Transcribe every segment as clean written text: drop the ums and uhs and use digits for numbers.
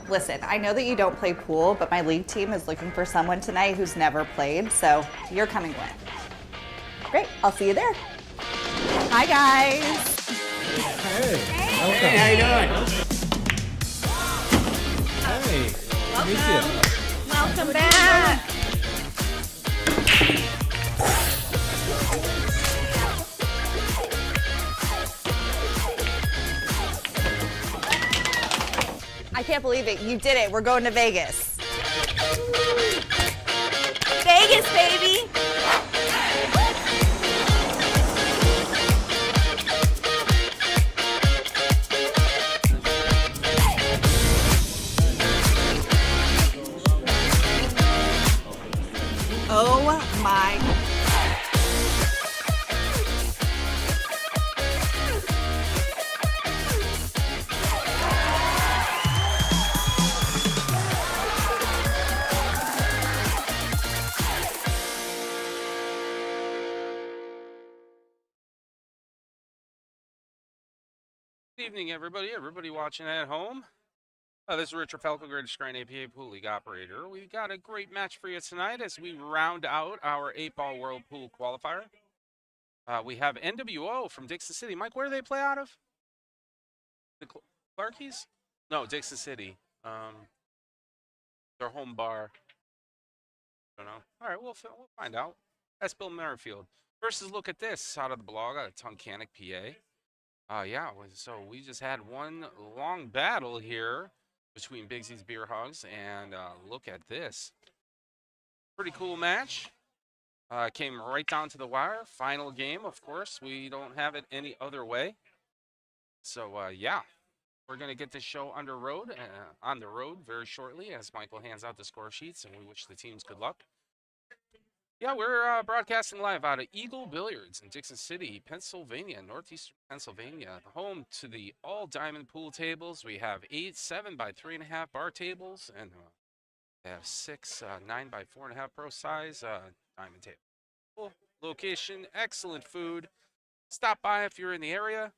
Listen, I know that you don't play pool, but my league team is looking for someone tonight who's never played, so you're coming with. Great, I'll see you there. Hi, guys. Hey, welcome. Hey, how you doing? Hey, nice to meet you. Welcome back. I can't believe it. You did it. We're going to Vegas. Vegas, baby. Oh my. Good evening, everybody. Everybody watching at home. This is Richard Falco, Greater Scranton APA Pool League Operator. We've got a great match for you tonight as we round out our 8-ball World Pool Qualifier. We have NWO from Dixon City. Mike, where do they play out of? The Clarkies? No, Dixon City. Their home bar. I don't know. All right, we'll find out. That's Bill Merrifield. Versus, look at this out of the blog out of Tunkhannock, PA. Yeah, so we just had one long battle here between Bigsy's Beer Hogs, and look at this. Pretty cool match. Came right down to the wire. Final game, of course. We don't have it any other way. So, yeah, we're going to get this show on the road very shortly as Michael hands out the score sheets, and we wish the teams good luck. Yeah, we're broadcasting live out of Eagle Billiards in Dixon City, Pennsylvania, northeastern Pennsylvania, home to the all-diamond pool tables. We have 8 7 by 3.5 bar tables, and we have 6 9 by 4.5 pro size diamond table. Cool location, excellent food. Stop by if you're in the area.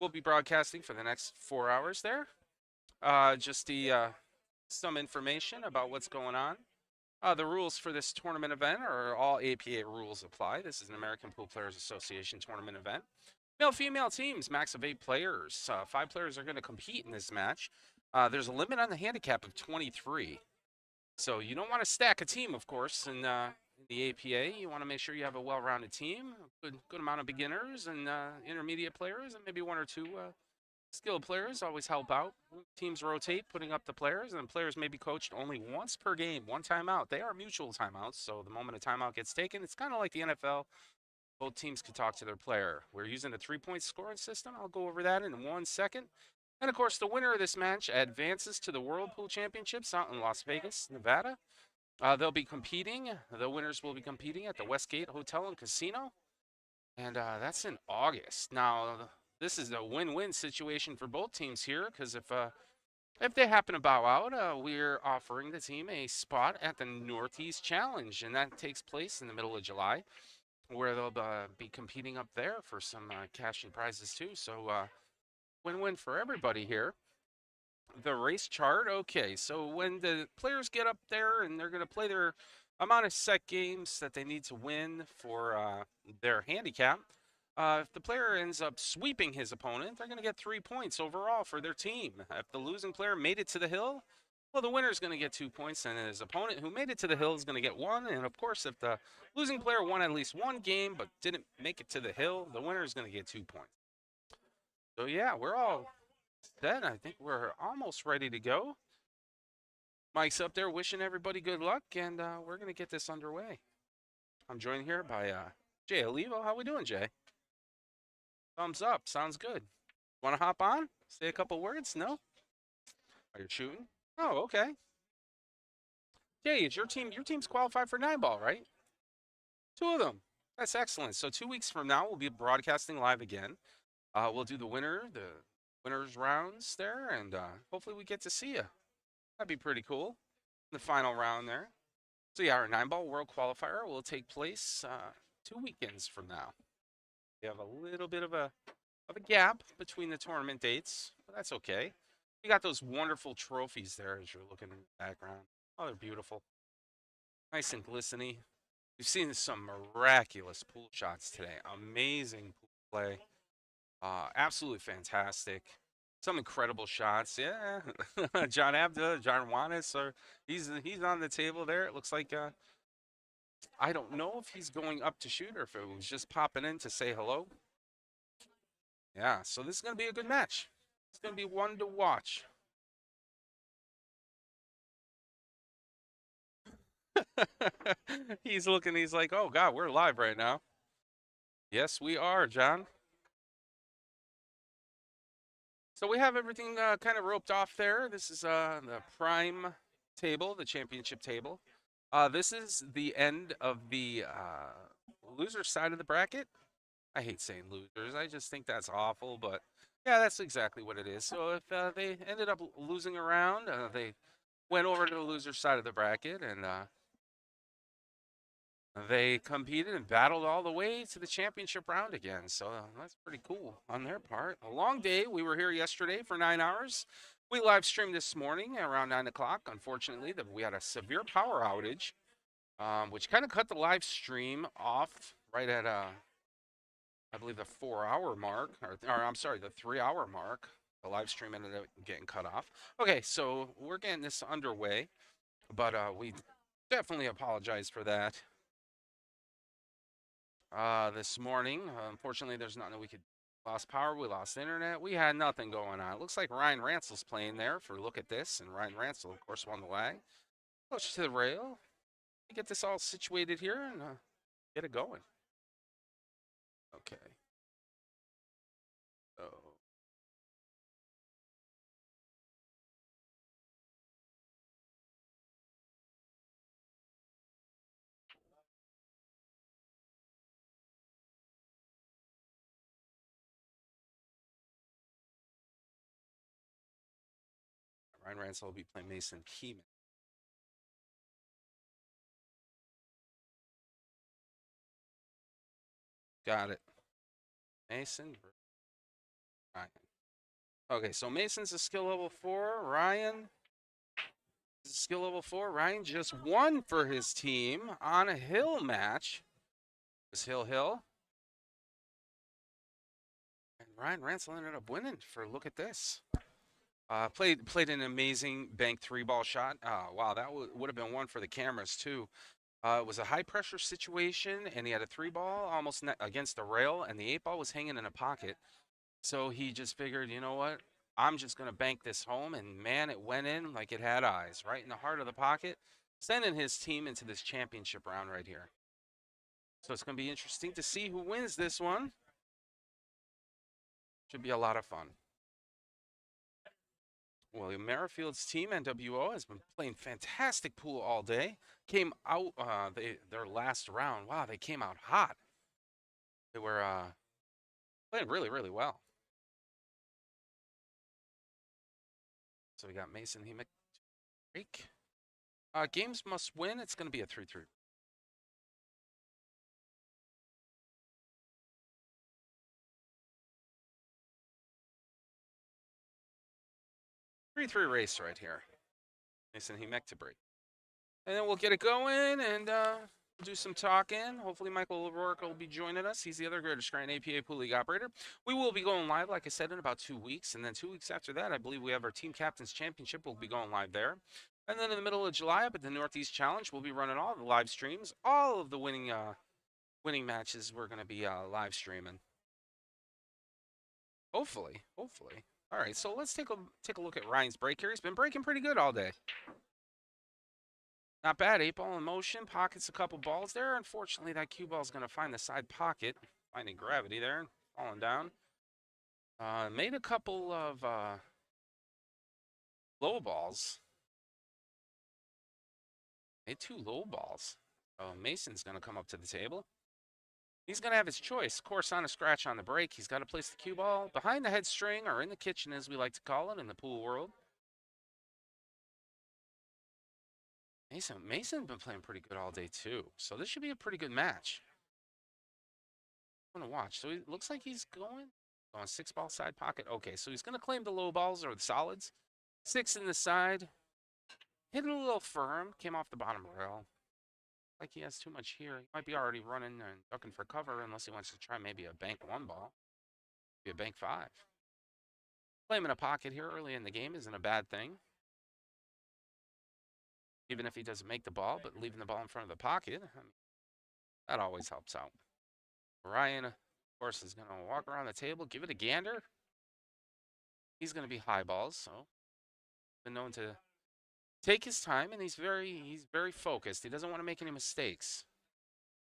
We'll be broadcasting for the next 4 hours there. Just some information about what's going on. The rules for this tournament event are all APA rules apply. This is an American Pool Players Association tournament event. Male-female teams, max of 8 players. 5 players are going to compete in this match. There's a limit on the handicap of 23. So you don't want to stack a team, of course, in the APA. You want to make sure you have a well-rounded team, a good amount of beginners and intermediate players, and maybe 1 or 2 skilled players always help out. Teams rotate, putting up the players, and players may be coached only once per game, 1 timeout. They are mutual timeouts, so the moment a timeout gets taken, it's kind of like the NFL. Both teams can talk to their player. We're using a 3-point scoring system. I'll go over that in 1 second. And, of course, the winner of this match advances to the World Pool Championships out in Las Vegas, Nevada. They'll be competing. The winners will be competing at the Westgate Hotel and Casino. And that's in August. Now, this is a win-win situation for both teams here, because if they happen to bow out, we're offering the team a spot at the Northeast Challenge, and that takes place in the middle of July, where they'll be competing up there for some cash and prizes too. So win-win for everybody here. The race chart, okay, so when the players get up there and they're going to play their amount of set games that they need to win for their handicap, if the player ends up sweeping his opponent, they're going to get 3 points overall for their team. If the losing player made it to the hill, well, the winner is going to get 2 points, and his opponent who made it to the hill is going to get 1. And, of course, if the losing player won at least 1 game but didn't make it to the hill, the winner is going to get 2 points. So, yeah, we're all set. I think we're almost ready to go. Mike's up there wishing everybody good luck, and we're going to get this underway. I'm joined here by Jay Olivo. How we doing, Jay? Thumbs up. Sounds good. Want to hop on? Say a couple words? No? Are you shooting? Oh, okay. Jay, it's your team's qualified for 9-ball, right? 2 of them. That's excellent. So 2 weeks from now, we'll be broadcasting live again. We'll do the winners rounds there, and hopefully we get to see you. That'd be pretty cool. The final round there. So yeah, our 9-ball World Qualifier will take place 2 weekends from now. We have a little bit of a gap between the tournament dates, but that's okay. You got those wonderful trophies there as you're looking in the background. Oh, they're beautiful. Nice and glistening. We've seen some miraculous pool shots today. Amazing pool play. Absolutely fantastic. Some incredible shots. Yeah. John Abda, John Juanes, he's on the table there. It looks like I don't know if he's going up to shoot or if it was just popping in to say hello. Yeah, so this is going to be a good match. It's going to be one to watch. He's looking, he's like, oh, God, we're live right now. Yes, we are, John. So we have everything kind of roped off there. This is the prime table, the championship table. This is the end of the loser side of the bracket. I hate saying losers. I just think that's awful, but yeah, that's exactly what it is. So if they ended up losing a round, they went over to the loser side of the bracket and they competed and battled all the way to the championship round again. So that's pretty cool on their part. A long day. We were here yesterday for 9 hours. We live streamed this morning around 9 o'clock. Unfortunately, we had a severe power outage, which kind of cut the live stream off right at, I believe, the 4-hour mark, or I'm sorry, the 3-hour mark. The live stream ended up getting cut off. Okay, so we're getting this underway, but we definitely apologize for that. This morning, unfortunately, there's nothing we could. Lost power, we lost internet, we had nothing going on. It looks like Ryan Ransel's playing there for Look at This, and Ryan Ransel, of course, won the lag. Close to the rail. We get this all situated here and get it going. Okay. So. Ryan Ransel will be playing Mason Keyman. Got it. Mason. Ryan. Okay, so Mason's a skill level 4. Ryan is a skill level 4. Ryan just won for his team on a hill match. It was Hill. And Ryan Ransel ended up winning for Look at This. Played an amazing bank 3-ball shot. Wow, that would have been one for the cameras too. It was a high pressure situation, and he had a 3-ball almost against the rail, and the 8-ball was hanging in a pocket. So he just figured, you know what? I'm just going to bank this home, and man, it went in like it had eyes, right in the heart of the pocket, sending his team into this championship round right here. So it's going to be interesting to see who wins this one. Should be a lot of fun. William Merrifield's team, NWO, has been playing fantastic pool all day. Came out their last round. Wow, they came out hot. They were playing really, really well. So we got Mason Hemick break. Games must win. It's going to be a 3-3. 3-3 race right here. Mason Hemick to break. And then we'll get it going and do some talking. Hopefully Michael O'Rourke will be joining us. He's the other Greater Scranton APA Pool League operator. We will be going live, like I said, in about 2 weeks. And then 2 weeks after that, I believe we have our Team Captains Championship. We'll be going live there. And then in the middle of July, up at the Northeast Challenge, we'll be running all the live streams. All of the winning matches we're going to be live streaming. Hopefully. All right, so let's take a look at Ryan's break here. He's been breaking pretty good all day. Not bad. 8-ball in motion. Pockets a couple balls there. Unfortunately, that cue ball is going to find the side pocket. Finding gravity there. Falling down. Made a couple of low balls. Made 2 low balls. Mason's going to come up to the table. He's going to have his choice. Of course, on a scratch on the break, he's got to place the cue ball behind the head string, or in the kitchen, as we like to call it in the pool world. Mason's been playing pretty good all day, too. So this should be a pretty good match. I'm going to watch. So it looks like he's going 6-ball side pocket. Okay, so he's going to claim the low balls or the solids. 6 in the side. Hit it a little firm. Came off the bottom rail. Like he has too much here. He might be already running and ducking for cover unless he wants to try maybe a bank 1 ball. Maybe a bank 5. Play him in a pocket here early in the game isn't a bad thing. Even if he doesn't make the ball, but leaving the ball in front of the pocket, I mean, that always helps out. Ryan, of course, is going to walk around the table, give it a gander. He's going to be high balls, so been known to take his time, and he's very focused. He doesn't want to make any mistakes.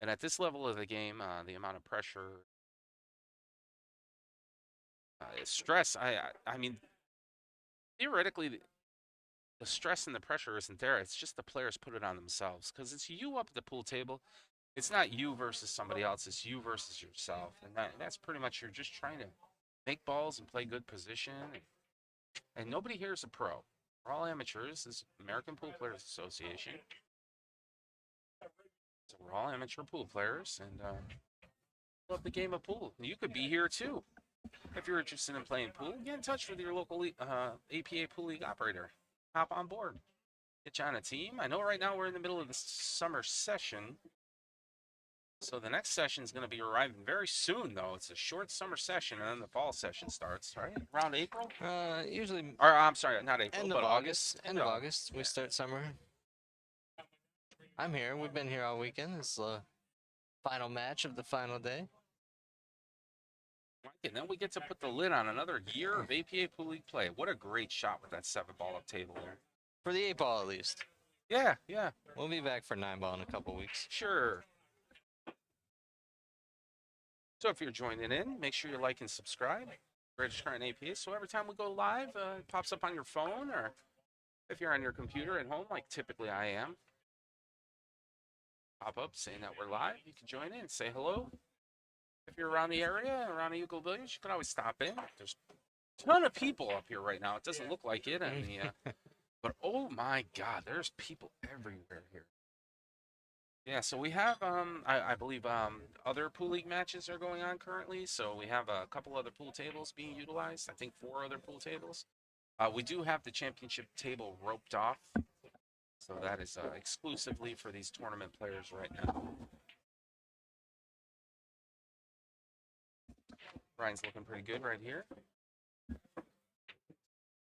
And at this level of the game, the amount of pressure, stress, I mean, theoretically, the stress and the pressure isn't there. It's just the players put it on themselves because it's you up at the pool table. It's not you versus somebody else. It's you versus yourself. And that's pretty much you're just trying to make balls and play good position. And nobody here is a pro. We're all amateurs. This is American Pool Players Association. So we're all amateur pool players and love the game of pool. You could be here too. If you're interested in playing pool, get in touch with your local APA Pool League operator. Hop on board. Get you on a team. I know right now we're in the middle of the summer session. So the next session is going to be arriving very soon, though. It's a short summer session, and then the fall session starts, right? Around April? Usually Or, I'm sorry, not April, end but of August. August. End of August, we start summer. I'm here. We've been here all weekend. It's the final match of the final day. And then we get to put the lid on another year of APA Pool League play. What a great shot with that 7-ball up table there. For the 8-ball, at least. Yeah, yeah. We'll be back for 9-ball in a couple weeks. Sure. So if you're joining in, make sure you like and subscribe. Greater Scranton APA. So every time we go live, it pops up on your phone, or if you're on your computer at home, like typically I am, pop up saying that we're live. You can join in, say hello. If you're around the area, around Eagle Billiards, you can always stop in. There's a ton of people up here right now. It doesn't look like it, but oh my God, there's people everywhere here. Yeah, so we have, I believe, other pool league matches are going on currently. So we have a couple other pool tables being utilized. I think 4 other pool tables. We do have the championship table roped off. So that is exclusively for these tournament players right now. Ryan's looking pretty good right here.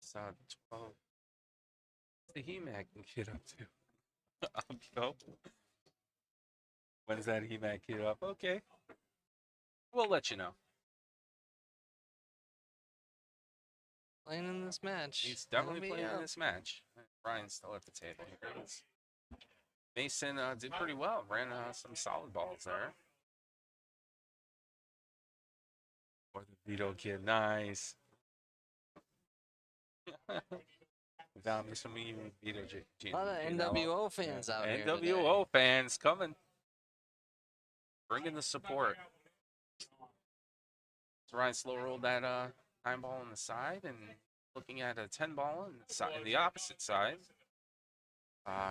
So 12. What's the HEMAC kid up to? When's that HEMAC kid up? Okay. We'll let you know. Playing in this match. He's definitely playing in this match. Ryan's still at the table. Mason did pretty well. Ran some solid balls there. Or the Vito kid. Nice. Found me some Vito. A lot of NWO fans out here. NWO fans coming. Bringing the support. So Ryan slow rolled that 9-ball on the side and looking at a 10-ball in the opposite side.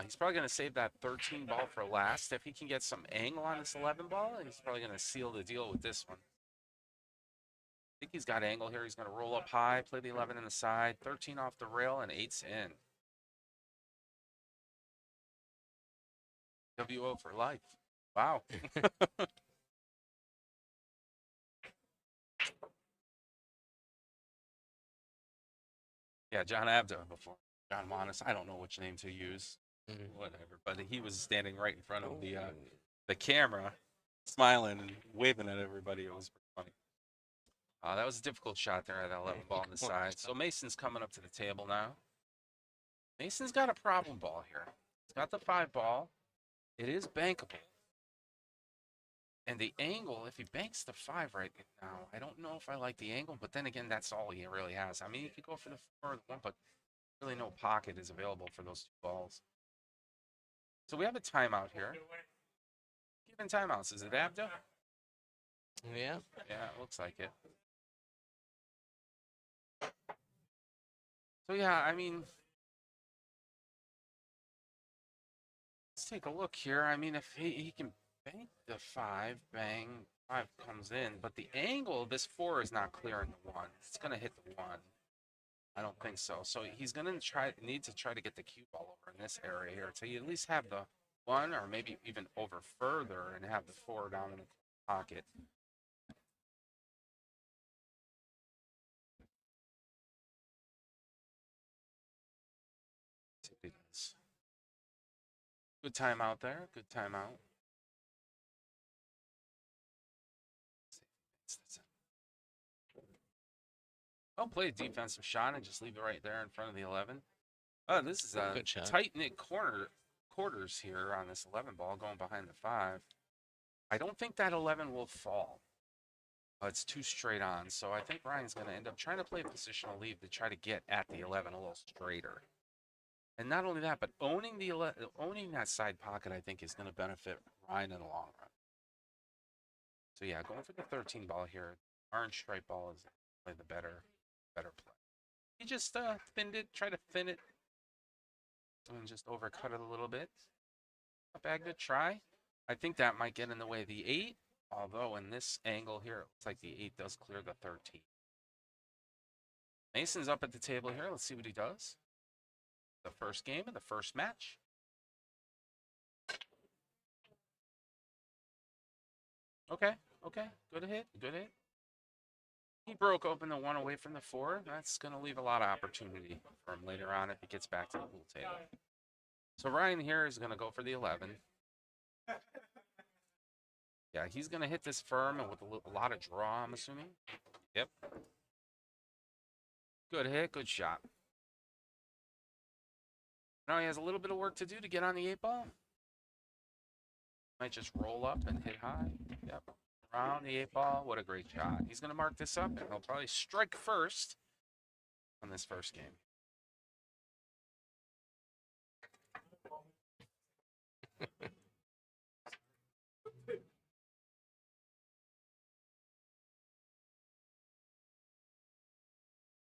He's probably going to save that 13-ball for last. If he can get some angle on this 11-ball, he's probably going to seal the deal with this one. I think he's got angle here. He's going to roll up high, play the 11 in the side, 13 off the rail, and 8's in. WO for life. Wow. Yeah, John Abda before. John Monis. I don't know which name to use. Whatever. But he was standing right in front of the camera, smiling and waving at everybody. It was pretty funny. That was a difficult shot there at that 11-ball on the side. So Mason's coming up to the table now. Mason's got a problem ball here. He's got the 5-ball. It is bankable. And the angle, if he banks the 5 right now, I don't know if I like the angle, but then again, that's all he really has. I mean, he could go for the 4 or the 1, but really no pocket is available for those 2 balls. So we have a timeout here. Given timeouts, is it Abda? Yeah. Yeah, it looks like it. So yeah, I mean, let's take a look here. I mean, if he can bank the 5, bang, 5 comes in, but the angle of this 4 is not clearing the 1. It's going to hit the 1. I don't think so. So he's gonna need to try to get the cue ball over in this area here to at least have the one, or maybe even over further and have the 4 down in the pocket. Good timeout there. Good timeout. I'll play a defensive shot and just leave it right there in front of the 11. Oh, this is a Good shot. tight-knit quarters here on this 11 ball going behind the 5. I don't think that 11 will fall. It's too straight on, so I think Ryan's going to end up trying to play a positional lead to try to get at the 11 a little straighter. And not only that, but owning that side pocket, I think, is going to benefit Ryan in the long run. So yeah, going for the 13 ball here. Orange stripe ball is probably the better play. He just thinned it, tried to thin it, and just overcut it a little bit. Not bad, good try. I think that might get in the way of the 8, although in this angle here, it looks like the 8 does clear the 13. Mason's up at the table here. Let's see what he does. The first game of the first match. Okay, good hit. He broke open the 1 away from the 4. That's going to leave a lot of opportunity for him later on if he gets back to the pool table. So Ryan here is going to go for the 11. Yeah, he's going to hit this firm and with a lot of draw, I'm assuming. Yep. Good hit, good shot. Now he has a little bit of work to do to get on the 8 ball. Might just roll up and hit high. Yep. Around the 8 ball. What a great shot. He's going to mark this up, and he'll probably strike first on this first game.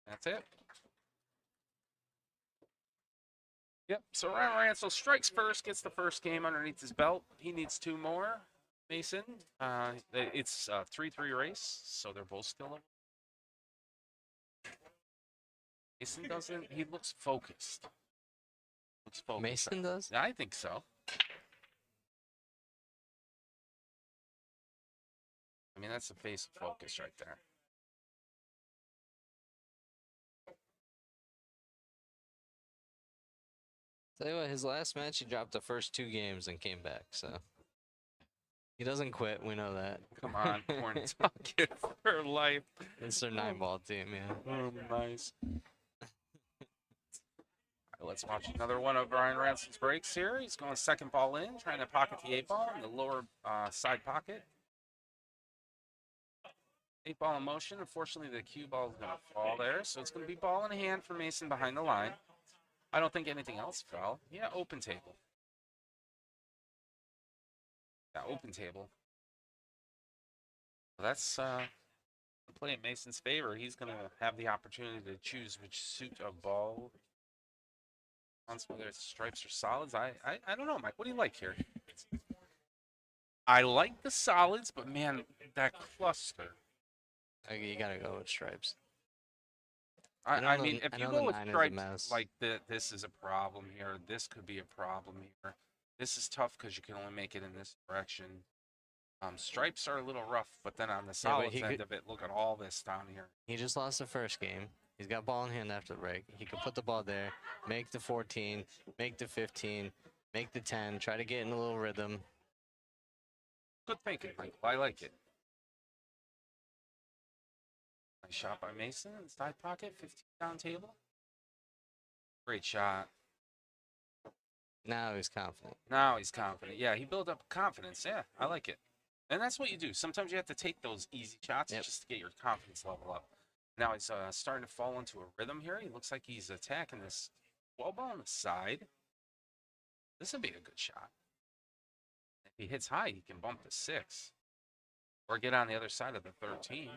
That's it. Yep, so Ryan Ransel strikes first, gets the first game underneath his belt. He needs 2 more. Mason, it's a 3-3 race, so they're both still. Mason doesn't, he looks focused. Mason does? I think so. I mean, that's the face of focus right there. Tell you what, his last match, he dropped the first 2 games and came back, so. He doesn't quit, we know that. Come on, Corntucket for life. It's their 9-ball team, yeah. Oh, nice. Let's watch another one of Ryan Ransel's breaks here. He's going second ball in, trying to pocket the 8 ball in the lower side pocket. 8 ball in motion. Unfortunately, the cue ball is going to fall there, so it's going to be ball in hand for Mason behind the line. I don't think anything else fell. Yeah, open table. Yeah, open table. Well, that's play in Mason's favor. He's going to have the opportunity to choose which suit of ball. Whether it's stripes or solids. I don't know, Mike. What do you like here? I like the solids, but man, that cluster. You gotta go with stripes. I mean, if you go with stripes, like this is a problem here. This could be a problem here. This is tough because you can only make it in this direction. Stripes are a little rough, but then on the solids end of it, look at all this down here. He just lost the first game. He's got ball in hand after the break. He could put the ball there, make the 14, make the 15, make the 10, try to get in a little rhythm. Good thinking, Michael. I like it. Nice shot by Mason in the side pocket, 15 down table. Great shot. Now he's confident. Yeah, he built up confidence. Yeah, I like it. And that's what you do. Sometimes you have to take those easy shots just to get your confidence level up. Now he's starting to fall into a rhythm here. He looks like he's attacking this 12 ball on the side. This would be a good shot. If he hits high, he can bump to 6. Or get on the other side of the 13.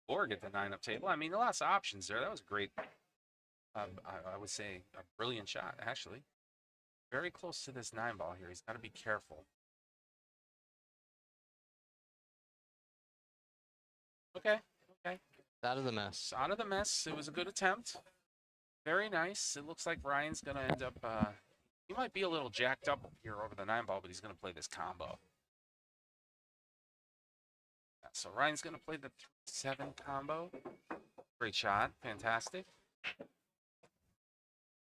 Or get the 9 up table. I mean, lots of options there. That was a great, I would say, a brilliant shot, actually. Very close to this 9 ball here. He's got to be careful. Okay. Out of the mess. Out of the mess. It was a good attempt. Very nice. It looks like Ryan's going to end up, he might be a little jacked up here over the 9 ball, but he's going to play this combo. Yeah, so Ryan's going to play the 3-7 combo. Great shot. Fantastic.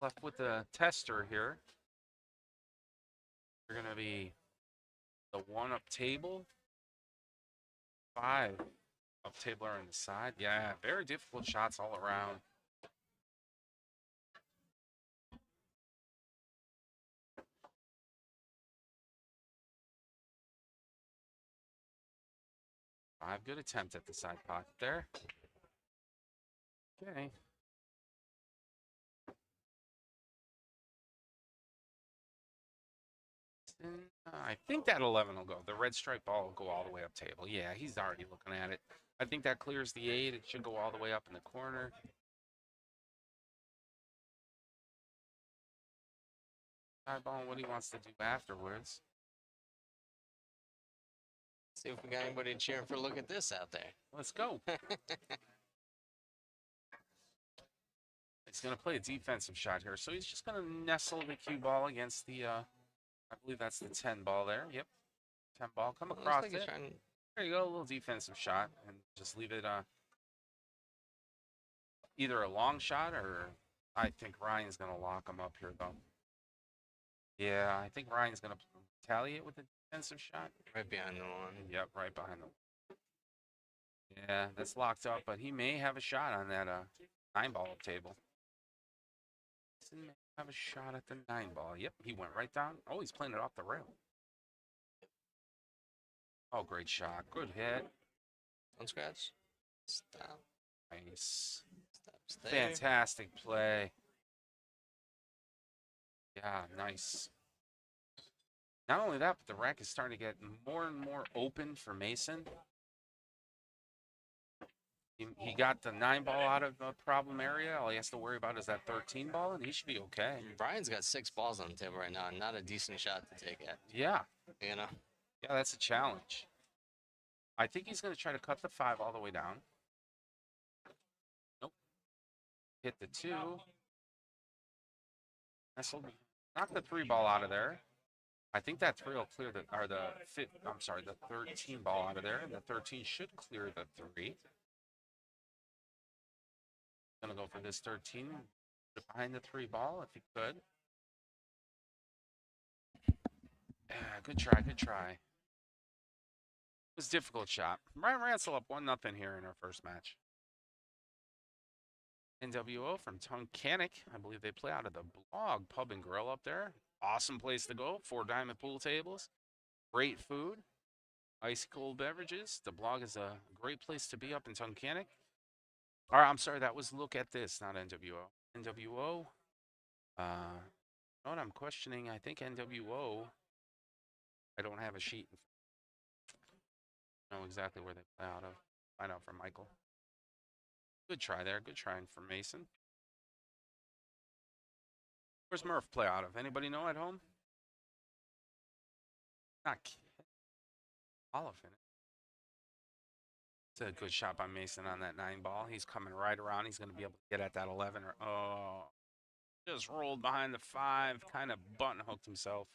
Left with the tester here. We're going to be the 1 up table. 5 up table are on the side. Yeah, very difficult shots all around. Good attempt at the side pocket there. Okay. I think that 11 will go. The red stripe ball will go all the way up table. Yeah, he's already looking at it. I think that clears the 8. It should go all the way up in the corner. Eyeballing what he wants to do afterwards. See if we got anybody cheering for look at this out there. Let's go. He's going to play a defensive shot here. So he's just going to nestle the cue ball against the, I believe that's the 10 ball there. Yep. 10 ball. Come across it. There you go. A little defensive shot. And just leave it either a long shot or I think Ryan's going to lock him up here, though. Yeah, I think Ryan's going to retaliate with a defensive shot. Right behind the one. Yep, right behind the one. Yeah, that's locked up, but he may have a shot on that 9 ball table. He may have a shot at the 9 ball. Yep, he went right down. Oh, he's playing it off the rail. Oh, great shot. Good hit. Don't scratch. Stop. Nice. Stops there. Fantastic play. Yeah, nice. Not only that, but the rack is starting to get more and more open for Mason. He got the 9 ball out of the problem area. All he has to worry about is that 13 ball, and he should be okay. Brian's got 6 balls on the table right now, and not a decent shot to take at. Yeah. You know? Yeah, that's a challenge. I think he's going to try to cut the 5 all the way down. Nope. Hit the 2. Knock the 3 ball out of there. I think that 3 will clear the 13 ball out of there, and the 13 should clear the 3. Gonna go for this 13 behind the 3 ball if he could. Yeah, good try, good try. It was a difficult shot. Ryan Ransel up 1-0 here in our first match. NWO from Tunkhannock. I believe they play out of the Blog Pub and Grill up there. Awesome place to go. 4 diamond pool tables. Great food. Ice cold beverages. The Blog is a great place to be up in Tunkhannock. Or, I'm sorry, that was Look at This, not NWO. NWO. You know what I'm questioning? I think NWO. I don't have a sheet. I know exactly where they play out of. Find out from Michael. Good try there. Good try for Mason. Where's Murph play out of? Anybody know at home? Not Olive in it. It's a good shot by Mason on that 9 ball. He's coming right around. He's going to be able to get at that 11. Just rolled behind the 5. Kind of button hooked himself.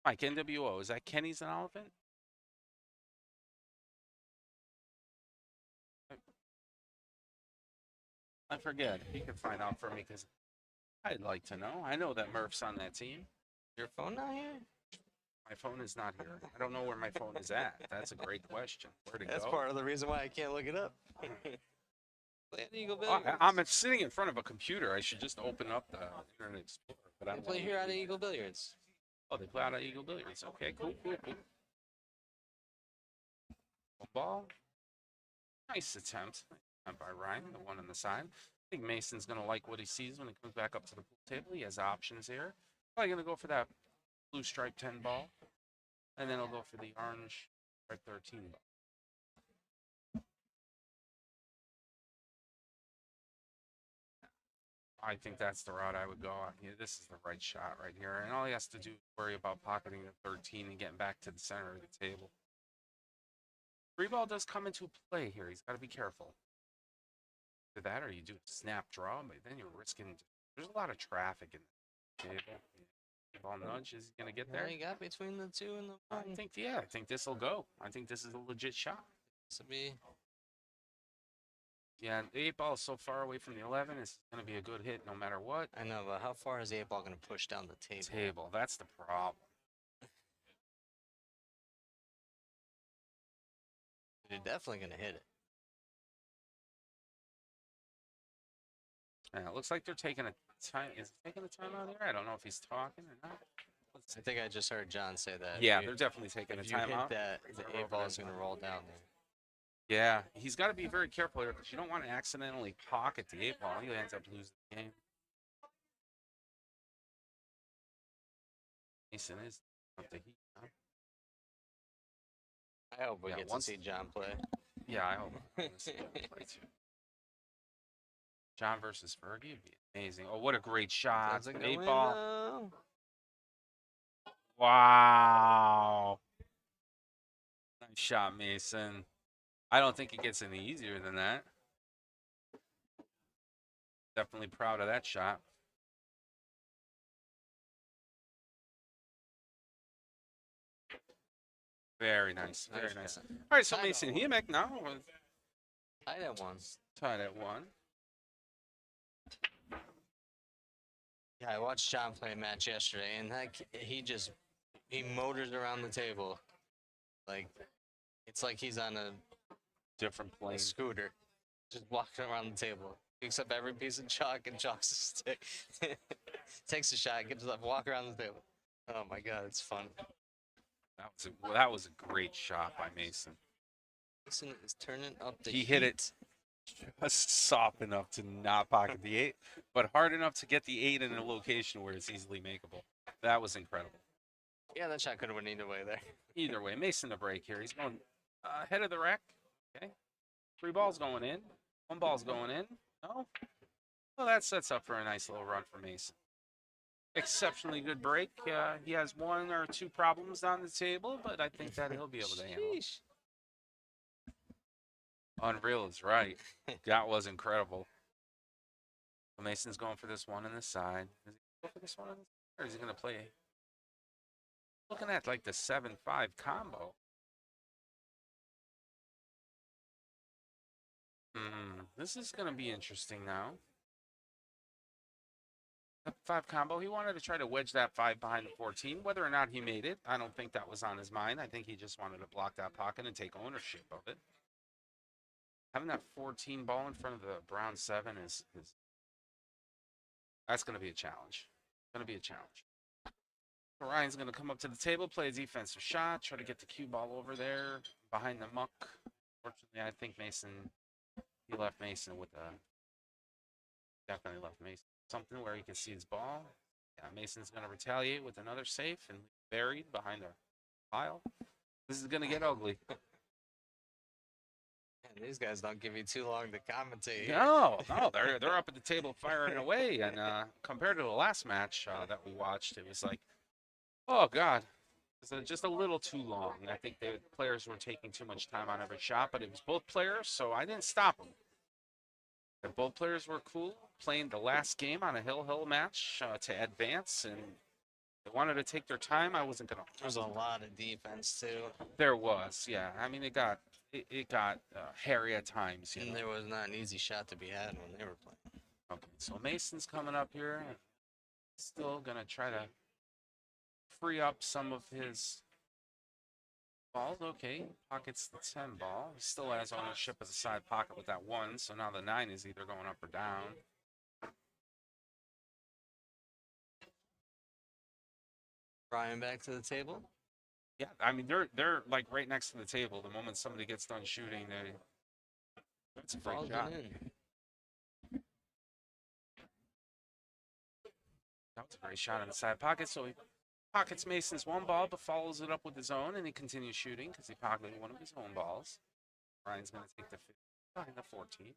Mike, NWO. Is that Kenny's an elephant? I forget. He could find out for me because I'd like to know. I know that Murph's on that team. Your phone not here? My phone is not here. I don't know where my phone is at. That's a great question. Where'd it go? That's part of the reason why I can't look it up. Play at Eagle Oh, Billiards. I'm sitting in front of a computer. I should just open up the Internet Explorer. But They play here out of Eagle Billiards. Oh, they play out of Eagle Billiards. Okay, cool. Ball. Nice attempt by Ryan, the one on the side. I think Mason's going to like what he sees when he comes back up to the pool table. He has options here. Probably going to go for that blue stripe 10 ball. And then he'll go for the orange stripe 13 ball. I think that's the route I would go on. Yeah, this is the right shot right here. And all he has to do is worry about pocketing the 13 and getting back to the center of the table. Free ball does come into play here. He's got to be careful. Either that or you do a snap draw, but then you're risking. There's a lot of traffic in the table. Ball nudge, is he going to get there? You got between the 2 and the 1. I think this will go. I think this is a legit shot. This will be. Yeah, the 8 ball is so far away from the 11. It's going to be a good hit no matter what. I know, but how far is the 8 ball going to push down the table? That's the problem. You're definitely going to hit it. Yeah, it looks like they're taking a time. Is he taking a time out here? I don't know if he's talking or not. I think I just heard John say that. Yeah, they're definitely taking a if you time hit out. that, the 8 ball is going to roll down there. Yeah, he's got to be very careful here because you don't want to accidentally pocket the 8 ball. He ends up losing the game. Mason is up the heat. Huh? I hope we get to see John play. Yeah, I hope. I want to see him play too. John versus Fergie would be amazing. Oh, what a great shot. 8 ball. Wow. Nice shot, Mason. I don't think it gets any easier than that. Definitely proud of that shot. Very nice. Very nice. All right, so Mason Hemek now. Tied at 1. Tied at 1. Yeah, I watched John play a match yesterday, and he motors around the table. Like, it's like he's on a different plane. A scooter, just walking around the table. Picks up every piece of chalk and chalks a stick. Takes a shot, gets up, walk around the table. Oh my God, it's fun. That was a great shot by Mason. Mason is turning up the He hit it just soft enough to not pocket the 8, but hard enough to get the 8 in a location where it's easily makeable. That was incredible. Yeah, that shot could have went either way there. Either way, Mason the break here. He's going ahead of the rack. Okay. 3 balls going in. 1 ball's going in. No? Well, that sets up for a nice little run for Mason. Exceptionally good break. He has 1 or 2 problems on the table, but I think that he'll be able to handle it. Unreal is right. That was incredible. So Mason's going for this one on the side. Is he going for this one on the side, or is he going to play? Looking at like the 7-5 combo. This is going to be interesting now. 5 combo. He wanted to try to wedge that 5 behind the 14. Whether or not he made it, I don't think that was on his mind. I think he just wanted to block that pocket and take ownership of it. Having that 14 ball in front of the brown 7 is that's going to be a challenge. Going to be a challenge. So Ryan's going to come up to the table, play a defensive shot, try to get the cue ball over there behind the muck. Fortunately, I think he left Mason with definitely left Mason something where he can see his ball. Yeah, Mason's going to retaliate with another safe and buried behind a pile. This is going to get ugly. And these guys don't give you too long to commentate. No, they're up at the table firing away. And compared to the last match that we watched, it was like, oh God, it's just a little too long. I think the players were taking too much time on every shot, but it was both players, so I didn't stop them. And both players were cool, playing the last game on a hill match to advance, and they wanted to take their time. I wasn't gonna. There was a lot of defense too. There was, yeah. I mean, it got hairy at times. And there was not an easy shot to be had when they were playing. Okay, so Mason's coming up here. Still gonna try to free up some of his balls. Okay, pockets the 10 ball. He still has ownership of the side pocket with that 1, so now the 9 is either going up or down. Brian back to the table. Yeah, I mean they're like right next to the table. The moment somebody gets done shooting, it's a great shot. That was a great shot in the side pocket. So he pockets Mason's 1 ball, but follows it up with his own, and he continues shooting because he pocketed one of his own balls. Ryan's going to take the 15 behind the 14.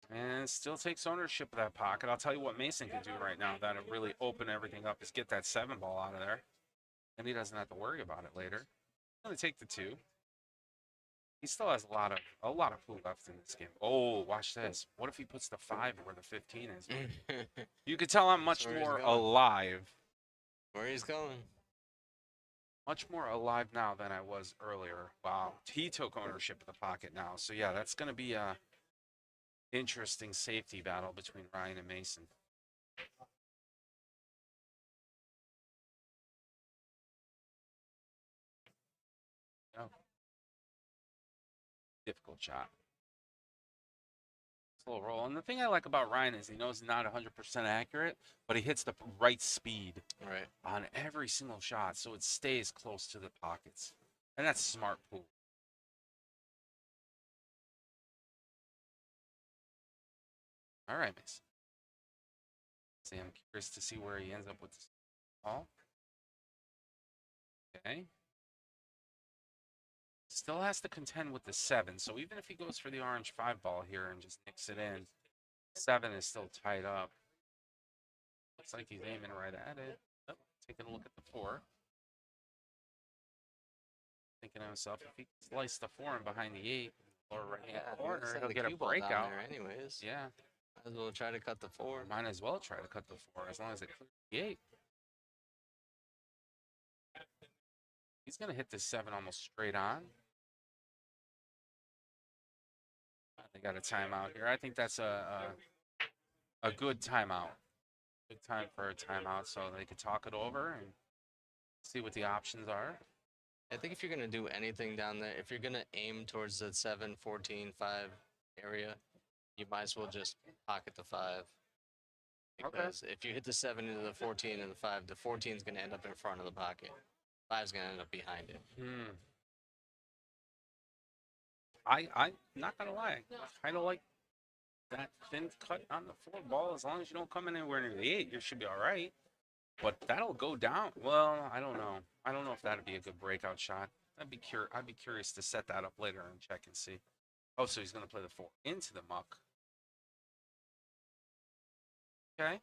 And still takes ownership of that pocket. I'll tell you what Mason can do right now that'll really open everything up is get that 7 ball out of there. And he doesn't have to worry about it later. going to take the 2. He still has a lot of pool left in this game. Oh, watch this. What if he puts the 5 where the 15 is? You could tell I'm much That's where he's more going. alive. Where he's going. Much more alive now than I was earlier. Wow. He took ownership of the pocket now. So, yeah, that's going to be a interesting safety battle between Ryan and Mason. Oh. Difficult shot. Slow roll. And the thing I like about Ryan is he knows he's not 100% accurate, but he hits the right speed on every single shot, so it stays close to the pockets. And that's smart pool. All right, Mason. See, I'm curious to see where he ends up with this ball. Okay. Still has to contend with the 7, so even if he goes for the orange 5 ball here and just nicks it in, 7 is still tied up. Looks like he's aiming right at it. Oh, taking a look at the 4. Thinking to himself, if he can slice the 4 and behind the 8, or right-hand corner, he'll get a breakout. Anyways. Yeah. Might as well try to cut the 4. Might as well try to cut the 4 as long as it clears the 8. He's going to hit this 7 almost straight on. They got a timeout here. I think that's a good timeout. Good time for a timeout so they could talk it over and see what the options are. I think if you're going to do anything down there, if you're going to aim towards the 7, 14, 5 area, you might as well just pocket the 5. Because if you hit the 7 into the 14 and the 5, the 14 is going to end up in front of the pocket. 5 is going to end up behind it. I'm not going to lie. I kind of like that thin cut on the 4 ball. As long as you don't come in anywhere near the 8, you should be all right. But that'll go down. Well, I don't know. I don't know if that'd be a good breakout shot. I'd be curious to set that up later and check and see. Oh, so he's going to play the 4 into the muck. Okay.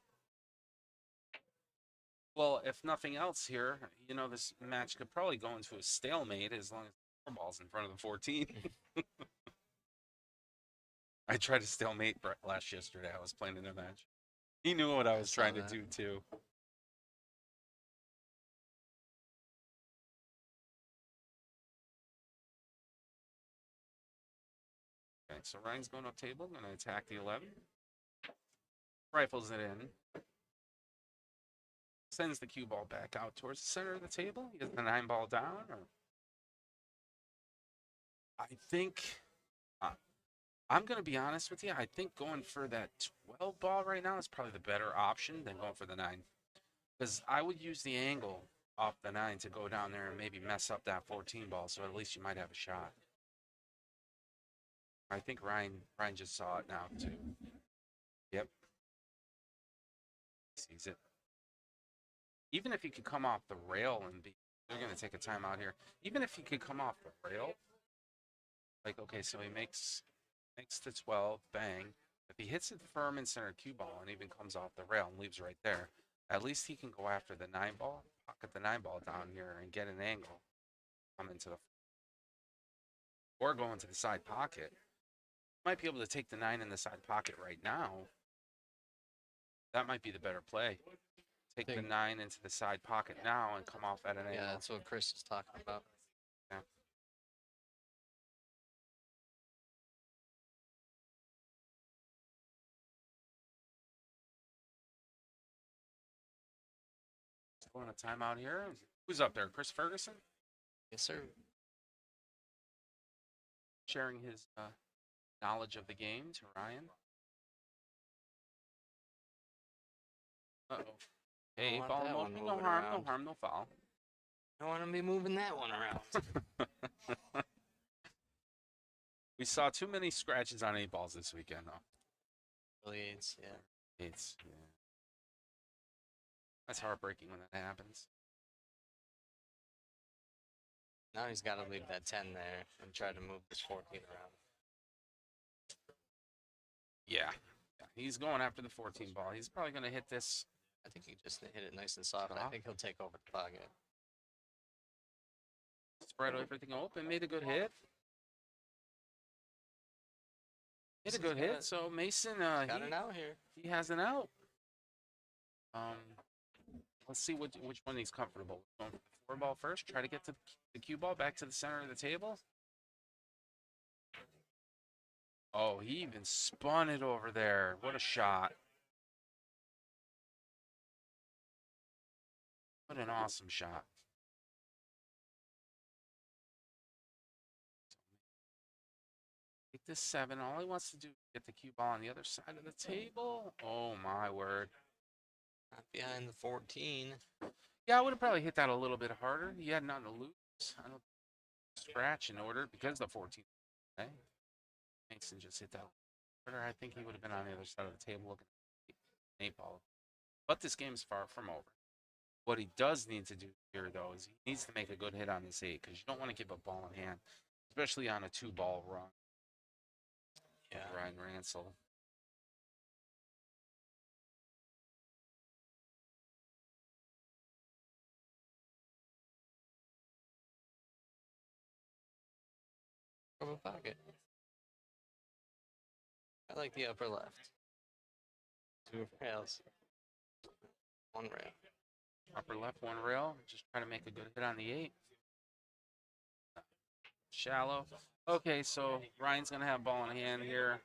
Well, if nothing else here, you know, this match could probably go into a stalemate as long as the 4 ball's in front of the 14. I tried to stalemate Brett yesterday. I was playing in a match. He knew what I was trying to do, too. Okay, so Ryan's going up table, going to attack the 11. Rifles it in. Sends the cue ball back out towards the center of the table. He gets the 9 ball down. I think, I'm going to be honest with you, I think going for that 12 ball right now is probably the better option than going for the 9. Because I would use the angle off the 9 to go down there and maybe mess up that 14 ball, so at least you might have a shot. I think Ryan just saw it now, too. Yep. Sees it. Even if he could come off the rail and be, they're going to take a timeout here. Even if he could come off the rail, like, okay, so he makes the 12, bang. If he hits it firm in center cue ball and even comes off the rail and leaves right there, at least he can go after the 9 ball, pocket the 9 ball down here and get an angle. Come into the, or go into the side pocket. Might be able to take the 9 in the side pocket right now. That might be the better play. Take the 9 into the side pocket now and come off at an angle. Yeah, that's what Chris is talking about. Yeah. Going a timeout here. Who's up there? Chris Ferguson? Yes, sir. Sharing his knowledge of the game to Ryan. Uh-oh. Hey, ball motion, no harm, no foul. I want to be moving that one around. We saw too many scratches on 8 balls this weekend, though. Really, yeah. Yeah. That's heartbreaking when that happens. Now he's got to leave that 10 there and try to move this 14 around. Yeah. He's going after the 14 ball. He's probably going to hit this. I think he just hit it nice and soft. I think he'll take over the pocket. Spread everything open. Made a good hit. Made a good hit. So Mason, Got an out here. he has an out. Let's see which one he's comfortable with. Going for the 4 ball first. Try to get to the cue ball back to the center of the table. Oh, he even spun it over there. What a shot. What an awesome shot. Take this 7. All he wants to do is get the cue ball on the other side of the table. Oh, my word. Not behind the 14. Yeah, I would have probably hit that a little bit harder. He had nothing to lose. I don't scratch in order because the 14. Okay. Mason just hit that harder. I think he would have been on the other side of the table looking at the 8 ball. But this game's far from over. What he does need to do here, though, is he needs to make a good hit on this 8 because you don't want to give a ball in hand, especially on a 2-ball run. Yeah. Ryan Ransel. From a pocket. I like the upper left. 2 rails. 1 rail. Upper left, 1 rail. Just try to make a good hit on the 8. Shallow. Okay, so Ryan's going to have ball in hand here.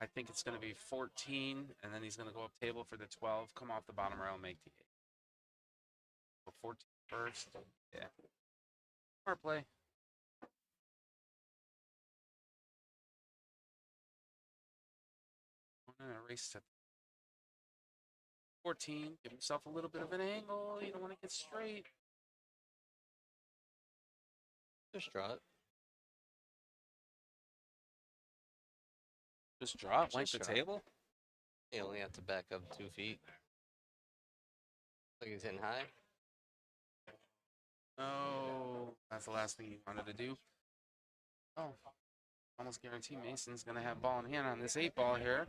I think it's going to be 14, and then he's going to go up table for the 12, come off the bottom rail, make the 8. So 14 first. Yeah. Smart play. And a race to 14. Give himself a little bit of an angle. You don't want to get straight. Just draw it. Just draw it, length Just the draw it. table. You only have to back up 2 feet. Like he's hitting high. No, that's the last thing you wanted to do. Oh, almost guarantee Mason's going to have ball in hand on this 8 ball here.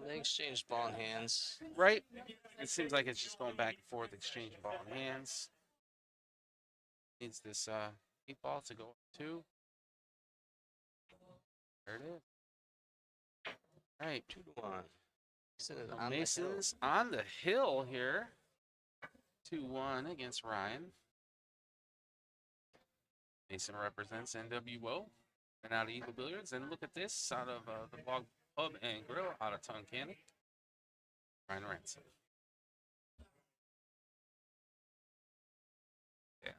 They exchanged ball in hands. Right? It seems like it's just going back and forth, exchanging ball in hands. Needs this 8 ball to go up 2. There it is. All right. 2-1. Mason is So on Mason's on the hill here. 2-1 against Ryan. Mason represents NWO. And out of Eagle Billiards. And look at this out of the Blog Pub and Grill out of Tunkhannock. Ryan Ransom. Yeah.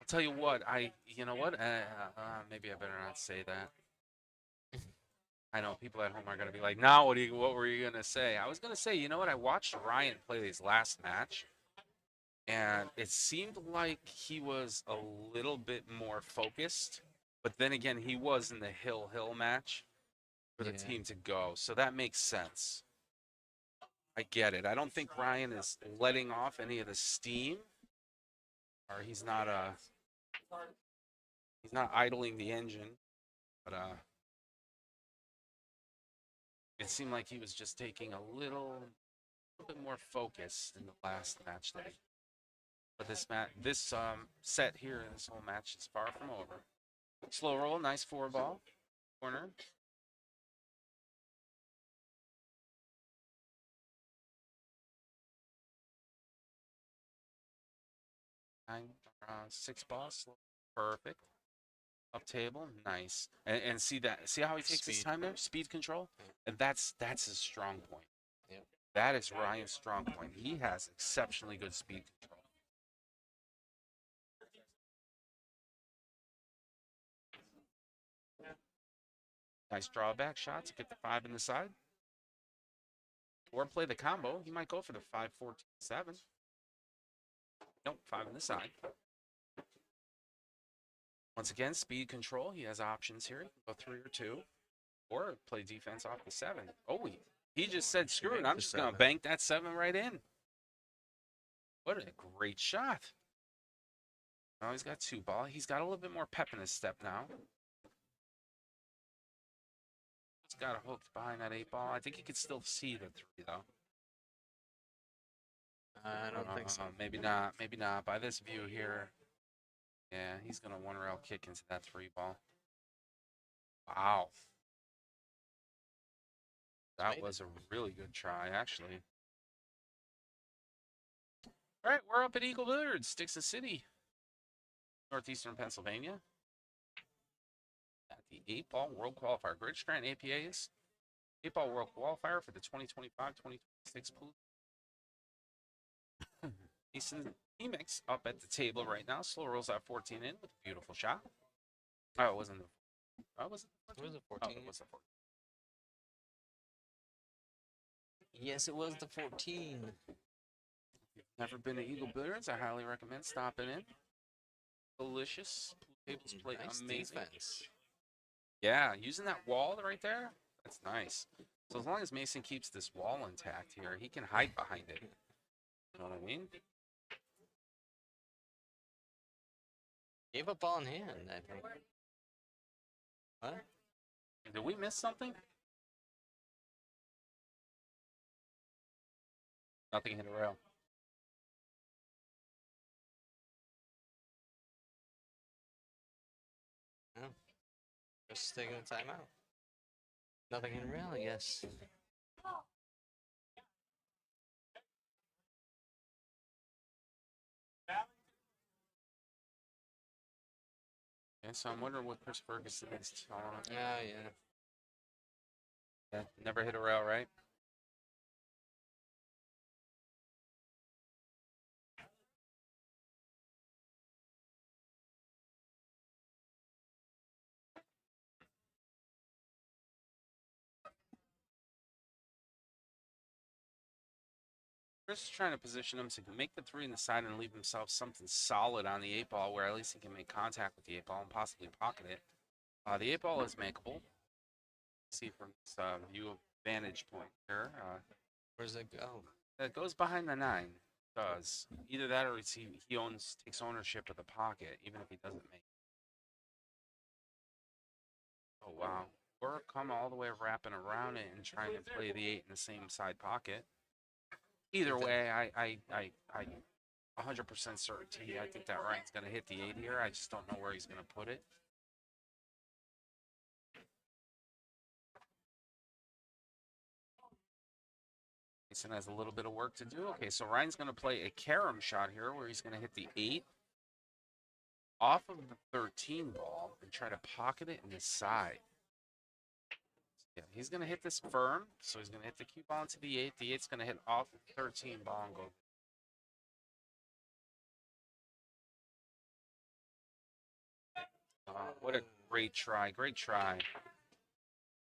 I'll tell you what. You know what? Maybe I better not say that. I know people at home are going to be like, now what were you going to say? I was going to say, you know what? I watched Ryan play his last match, and it seemed like he was a little bit more focused. But then again, he was in the Hill match for the team to go, so that makes sense. I get it. I don't think Ryan is letting off any of the steam, or he's not idling the engine, but it seemed like he was just taking a little bit more focus in the last match that he did. But this set here, this whole match is far from over. Slow roll, nice 4 ball, corner. Nine, 6 balls, perfect. Up table, nice. And see how he takes his time there? Speed control? And that's his strong point. Yep. That is Ryan's strong point. He has exceptionally good speed control. Nice drawback shot to get the 5 in the side. Or play the combo. He might go for the 5, 14, 7. Nope, 5 in the side. Once again, speed control. He has options here. He can go 3 or 2. Or play defense off the 7. Oh, he just said, screw it. I'm just going to bank that 7 right in. What a great shot. Now he's got 2 ball. He's got a little bit more pep in his step now. He's got a hook behind that 8 ball. I think he can still see the 3, though. I don't think so. Maybe not. Maybe not. By this view here, yeah, he's gonna one rail kick into that 3 ball. Wow. That was a really good try, actually. All right, we're up at Eagle Billiards, Dixon City, northeastern Pennsylvania. At the 8-ball World Qualifier. Greater Scranton APA's 8-ball World Qualifier for the 2025-2026 pool. Easton Emix up at the table right now. Slow rolls at 14 in with a beautiful shot. Oh, it wasn't the. Oh, was it? Was it Oh, 14? it was the 14. Yes, it was the 14. Never been to Eagle Billiards? I highly recommend stopping in. Delicious. Pool tables play Nice amazing. defense. Yeah, using that wall right there, that's nice. So as long as Mason keeps this wall intact here, he can hide behind it. You know what I mean? Gave up ball in hand, I think. What? Did we miss something? Nothing hit a rail. No. Just taking a timeout. Nothing in rail, yes. Yeah, so I'm wondering what Chris Ferguson is telling him. Oh, yeah. Yeah, never hit a rail, right? Chris is trying to position him to make the 3 in the side and leave himself something solid on the 8-ball where at least he can make contact with the 8-ball and possibly pocket it. The 8-ball is makeable. See from this view of vantage point here. Where's it go? It goes behind the 9. It does. Either that or he takes ownership of the pocket, even if he doesn't make it. Oh, wow. Or come all the way wrapping around it and trying to play the 8 in the same side pocket. Either way, I 100% certainty. I think that Ryan's going to hit the 8 here. I just don't know where he's going to put it. Mason has a little bit of work to do. Okay, so Ryan's going to play a carom shot here where he's going to hit the 8 off of the 13 ball and try to pocket it in the side. Yeah, he's going to hit this firm, so he's going to hit the cue ball into the 8. The 8's going to hit off the 13 ball and go. What a great try. Great try.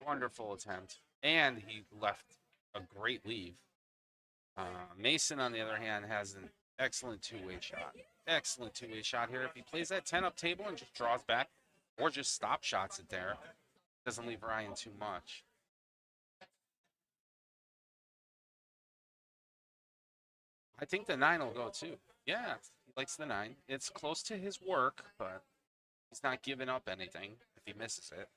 Wonderful attempt. And he left a great leave. Mason, on the other hand, has an excellent two-way shot. Excellent two-way shot here. If he plays that 10 up table and just draws back or just stop shots it there, doesn't leave Ryan too much. I think the 9 will go too. Yeah, he likes the 9. It's close to his work, but he's not giving up anything if he misses it.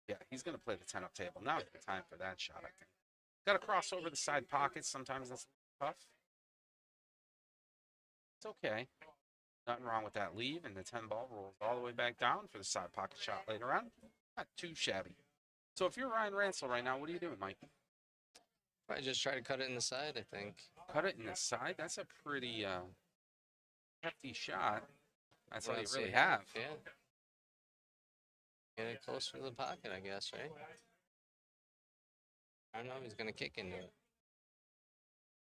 Yeah, he's going to play the 10 up table. Now's the time for that shot, I think. Got to cross over the side pockets. Sometimes that's tough. It's okay. Nothing wrong with that leave, and the 10 ball rolls all the way back down for the side pocket shot later on. Not too shabby. So if you're Ryan Ransel right now, what are you doing, Mike? Probably just try to cut it in the side, I think. Cut it in the side? That's a pretty hefty shot. That's all you really have. Yeah. Get it closer to the pocket, I guess, right? I don't know. He's going to kick into it.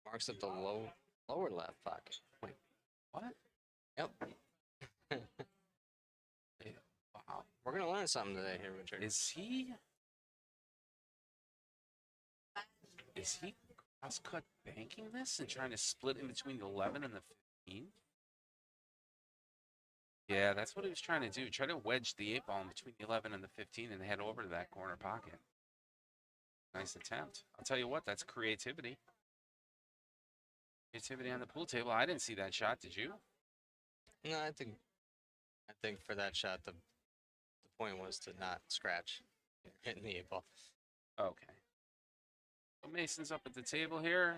Marks up the lower left pocket. Wait, what? Yep. Wow. We're going to learn something today here, Richard. Is he cross-cut banking this and trying to split in between the 11 and the 15? Yeah, that's what he was trying to do. Try to wedge the 8 ball in between the 11 and the 15 and head over to that corner pocket. Nice attempt. I'll tell you what, that's creativity. Creativity on the pool table. I didn't see that shot. Did you? No, I think for that shot, the point was to not scratch hitting the 8 ball. Okay. So Mason's up at the table here.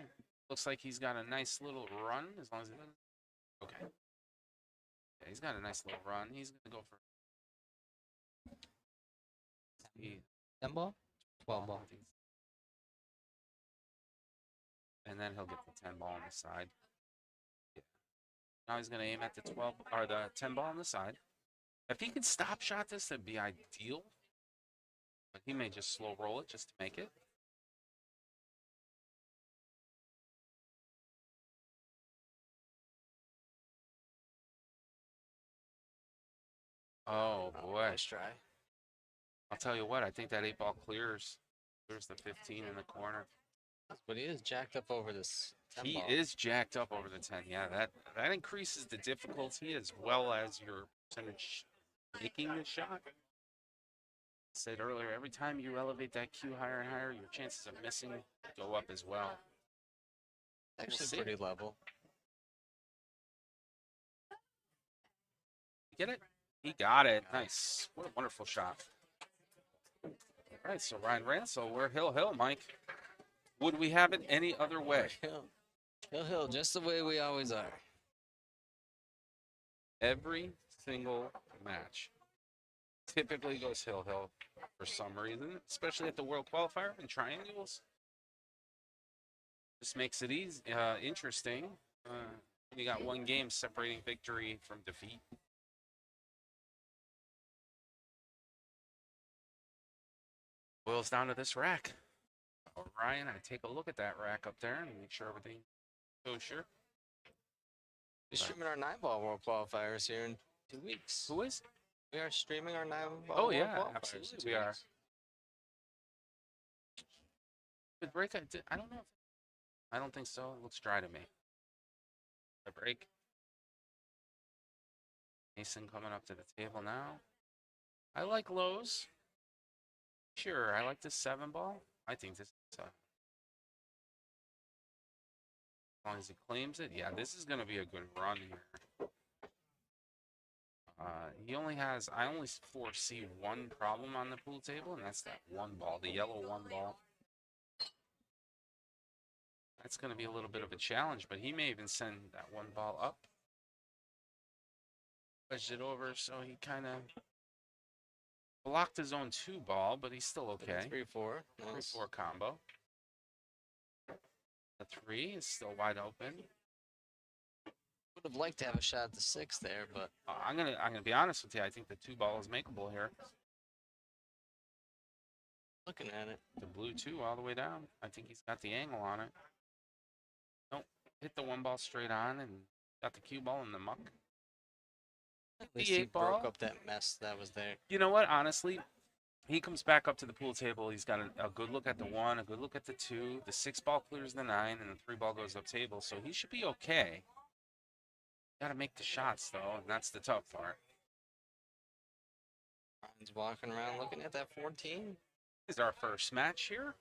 Looks like he's got a nice little run as long as he doesn't. Okay. Yeah, he's got a nice little run. He's going to go for. 10 ball? 12 ball. And then he'll get the 10 ball on the side. Yeah. Now he's going to aim at the 12 or the 10 ball on the side. If he could stop shot this, that'd be ideal. But he may just slow roll it just to make it. Oh boy. Nice try. I'll tell you what, I think that 8 ball clears. Clears the 15 in the corner. But he is jacked up over this 10 He ball. is jacked up over the 10. Yeah, that increases the difficulty as well as your percentage making the shot. I said earlier, every time you elevate that cue higher and higher, your chances of missing go up as well. Actually see. pretty level. Get it? He got it. Nice. What a wonderful shot. All right, so Ryan Ransel, we're Hill, Mike. Would we have it any other way? Hill, just the way we always are. Every single match typically goes Hill for some reason, especially at the World Qualifier in triangles. This makes it easy, interesting. You got one game separating victory from defeat. Boils down to this rack. Ryan, I take a look at that rack up there and make sure everything goes sure. We're streaming our 9-ball World Qualifiers here in 2 weeks. Who is? We are streaming our 9-ball Oh World yeah, Qualifiers absolutely in 2 we are. weeks. Good break. I don't know. I don't think so. It looks dry to me. The break. Mason coming up to the table now. I like lows. Sure, I like this 7-ball. I think this is as long as he claims it. Yeah, this is going to be a good run here. I only foresee one problem on the pool table, and that's that 1 ball, the yellow 1 ball. That's going to be a little bit of a challenge, but he may even send that 1 ball up. Wedged it over, so he kind of blocked his own 2 ball, but he's still okay. 3-4. Nice. 3-4 combo. The 3 is still wide open. Would have liked to have a shot at the 6 there, but I'm gonna be honest with you. I think the 2 ball is makeable here. looking at it. The blue 2 all the way down. I think he's got the angle on it. Nope. Hit the 1 ball straight on and got the cue ball in the muck. At least The he 8 ball. broke up that mess that was there. You know what? Honestly, he comes back up to the pool table. He's got a good look at the 1, a good look at the 2. The 6 ball clears the 9, and the 3 ball goes up table. So he should be okay. Got to make the shots, though, and that's the tough part. Ryan's walking around looking at that 14. This is our first match here.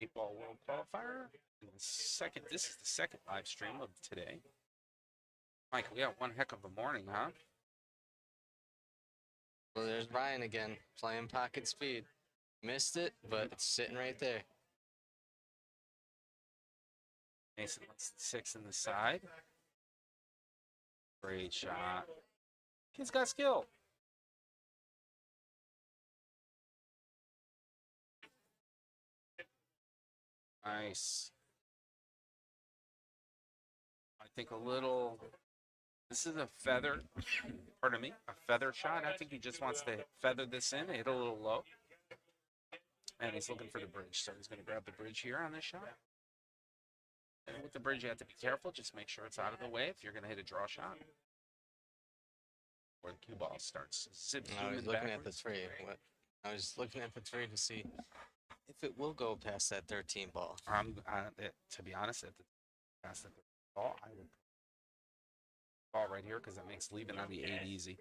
8-ball World Qualifier. And this is the second live stream of today. Mike, we got one heck of a morning, huh? Well, there's Ryan again, playing pocket speed. Missed it, but it's sitting right there. Mason lets the 6 in the side. Great shot. Kid's got skill. Nice. I think a little. This is a feather. Pardon me. A feather shot. I think he just wants to feather this in, hit a little low. And he's looking for the bridge. So he's going to grab the bridge here on this shot. And with the bridge, you have to be careful. Just make sure it's out of the way if you're going to hit a draw shot. Or the cue ball starts zip I was zooming looking at the backwards. 3. I was looking at the 3 to see if it will go past that 13 ball. To be honest, at the past the ball, I would ball right here because that makes leaving on the 8 easy.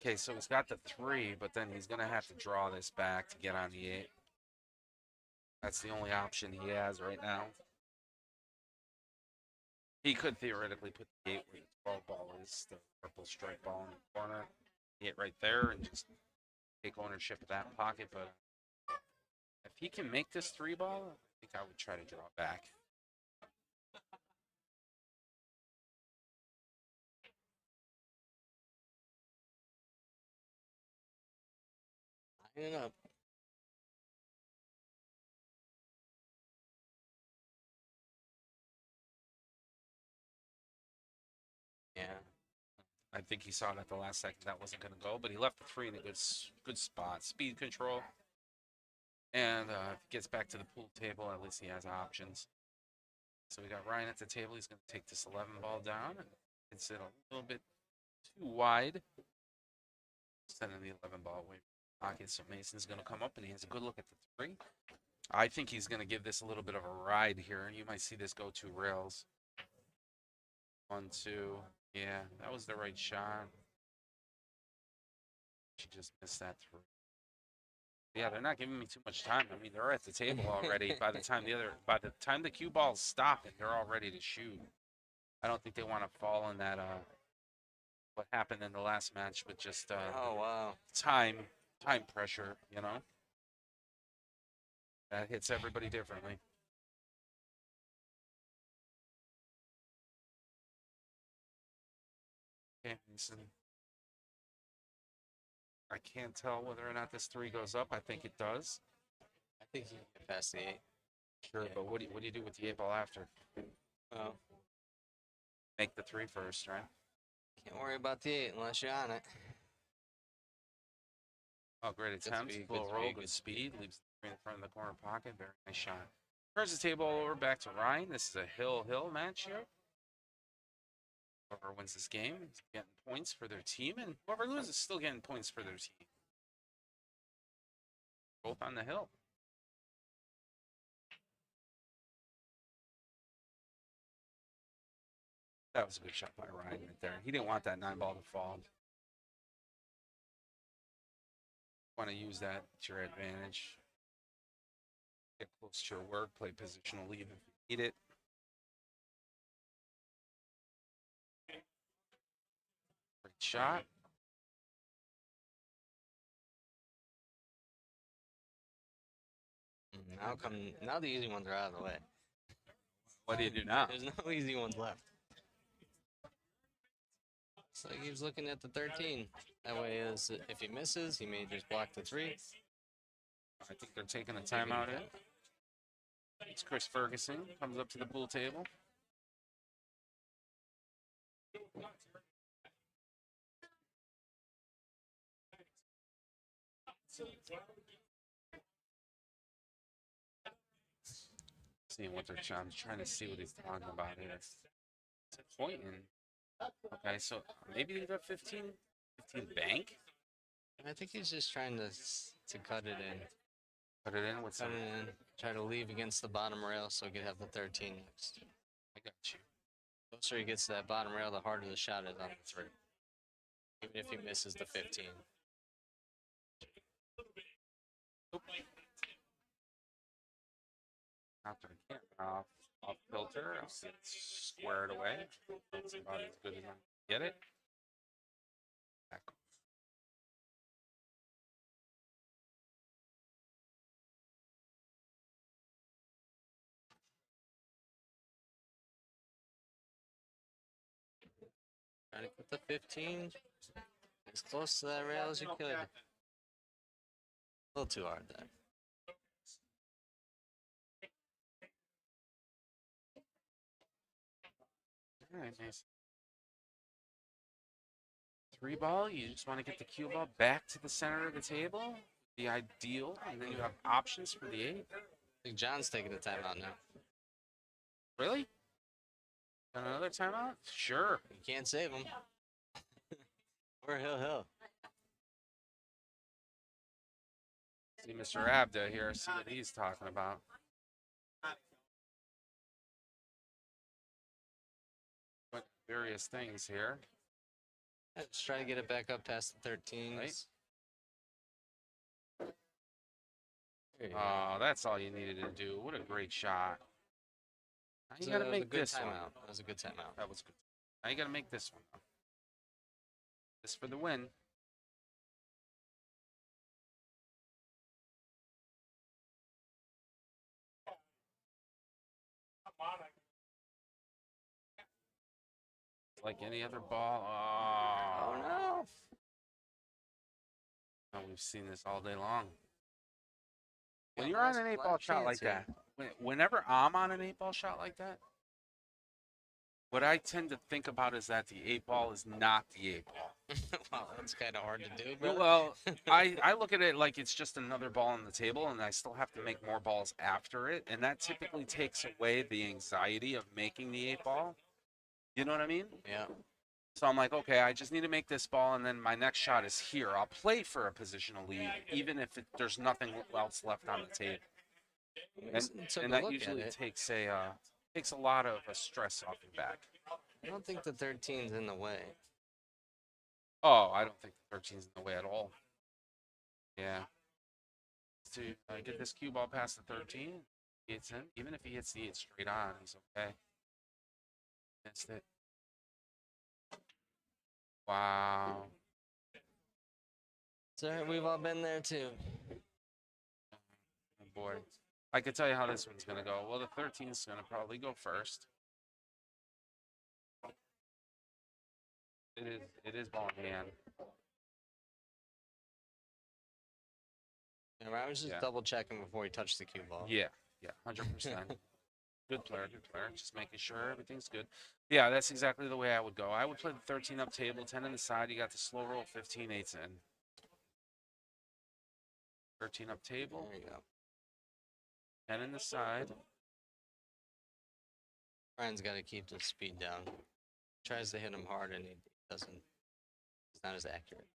Okay, so he's got the 3, but then he's going to have to draw this back to get on the 8. That's the only option he has right now. He could theoretically put the 8 where the 12 ball is, the purple strike ball in the corner, hit right there, and just take ownership of that pocket. But If he can make this 3-ball, I think I would try to draw back. Line it up. Yeah. I think he saw it at the last second that wasn't going to go, but he left the 3 in a good spot. Speed control. And if he gets back to the pool table, at least he has options. So we got Ryan at the table. He's going to take this 11 ball down. It's it a little bit too wide. Sending the 11 ball away from the pocket. So Mason's going to come up and he has a good look at the 3. I think he's going to give this a little bit of a ride here. You might see this go 2 rails. 1, 2. Yeah, that was the right shot. She just missed that 3. Yeah, they're not giving me too much time. I mean, they're at the table already. By the time the cue balls stop, and they're all ready to shoot. I don't think they want to fall in that what happened in the last match with just Oh wow. time pressure. You know, that hits everybody differently. Okay, Mason. I can't tell whether or not this 3 goes up. I think it does. I think he can get past the 8. Sure, Yeah. but what do you do with the 8 ball after? Well, Make the 3 first, right? can't worry about the 8 unless you're on it. Oh, great attempt. speed, Blow good roll, speed, good good speed. Leaves the 3 in front of the corner pocket. Very nice shot. Turns the table over back to Ryan. This is a hill match here. Whoever wins this game is getting points for their team, and whoever loses is still getting points for their team. Both on the hill. That was a good shot by Ryan right there. He didn't want that 9 ball to fall. Want to use that to your advantage. Get close to your work, play positional leave if you need it. Great shot. Now the easy ones are out of the way. What do you do now? There's no easy ones left. So he keeps looking at the 13. That way, if he misses, he may just block the 3. I think they're taking a timeout in. It's Chris Ferguson, comes up to the pool table. Seeing what they're trying. I'm trying to see what he's talking about here. It's a point in. Okay, so maybe they got 15 bank. I think he's just trying to cut it in. Put it in with some. Cut it in. Try to leave against the bottom rail so he could have the 13 next. I got you. The closer he gets to that bottom rail, the harder the shot is on the 3. Even if he misses the 15. Oop. After the camera off filter, I'll see it squared away. That's about as good as I can get it. Back. Try to put the 15 as close to that rail as you could. A little too hard there. All right, Mason. 3 ball, you just want to get the cue ball back to the center of the table. The ideal, and then you have options for the 8. I think John's taking the timeout now. Really? Another timeout? Sure. You can't save him. Or he'll. See Mr. Abda here, see what he's talking about. But various things here. Let's try to get it back up past the 13s. Right. There you go. Oh, that's all you needed to do. What a great shot. Now you got to That was a make good this one. timeout. That was a good timeout. That was good. Now you got to make this one. This for the win. like any other ball. Oh no. Oh, we've seen this all day long. When Got you're on last- an 8 ball last shot like chance that, whenever I'm on an 8 ball shot like that, what I tend to think about is that the 8 ball is not the 8 ball. Wow, that's kind of hard to do, Yeah, brother. well, I look at it like it's just another ball on the table, and I still have to make more balls after it, and that typically takes away the anxiety of making the 8 ball. You know what I mean? Yeah. So I'm like, okay, I just need to make this ball, and then my next shot is here. I'll play for a positional lead, even if there's nothing else left on the table. Took And a that look usually at it. takes a lot of stress off your back. I don't think the 13's in the way. Oh, I don't think the 13's in the way at all. Yeah. To get this cue ball past the 13, it's in. Even if he hits the 8 straight on, he's okay. Missed it. Wow. Sir, we've all been there too. Oh boy. I could tell you how this one's going to go. Well, the 13's going to probably go first. It is ball in hand. And I was just Yeah. double checking before he touched the cue ball. Yeah, 100%. Good player. Just making sure everything's good. Yeah, that's exactly the way I would go. I would play the 13 up table, 10 in the side. You got the slow roll, 15 8s in. 13 up table, There you go. 10 in the side. Brian's got to keep the speed down. Tries to hit him hard and he doesn't. He's not as accurate.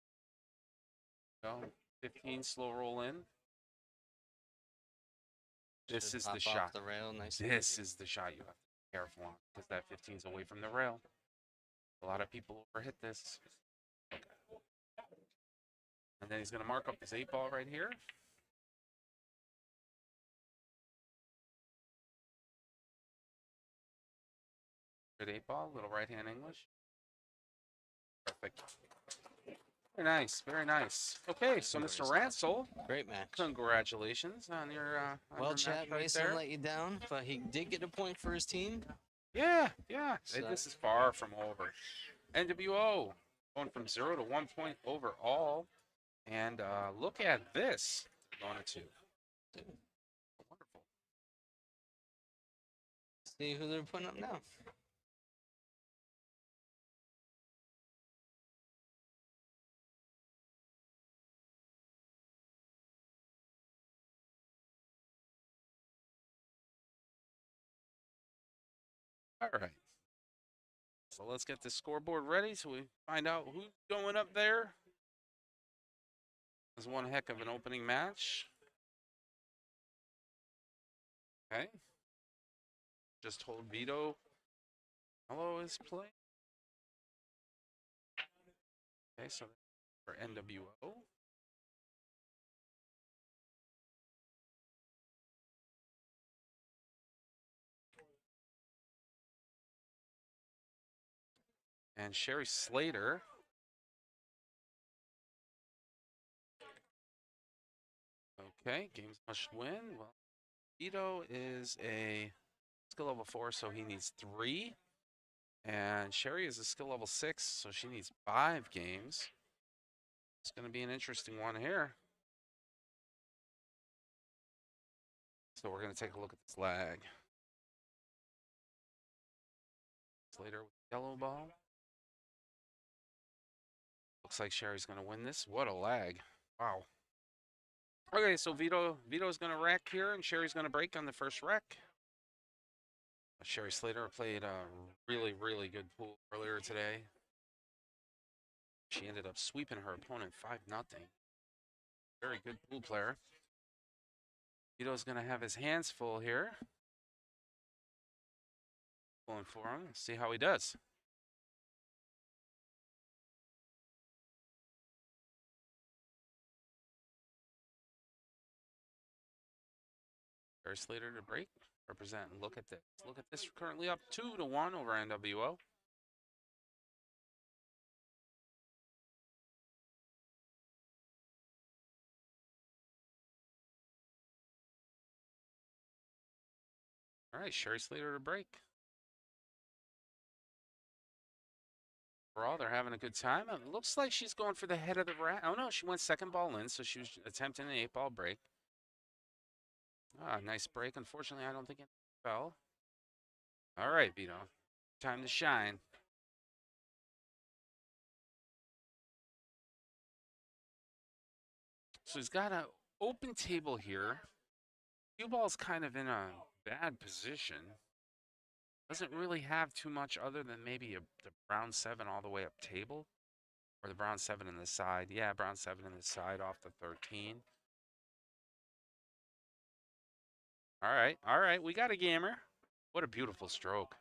Go. 15 slow roll in. This Should is the pop shot. off the rail, nice. and This easy. is the shot you have to be careful on because that 15's away from the rail. A lot of people overhit this. Okay. And then he's going to mark up his 8 ball right here. Good 8 ball, little right hand English. Perfect. Very nice, very nice. Okay, so Very Mr. nice. Ransel, Great match. congratulations on your on Well, your Chad match right Mason there. let you down, but he did get a point for his team. Yeah. So- This is far from over. NWO going from 0 to 1 point overall. And look at this. Going to 2. Wonderful. See who they're putting up now. All right. So let's get the scoreboard ready so we find out who's going up there. This is one heck of an opening match. Okay. Just told Vito hello is playing. Okay, so for NWO. And Sherry Slater. Okay, games must win. Well, Vito is a skill level 4, so he needs 3. And Sherry is a skill level 6, so she needs 5 games. It's going to be an interesting one here. So we're going to take a look at this lag. Slater with yellow ball. Looks like Sherry's going to win this. What a lag. Wow. Okay, so Vito's going to wreck here, and Sherry's going to break on the first wreck. Sherry Slater played a really, really good pool earlier today. She ended up sweeping her opponent 5-0. Very good pool player. Vito's going to have his hands full here. Pulling for him. See how he does. Sherry Slater to break. Represent. Look at this. Look at this. Currently up 2-1 over NWO. All right, Sherry Slater to break. Overall, they're having a good time. It looks like she's going for the head of the rat. Oh no, she went second ball in, so she was attempting an 8-ball break. Ah, nice break. Unfortunately, I don't think it fell. All right, Vito. Time to shine. So he's got an open table here. Cue ball's kind of in a bad position. Doesn't really have too much other than maybe the brown 7 all the way up table. Or the brown 7 in the side. Yeah, brown 7 in the side off the 13. All right. We got a gamer. What a beautiful stroke.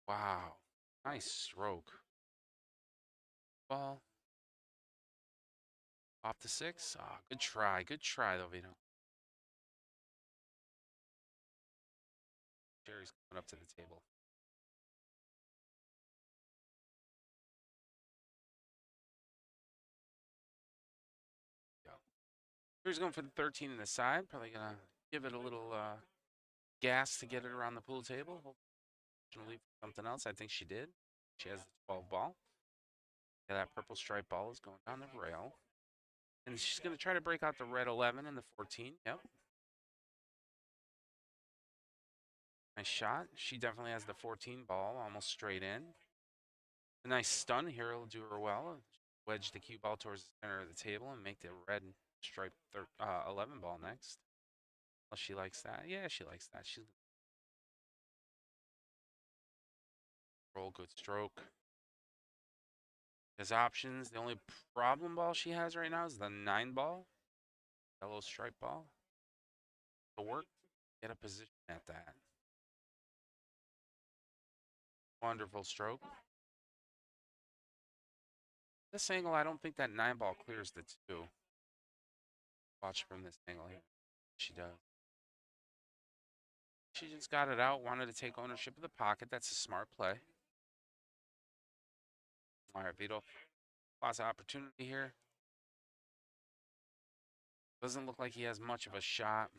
Wow. Nice stroke. Ball. Off the 6. Ah, good try. Good try, though, Vito. Jerry's coming up to the table. Go. Jerry's going for the 13 in the side. Probably going to give it a little gas to get it around the pool table. Hopefully leave something else. I think she did. She has the 12 ball. Yeah, that purple stripe ball is going down the rail. And she's going to try to break out the red 11 and the 14. Yep. Nice shot. She definitely has the 14 ball almost straight in. A nice stun here will do her well. Wedge the cue ball towards the center of the table and make the red stripe 11 ball next. Well, she likes that. Yeah, she likes that. She's roll, good stroke. Has options. The only problem ball she has right now is the 9 ball. Yellow stripe ball. To work, get a position at that. Wonderful stroke. This angle, I don't think that 9 ball clears the 2. Watch from this angle here. She does. She just got it out, wanted to take ownership of the pocket. That's a smart play. All right, Vito. Lots of opportunity here. Doesn't look like he has much of a shot.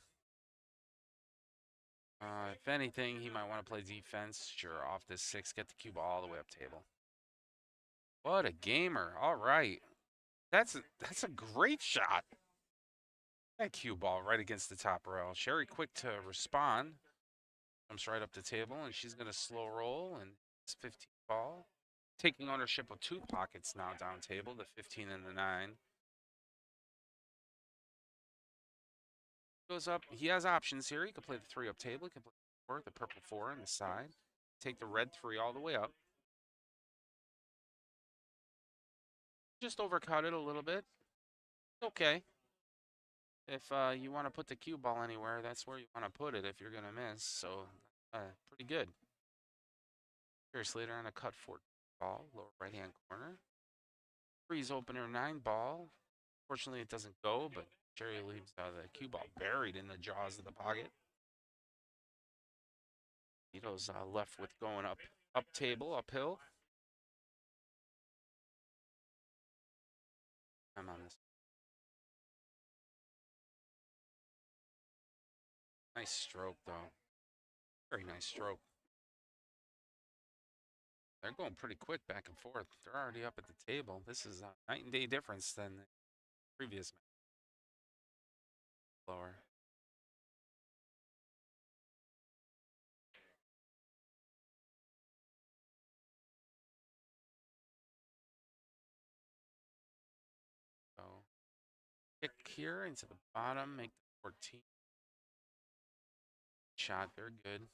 If anything, he might want to play defense. Sure, off this 6, get the cue ball all the way up table. What a gamer. All right. That's a great shot. That cue ball right against the top rail. Sherry quick to respond. Jumps right up the table, and she's going to slow roll, and it's 15 ball. Taking ownership of 2 pockets now down table, the 15 and the 9. Goes up. He has options here. He can play the 3 up table. He can play the 4, the purple 4 on the side. Take the red 3 all the way up. Just overcut it a little bit. Okay. If you want to put the cue ball anywhere, that's where you want to put it if you're going to miss. So, pretty good. Here's later on a cut 4 ball, lower right-hand corner. Freeze opener 9 ball. Fortunately, it doesn't go, but Jerry leaves the cue ball buried in the jaws of the pocket. Vito's left with going up table, uphill. I'm on this. Nice stroke, though. Very nice stroke. They're going pretty quick back and forth. They're already up at the table. This is a night and day difference than the previous match. Lower. So kick here into the bottom, make the 14. Shot, very good.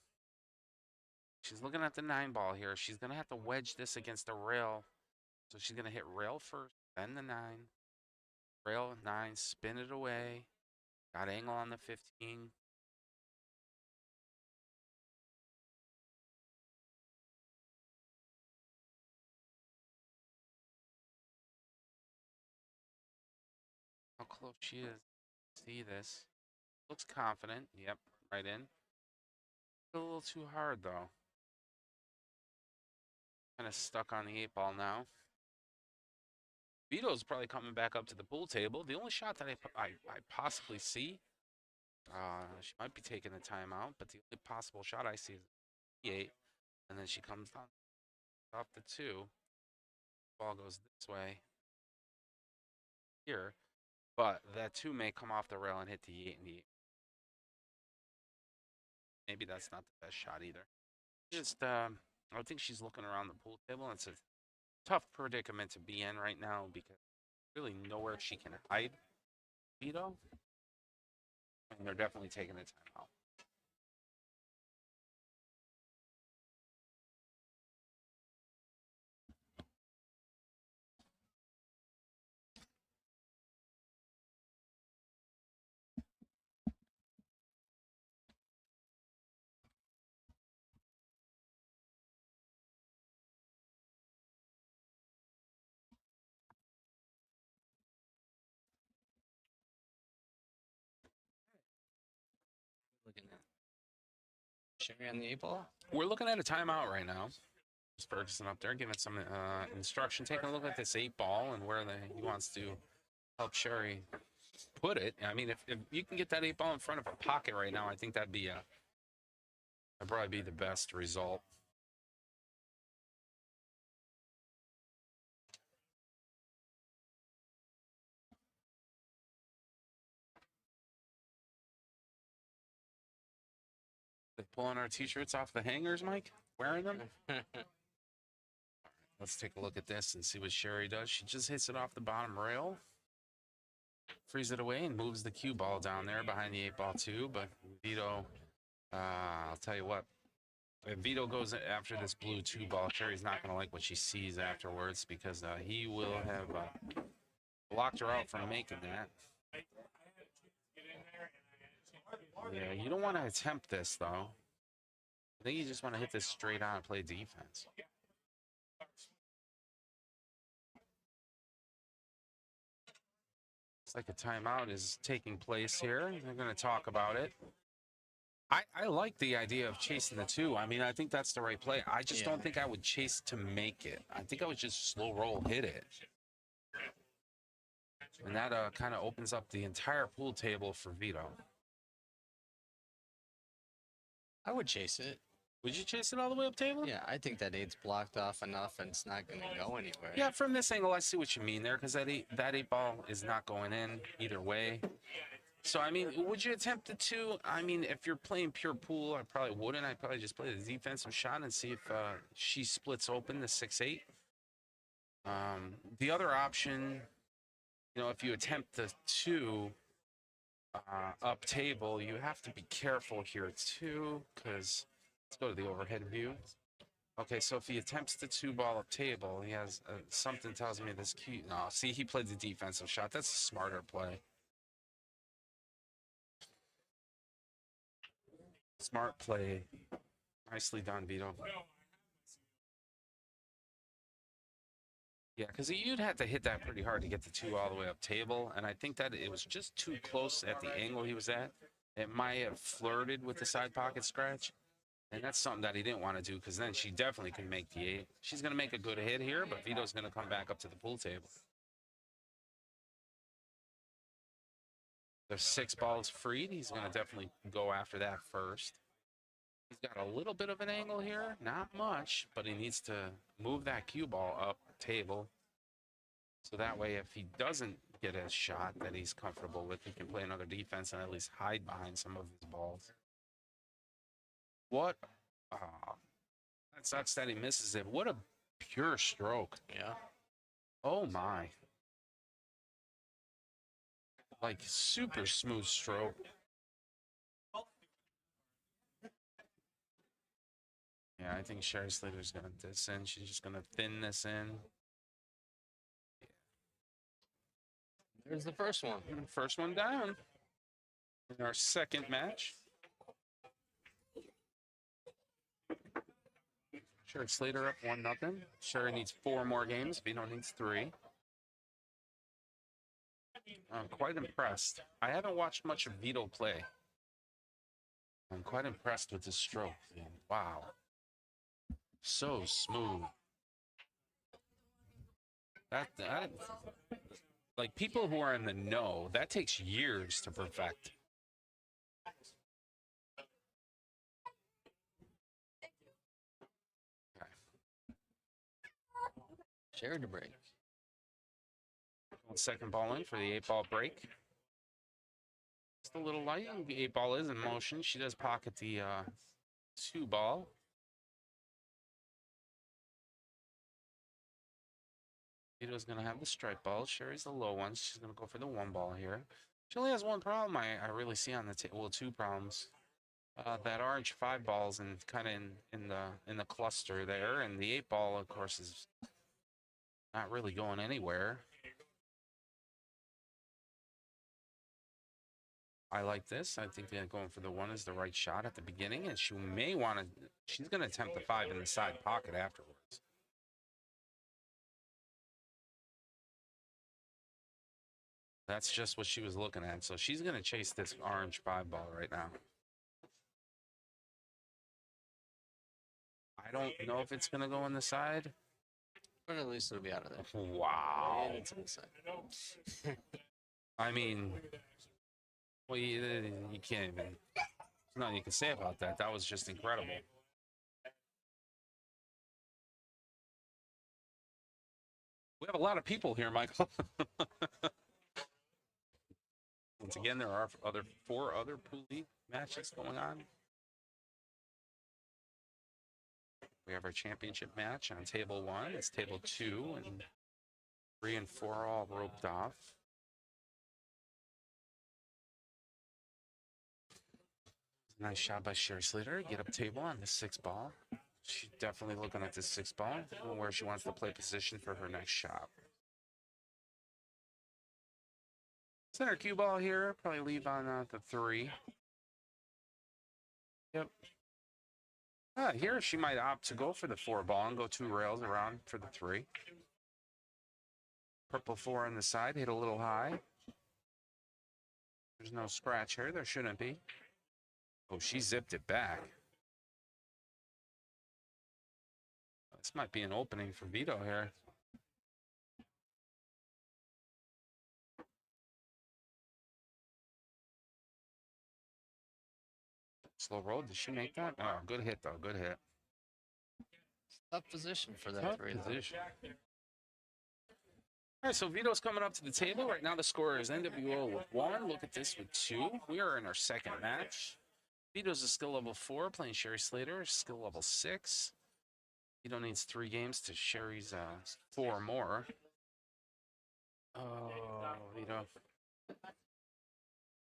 She's looking at the 9 ball here. She's going to have to wedge this against the rail. So she's going to hit rail first, then the 9. Rail 9, spin it away. Got angle on the 15. How close she is. See this. Looks confident. Yep, right in. A little too hard, though. Kind of stuck on the 8 ball now. Vito's probably coming back up to the pool table. The only shot that I possibly see, she might be taking a timeout, but the only possible shot I see is 8. And then she comes down off the 2. Ball goes this way here. But that 2 may come off the rail and hit the 8 and the 8. Maybe that's not the best shot either. Just, I think she's looking around the pool table. And it's a tough predicament to be in right now because really nowhere she can hide Vito. And they're definitely taking a timeout. Looking at Sherry on the 8 ball. We're looking at a timeout right now. There's Ferguson up there giving some instruction, taking a look at this 8 ball and where he wants to help Sherry put it. I mean, if you can get that 8 ball in front of a pocket right now, I think that'd probably be the best result. They pulling our t-shirts off the hangers, Mike? Wearing them? Let's take a look at this and see what Sherry does. She just hits it off the bottom rail. Frees it away and moves the cue ball down there behind the 8 ball too. But Vito, I'll tell you what, if Vito goes after this blue 2 ball, Sherry's not going to like what she sees afterwards because he will have blocked her out from making that. Yeah, you don't want to attempt this though. I think you just want to hit this straight on and play defense. It's like a timeout is taking place here. They're going to talk about it. I like the idea of chasing the 2. I mean, I think that's the right play. I just don't think I would chase to make it. I think I would just slow roll hit it. And that kind of opens up the entire pool table for Vito. I would chase it. Would you chase it all the way up table? Yeah, I think that 8's blocked off enough and it's not going to go anywhere. Yeah, from this angle, I see what you mean there because that 8 ball is not going in either way. So, I mean, would you attempt the 2? I mean, if you're playing pure pool, I probably wouldn't. I'd probably just play the defensive shot and see if she splits open the 6-8. The other option, you know, if you attempt the 2 up table, you have to be careful here too because let's go to the overhead view. Okay, so if he attempts the 2 ball up table, he has something tells me this key. No, see, he played the defensive shot. That's a smarter play. Smart play. Nicely done, Vito. Yeah, because you'd have to hit that pretty hard to get the 2 all the way up table. And I think that it was just too close at the angle he was at. It might have flirted with the side pocket scratch. And that's something that he didn't want to do because then she definitely could make the 8. She's going to make a good hit here, but Vito's going to come back up to the pool table. There's 6 balls freed. He's going to definitely go after that first. He's got a little bit of an angle here. Not much, but he needs to move that cue ball up table. So that way, if he doesn't get a shot that he's comfortable with, he can play another defense and at least hide behind some of his balls. What? That sucks that he misses it. What a pure stroke. Yeah. Oh, my. Like, super smooth stroke. Yeah, I think Sherry Slater's going to this in. She's just going to thin this in. There's the first one. First one down in our second match. Sherry Slater up 1-0. Sherry needs 4 more games. Vito needs 3. I'm quite impressed. I haven't watched much of Vito play. I'm quite impressed with his stroke. Wow. So smooth. That like people who are in the know, that takes years to perfect. Share to break. Second ball in for the 8-ball break. Just a little light. The 8-ball is in motion. She does pocket the 2-ball. Vito's going to have the strike ball. Sherry's the low one. She's going to go for the 1-ball here. She only has one problem I really see on the table. Well, two problems. That orange 5-ball's and kind of in the cluster there, and the 8-ball, of course, is not really going anywhere. I like this. I think that going for the 1 is the right shot at the beginning, and she may want to. She's going to attempt the 5 in the side pocket afterwards. That's just what she was looking at. So she's going to chase this orange 5-ball right now. I don't know if it's going to go on the side. But at least it'll be out of there. Wow. And it's inside. I mean, well, you can't even. There's nothing you can say about that. That was just incredible. We have a lot of people here, Michael. Once again, there are 4 other pool league matches going on. We have our championship match on table 1. It's table 2, and 3 and 4 are all roped off. Nice shot by Sherry Slater. Get up table on the 6-ball. She's definitely looking at this 6-ball and where she wants to play position for her next shot. Center cue ball here. Probably leave on the 3. Yep. Here she might opt to go for the 4-ball and go 2 rails around for the 3. Purple 4 on the side. Hit a little high. There's no scratch here. There shouldn't be. Oh, she zipped it back. This might be an opening for Vito here. Slow roll. Did she make that? Oh, good hit, though. Good hit. Tough position for that Tough 3. position. All right, so Vito's coming up to the table. Right now the score is NWO with 1. Look at this with 2. We are in our second match. Vito's a skill level 4, playing Sherry Slater, skill level 6. Vito needs 3 games to Sherry's 4 more. Oh, Vito.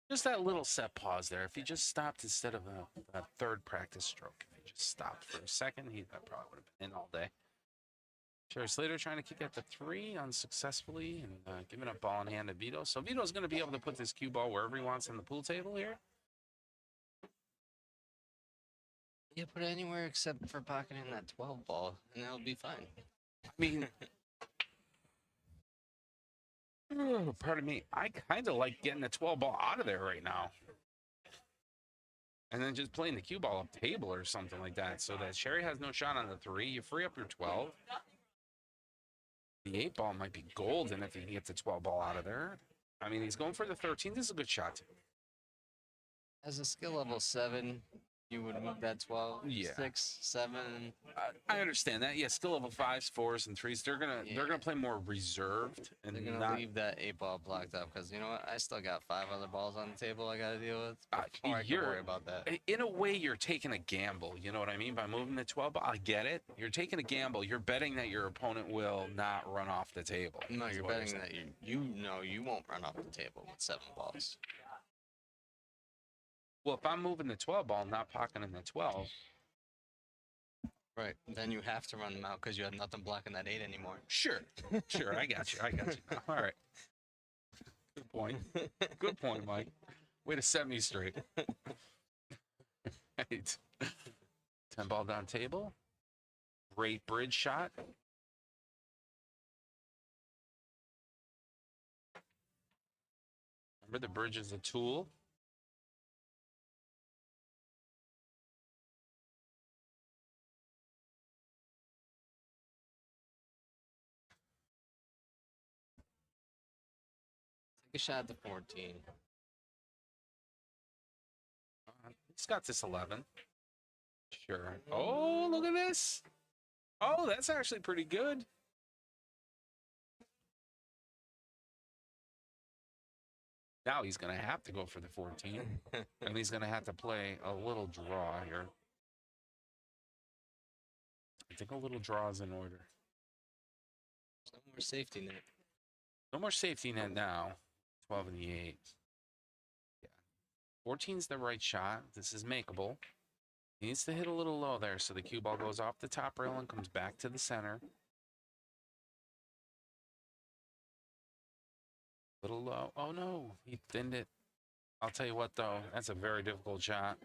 Just that little set pause there. If he just stopped instead of a 3rd practice stroke, if he just stopped for a second, that probably would have been in all day. Sherry Slater trying to kick at the 3 unsuccessfully and giving up ball in hand to Vito. So Vito's going to be able to put this cue ball wherever he wants on the pool table here. Yeah, put it anywhere except for pocketing that 12-ball, and that'll be fine. I mean, pardon me, I kind of like getting the 12-ball out of there right now. And then just playing the cue ball up table or something like that so that Sherry has no shot on the 3. You free up your 12. The 8-ball might be golden if he can get the 12-ball out of there. I mean, he's going for the 13. This is a good shot, too. As a skill level 7, you would move that 12, Yeah. 6, 7. I understand that. Yeah, still level 5s, 4s, and 3s. They're gonna play more reserved and They're gonna not leave that 8-ball blocked up because you know what? I still got 5 other balls on the table I gotta deal with before I can worry about that. In a way, you're taking a gamble. You know what I mean? By moving the 12, I get it. You're taking a gamble. You're betting that your opponent will not run off the table. No, is you're what betting that you know you won't run off the table with 7 balls. Well, if I'm moving the 12 ball, not pocketing the 12. Right. Then you have to run them out because you have nothing blocking that 8 anymore. Sure. Sure. I got you. All right. Good point. Good point, Mike. Way to set me straight. Right. 10 ball down table. Great bridge shot. Remember, the bridge is a tool. Take a shot at the 14. He's got this 11. Sure. Oh, look at this. Oh, that's actually pretty good. Now he's going to have to go for the 14, and he's going to have to play a little draw here. I think a little draw is in order. No more safety net. No more safety net now. 12 and the 8. Yeah. 14's the right shot. This is makeable. He needs to hit a little low there so the cue ball goes off the top rail and comes back to the center. Little low. Oh, no. He thinned it. I'll tell you what, though. That's a very difficult shot.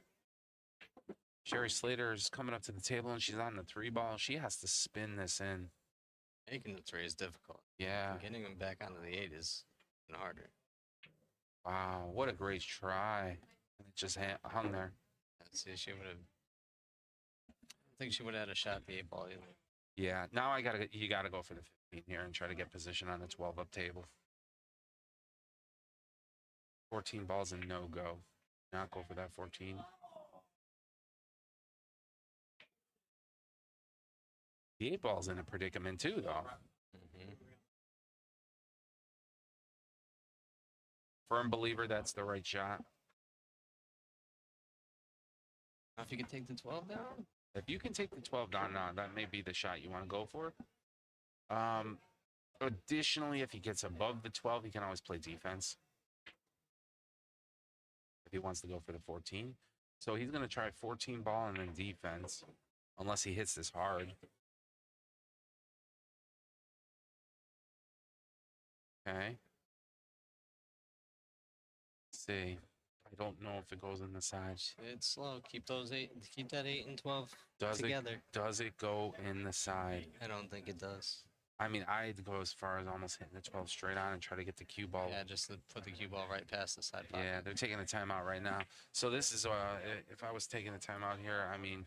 Sherry Slater is coming up to the table, and she's on the 3 ball. She has to spin this in. Making the 3 is difficult. Yeah. And getting him back onto the 8 is harder. Wow. What a great try. And it just hung there. Let's see, she would have. I think she would have had a shot at the 8 ball either. Yeah. Now you gotta go for the 15 here and try to get position on the 12 up table. 14 balls and no go. Not go for that 14. The 8 ball's in a predicament too, though. Firm believer that's the right shot. If you could take the 12 down? If you can take the 12 down now, that may be the shot you want to go for. Additionally, if he gets above the 12, he can always play defense. If he wants to go for the 14. So he's going to try 14 ball and then defense, unless he hits this hard. Okay. Let's see. I don't know if it goes in the side. It's slow. Keep those 8. Keep that 8 and 12 together. Does it go in the side? I don't think it does. I mean, I'd go as far as almost hitting the 12 straight on and try to get the cue ball. Yeah, just to put the cue ball right past the side pocket. Yeah, they're taking the timeout right now. So this is, if I was taking the timeout here, I mean,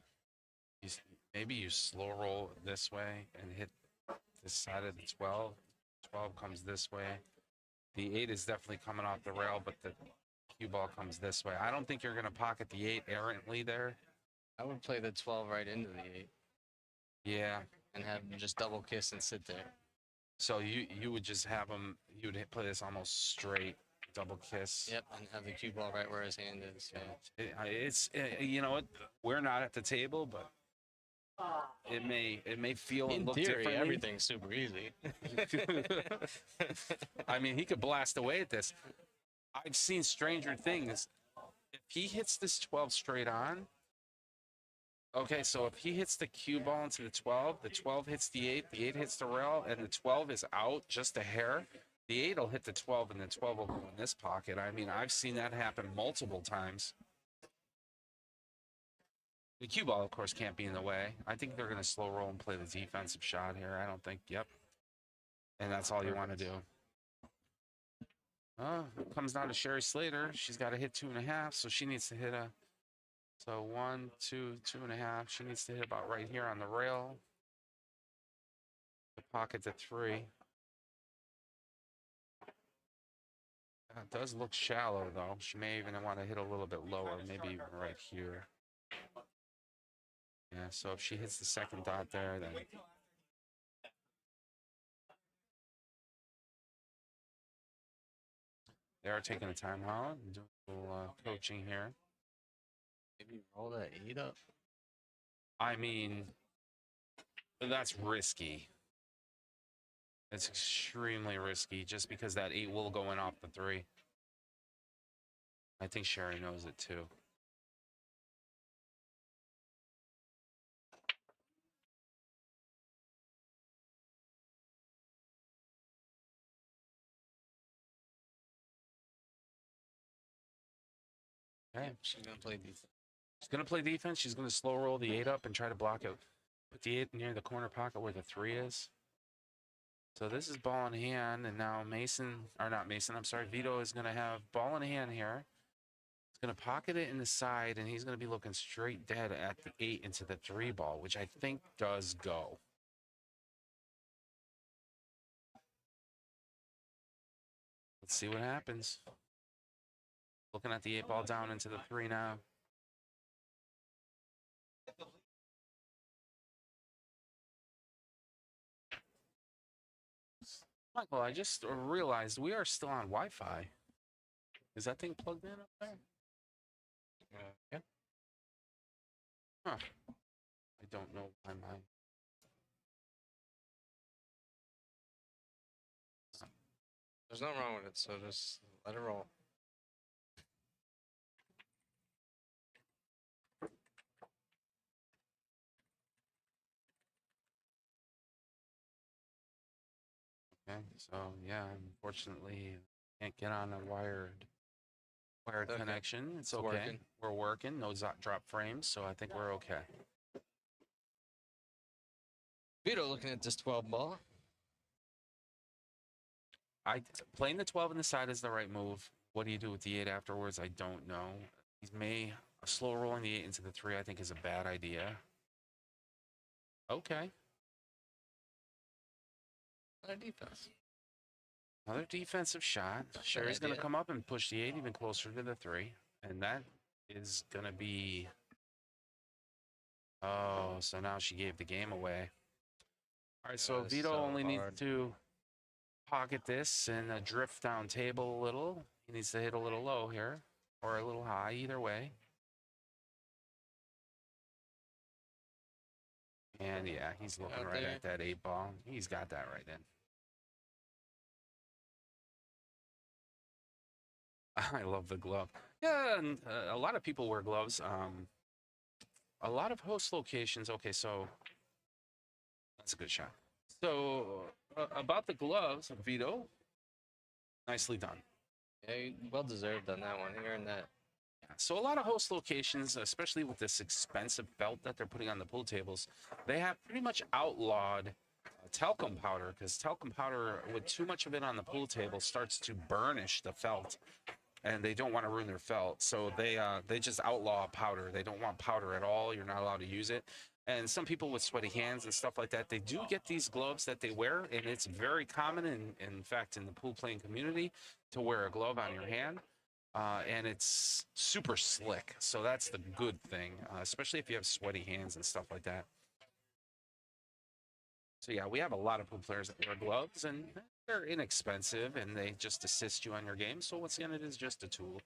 maybe you slow roll this way and hit this side of the 12. 12 comes this way. The 8 is definitely coming off the rail, but the cue ball comes this way. I don't think you're going to pocket the 8 errantly there. I would play the 12 right into the 8. Yeah. And have him just double kiss and sit there. So you would just have him, you would play this almost straight, double kiss. Yep, and have the cue ball right where his hand is. Yeah. It's you know what, we're not at the table, but it may feel and look theory, differently. Everything's super easy. I mean, he could blast away at this. I've seen stranger things. If he hits this 12 straight on, okay, so if he hits the cue ball into the 12 hits the 8 hits the rail, and the 12 is out just a hair, the 8 will hit the 12, and the 12 will go in this pocket. I mean, I've seen that happen multiple times. The cue ball, of course, can't be in the way. I think they're going to slow roll and play the defensive shot here. I don't think, yep. And that's all you want to do. It comes down to Sherry Slater. She's got to hit 2.5, so she needs to hit a... So 1, 2, 2.5. She needs to hit about right here on the rail. The pocket to 3. It does look shallow, though. She may even want to hit a little bit lower, maybe even right here. Yeah, so if she hits the second dot there, then... They are taking a timeout and doing a little coaching here. Maybe roll that 8 up. I mean, that's risky. It's extremely risky just because that 8 will go in off the 3. I think Sherry knows it too. Okay. She's going to play defense. She's going to play defense. She's going to slow roll the 8 up and try to block it. Put the 8 near the corner pocket where the 3 is. So this is ball in hand, and now Vito is going to have ball in hand here. He's going to pocket it in the side, and he's going to be looking straight dead at the 8 into the 3 ball, which I think does go. Let's see what happens. Looking at the 8 ball down into the 3 now. Michael, I just realized we are still on Wi-Fi. Is that thing plugged in up there? Yeah. Huh. I don't know why my. There's nothing wrong with it, so just let it roll. Okay, so yeah, unfortunately, can't get on a wired Okay. connection. It's It's okay. working. We're working. No drop frames, so I think we're okay. Vito looking at this 12 ball. Playing the 12 on the side is the right move. What do you do with the 8 afterwards? I don't know. Slow rolling the 8 into the 3, I think, is a bad idea. Okay. Another defense. Another defensive shot. Sherry's going to idea. come up and push the 8 even closer to the 3. And that is going to be... Oh, so now she gave the game away. All right, so That is Vito so only needs hard. to pocket this and drift down table a little. He needs to hit a little low here or a little high, either way. And yeah, he's looking Out right there. at that 8 ball. He's got that right in. I love the glove. Yeah, and a lot of people wear gloves. A lot of host locations. Okay, so that's a good shot. So about the gloves, Vito, nicely done. Yeah, well deserved on that one. Here and that. So a lot of host locations, especially with this expensive felt that they're putting on the pool tables, they have pretty much outlawed talcum powder, because talcum powder, with too much of it on the pool table, starts to burnish the felt, and they don't want to ruin their felt. So they just outlaw powder. They don't want powder at all. You're not allowed to use it. And some people with sweaty hands and stuff like that, they do get these gloves that they wear, and it's very common, in fact, in the pool playing community, to wear a glove on your hand. And it's super slick. So that's the good thing, especially if you have sweaty hands and stuff like that. So yeah, we have a lot of pool players that wear gloves, and they're inexpensive, and they just assist you on your game. So once again, it is just a tool.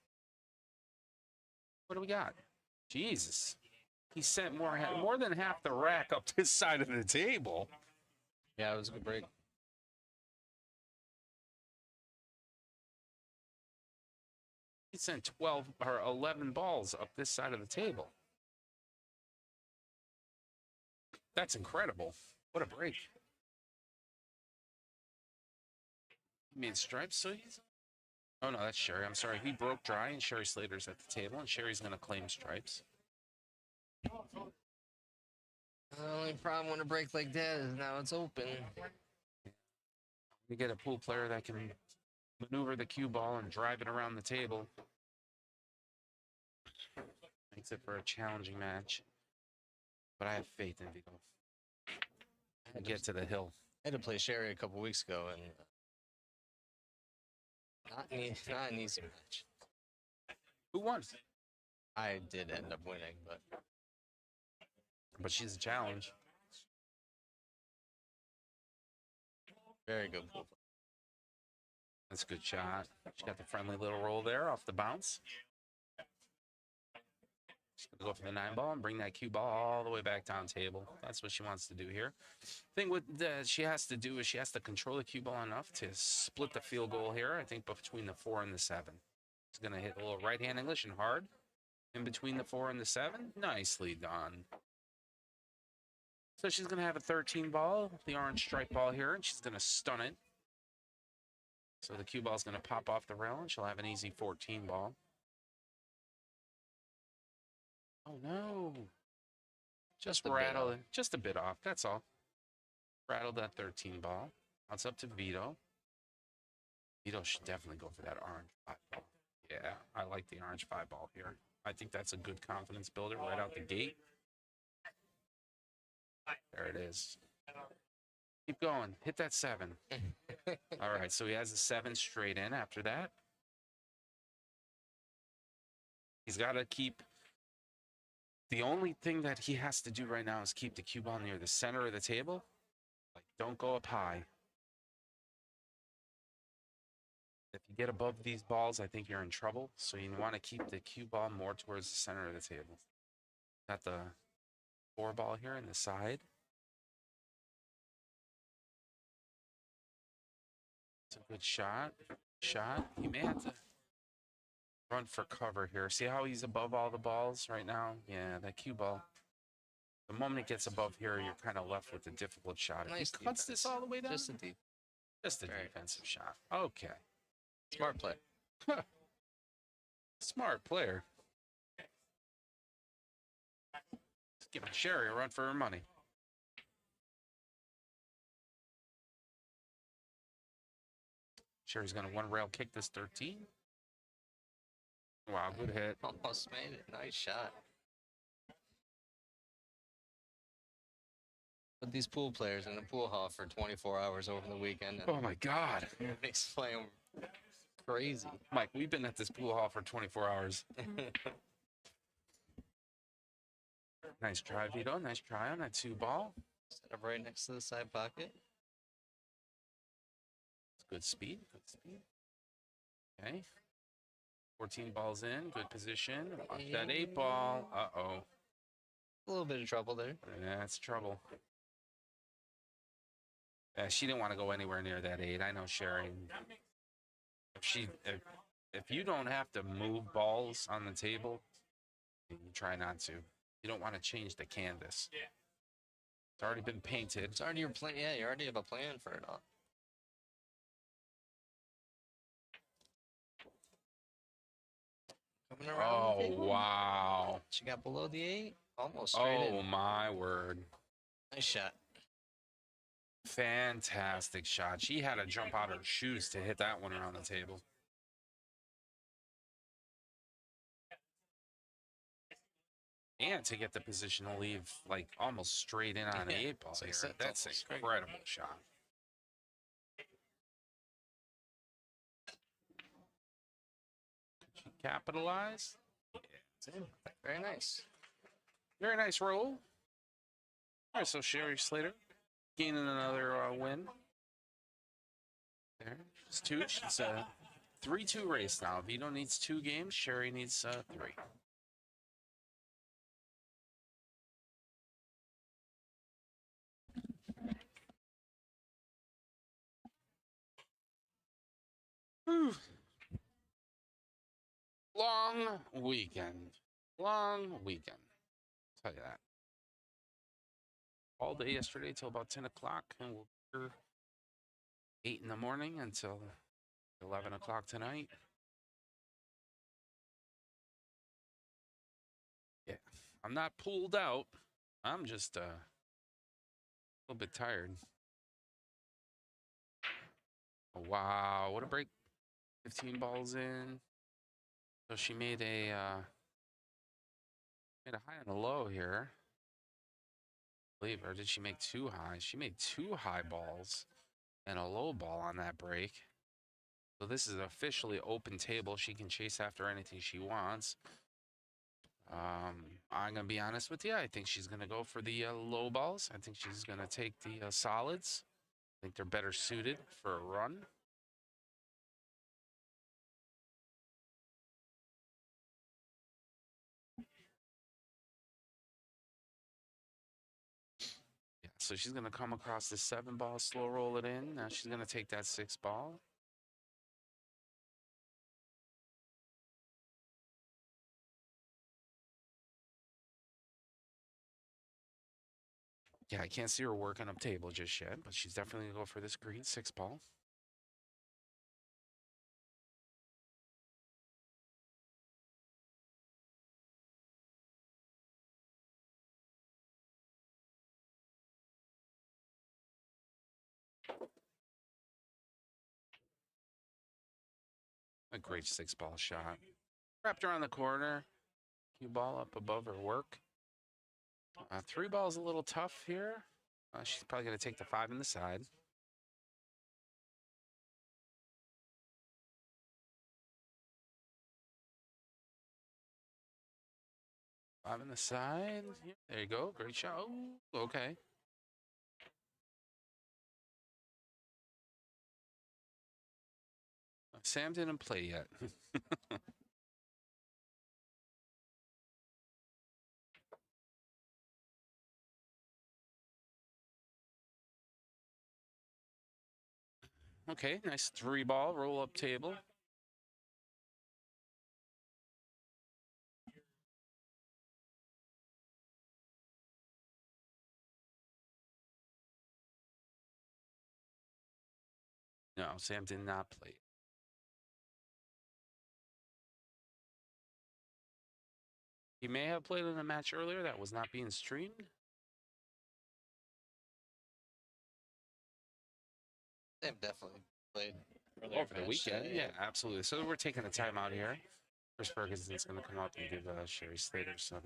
What do we got? Jesus. He sent more than half the rack up this side of the table. Yeah, it was a good break. He sent 12 or 11 balls up this side of the table. That's incredible. What a break. You mean stripes? So he's... Oh, no, that's Sherry. I'm sorry. He broke dry, and Sherry Slater's at the table, and Sherry's going to claim stripes. The only problem with a break like that is now it's open. You get a pool player that can maneuver the cue ball and drive it around the table. Makes it for a challenging match. But I have faith in Vigo. Get to the hill. I had to play Sherry a couple weeks ago, and not an easy match. Who won? I did end up winning, But she's a challenge. very good pool. That's a good shot. She got the friendly little roll there off the bounce. She's going to go for the 9 ball and bring that cue ball all the way back down table. That's what she wants to do here. Thing with she has to do is she has to control the cue ball enough to split the field goal here, I think, between the 4 and the 7. She's going to hit a little right-hand English and hard in between the 4 and the 7. Nicely done. So she's going to have a 13 ball, the orange stripe ball here, and she's going to stun it. So the cue ball is going to pop off the rail, and she'll have an easy 14 ball. Oh, no. Just rattle it. Just a bit off. That's all. Rattle that 13 ball. Now it's up to Vito. Vito should definitely go for that orange 5 ball. Yeah, I like the orange 5 ball here. I think that's a good confidence builder right out the gate. There it is. Keep going. Hit that 7. All right, so he has a 7 straight in after that. He's got to keep... The only thing that he has to do right now is keep the cue ball near the center of the table. Like, don't go up high. If you get above these balls, I think you're in trouble. So you want to keep the cue ball more towards the center of the table. Got the 4 ball here in the side. It's a good shot. He may have to run for cover here. See how he's above all the balls right now? Yeah, that cue ball. The moment it gets above here, you're kind of left with a difficult shot. If Nice he cuts this all the way down, Just a deep. just a Very defensive shot. Okay. Smart play. Smart player. Just giving Sherry a run for her money. Sherry's going to one rail kick this 13. Wow, good hit. Almost made it. Nice shot. But these pool players in the pool hall for 24 hours over the weekend. Oh my God. Makes playing crazy. Mike, we've been at this pool hall for 24 hours. Nice try, Vito. Nice try on that 2 ball. Set up right next to the side pocket. It's good speed. Good speed. Okay. 14 balls in. Good position. Watch that 8 ball. Uh-oh. A little bit of trouble there. That's trouble. She didn't want to go anywhere near that 8. I know Sherry. If you don't have to move balls on the table, you try not to. You don't want to change the canvas. It's already been painted. It's already your plan. Yeah, you already have a plan for it all. Coming around. Oh, the table. wow. She got below the 8. Almost straight Oh, in. my word. Nice shot. Fantastic shot. She had to jump out of her shoes to hit that one around the table. And to get the position to leave like almost straight in on the 8 ball here. That's an incredible shot. Could she capitalize? Yeah. Very nice. Very nice roll. All right, so Sherry Slater gaining another win. There, it's 2. She's a 3-2 race now. Vito needs 2 games. Sherry needs 3. Whew. Long weekend. Long weekend. I'll tell you that. All day yesterday till about 10 o'clock, and we'll be here 8 in the morning until 11 o'clock tonight. Yeah, I'm not pulled out. I'm just a little bit tired. Oh, wow, what a break. 15 balls in. So she made a high and a low here. Believe her, did she make 2 highs? She made 2 high balls and a low ball on that break. So this is an officially open table. She can chase after anything she wants. I'm going to be honest with you. I think she's going to go for the low balls. I think she's going to take the solids. I think they're better suited for a run. Yeah, so she's going to come across the 7 ball, slow roll it in. Now she's going to take that 6 ball. Yeah, I can't see her working up table just yet, but she's definitely going to go for this green 6 ball. A great 6 ball shot. Wrapped around the corner. Cue ball up above her work. 3 ball's a little tough here. She's probably going to take the 5 in the side. Five in the side. Yeah, there you go. Great shot. Oh, okay. Sam didn't play yet. Okay, nice 3-ball roll-up table. No, Sam did not play. He may have played in a match earlier that was not being streamed. They've definitely played Over the weekend, yeah, absolutely. So we're taking a timeout here. Chris Ferguson's going to come up and give Sherry Slater some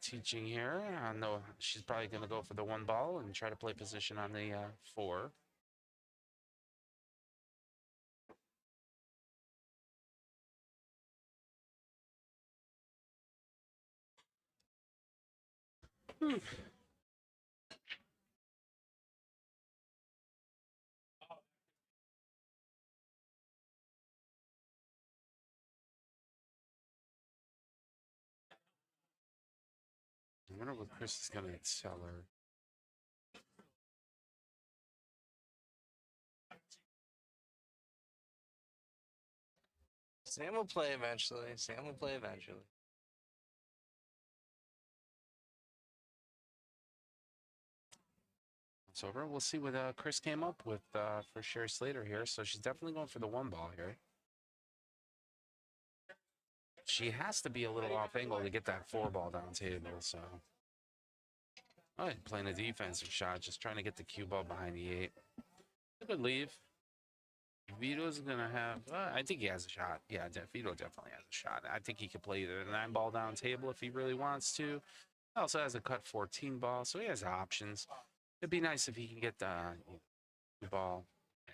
teaching here. I know she's probably going to go for the 1-ball and try to play position on the 4. I wonder what Chris is going to tell her. Sam will play eventually. Sam will play eventually. It's over. We'll see what Chris came up with for Sherry Slater here. So she's definitely going for the 1-ball here. She has to be a little off angle to get that 4-ball down table. So, all right, playing a defensive shot, just trying to get the cue ball behind the 8. A good leave. Vito's gonna have. I think he has a shot. Yeah, Vito definitely has a shot. I think he could play either the 9-ball down table if he really wants to. He also has a cut 14-ball, so he has options. It'd be nice if he can get the 2-ball.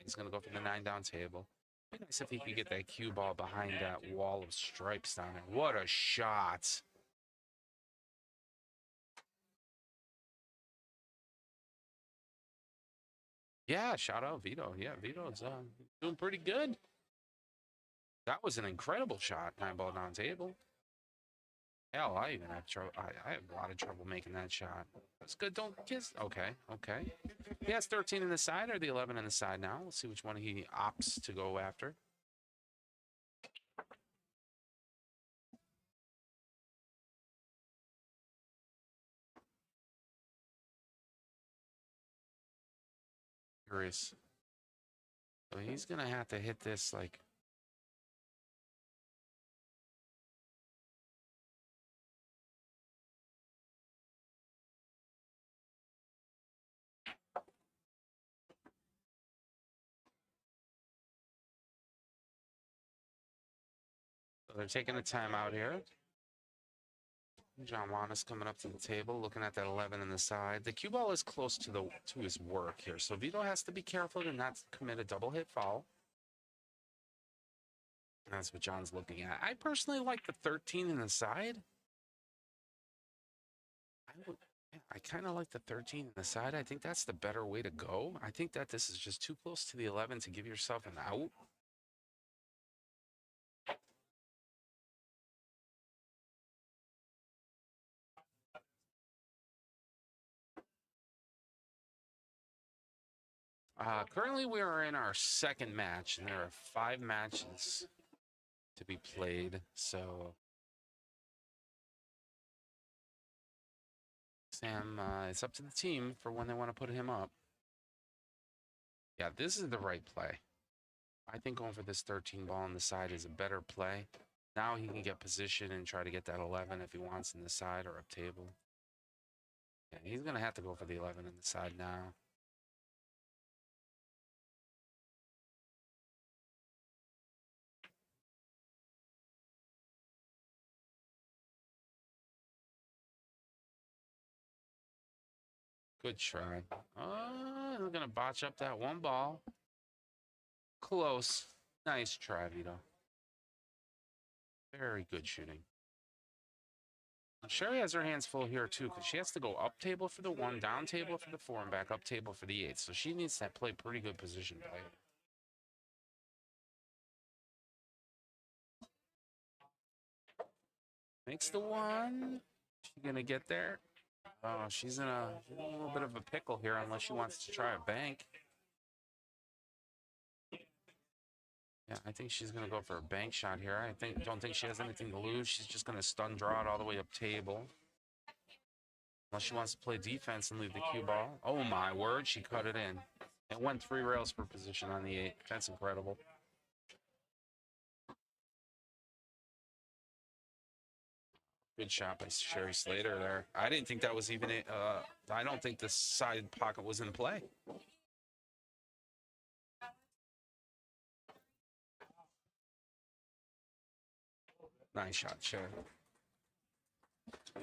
He's gonna go for the 9 down table. It'd be nice if he could get that cue ball behind that wall of stripes down there. What a shot! Yeah, shout out Vito. Yeah, Vito's doing pretty good. That was an incredible shot, 9-ball down table. Hell, I even have trouble. I have a lot of trouble making that shot. That's good. Don't kiss. Okay, okay. He has 13 in the side or the 11 in the side now. Let's see which one he opts to go after. Curious. So he's going to have to hit this like. So they're taking a timeout here. John Juan is coming up to the table, looking at that 11 in the side. The cue ball is close to his work here, so Vito has to be careful to not commit a double hit foul. That's what John's looking at. I personally like the 13 in the side. I kind of like the 13 in the side. I think that's the better way to go. I think that this is just too close to the 11 to give yourself an out. Currently, we are in our second match, and there are 5 matches to be played. So, Sam, it's up to the team for when they want to put him up. Yeah, this is the right play. I think going for this 13 ball on the side is a better play. Now he can get position and try to get that 11 if he wants in the side or up table. Yeah, he's going to have to go for the 11 in the side now. Good try. Oh, they're going to botch up that 1 ball. Close. Nice try, Vito. Very good shooting. Sherry has her hands full here, too, because she has to go up table for the 1, down table for the 4, and back up table for the 8. So she needs to play pretty good position play. Makes the one. She gonna get there? Oh, she's in a little bit of a pickle here unless she wants to try a bank. Yeah, I think she's gonna go for a bank shot here. Don't think she has anything to lose. She's just gonna stun draw it all the way up table. Unless she wants to play defense and leave the cue ball. Oh my word, she cut it in. It went 3 rails per position on the 8. That's incredible. Good shot by Sherry Slater there. I didn't think that was even I don't think the side pocket was in play. Nice shot, Sherry.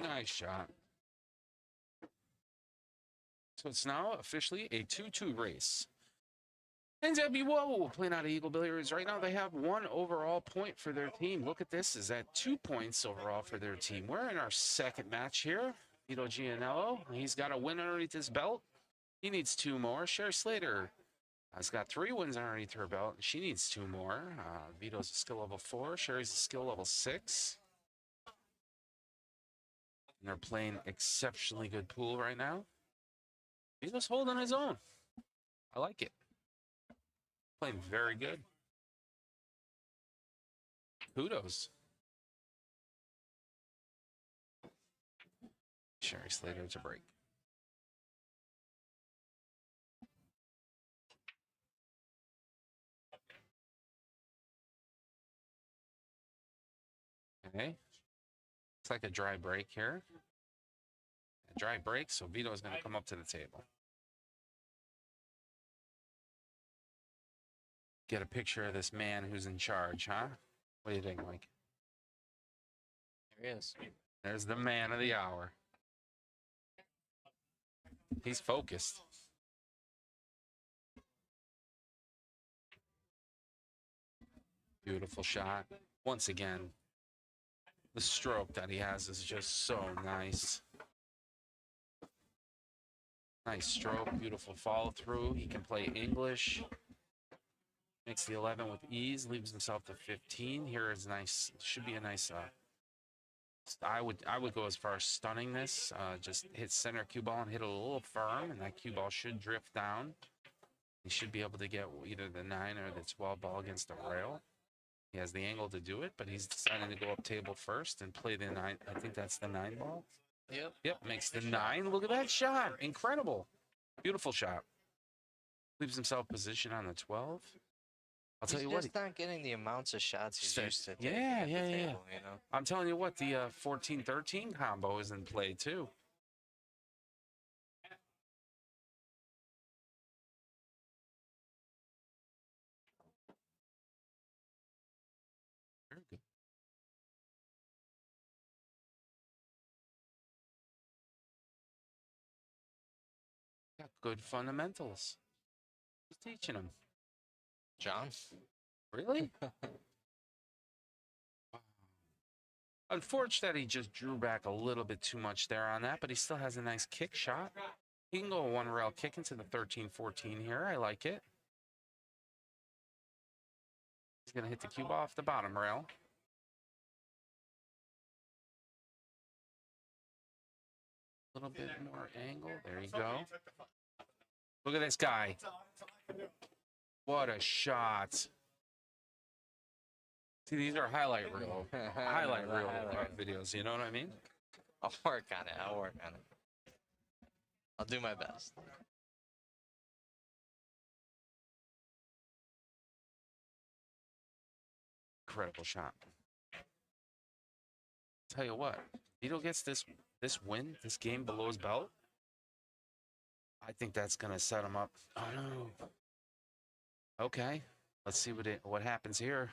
Nice shot. So it's now officially a 2-2 race. NWO playing out of Eagle Billiards. Right now they have 1 overall point for their team. Look at this, is at 2 points overall for their team. We're in our second match here. Vito Gianello, he's got a win underneath his belt. He needs 2 more. Sherry Slater has got 3 wins underneath her belt. She needs 2 more. Vito's a skill level 4. Sherry's a skill level 6. And they're playing exceptionally good pool right now. Vito's holding his own. I like it. Playing very good. Kudos. Sherry Slater to break. Okay. Looks like a dry break here. A dry break, so Vito is going to come up to the table. Get a picture of this man who's in charge, huh? What do you think, Mike? There he is. There's the man of the hour. He's focused. Beautiful shot. Once again, the stroke that he has is just so nice. Nice stroke, beautiful follow through. He can play English. Makes the 11 with ease, leaves himself to 15. Here is nice, should be a nice, I would go as far as stunning this. Just hit center cue ball and hit it a little firm, and that cue ball should drift down. He should be able to get either the 9 or the 12 ball against the rail. He has the angle to do it, but he's decided to go up table first and play the 9. I think that's the 9 ball. Yep, makes the 9. Look at that shot. Incredible. Beautiful shot. Leaves himself position on the 12. I'll tell you what. He's just not getting the amounts of shots he's used to taking Yeah. at the table, you know? I'm telling you what, the 14-13 combo is in play too. Very good. Got good fundamentals. Who's teaching him? John? Really? Unfortunate that he just drew back a little bit too much there on that, but he still has a nice kick shot. He can go a 1 rail kick into the 13-14 here. I like it. He's going to hit the cue ball off the bottom rail. A little bit more angle. There you go. Look at this guy. What a shot. See, these are highlight reel videos. You know what I mean? I'll work on it. I'll do my best. Incredible shot. Tell you what, Vito gets this win, this game below his belt. I think that's gonna set him up. Oh no. Okay, let's see what happens here.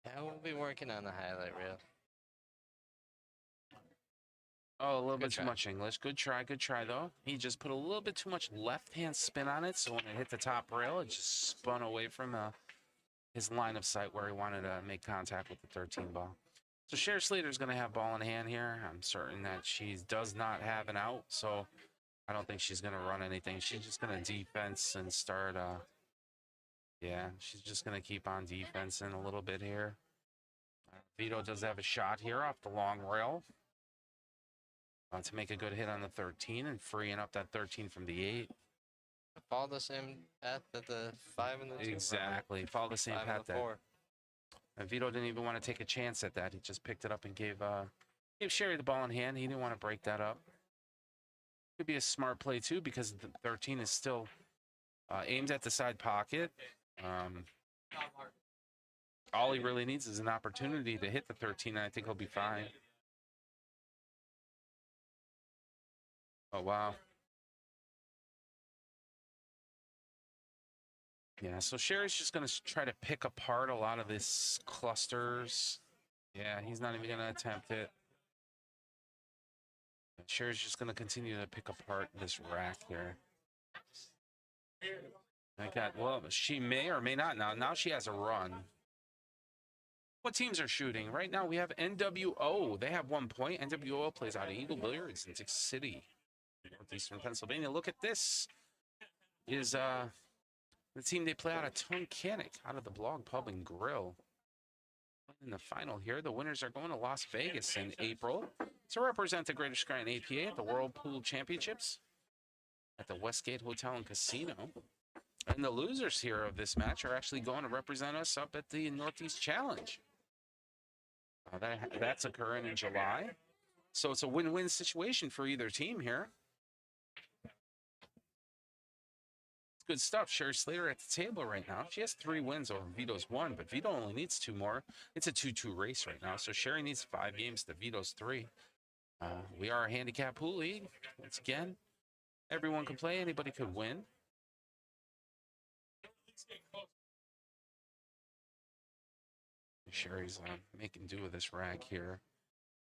Yeah, we'll be working on the highlight reel. Oh, a little Good bit too try. much English. Good try though. He just put a little bit too much left-hand spin on it, so when it hit the top rail, it just spun away from his line of sight where he wanted to make contact with the 13 ball. So Sherry Slater's going to have ball in hand here. I'm certain that she does not have an out, so I don't think she's going to run anything. She's just going to defense and start. Yeah, she's just going to keep on defense in a little bit here. Vito does have a shot here off the long rail to make a good hit on the 13 and freeing up that 13 from the 8. Follow the same path that the 5 and the 2. Exactly. Follow the same 5 path and the that 4. and Vito didn't even want to take a chance at that. He just picked it up and gave Sherry the ball in hand. He didn't want to break that up. Could be a smart play too because the 13 is still aimed at the side pocket. All he really needs is an opportunity to hit the 13, and I think he'll be fine. Oh, wow. Yeah, so Sherry's just going to try to pick apart a lot of these clusters. Yeah, he's not even going to attempt it. Sherry's just going to continue to pick apart this rack here. Well, she may or may not now. Now she has a run. What teams are shooting? Right now we have NWO. They have 1 point. NWO plays out of Eagle Billiards in Dix City, northeastern Pennsylvania. Look at this. Is the team they play out of Tunkhannock, out of the Blog Pub and Grill. In the final here, the winners are going to Las Vegas in April to represent the Greater Scranton APA at the World Pool Championships at the Westgate Hotel and Casino. And the losers here of this match are actually going to represent us up at the Northeast Challenge. That's occurring in July. So it's a win-win situation for either team here. It's good stuff. Sherry Slater at the table right now. She has 3 wins over Vito's 1, but Vito only needs 2 more. It's a 2-2 race right now. So Sherry needs 5 games to Vito's 3. We are a handicap pool league. Once again, everyone can play. Anybody could win. Sherry's making do with this rack here.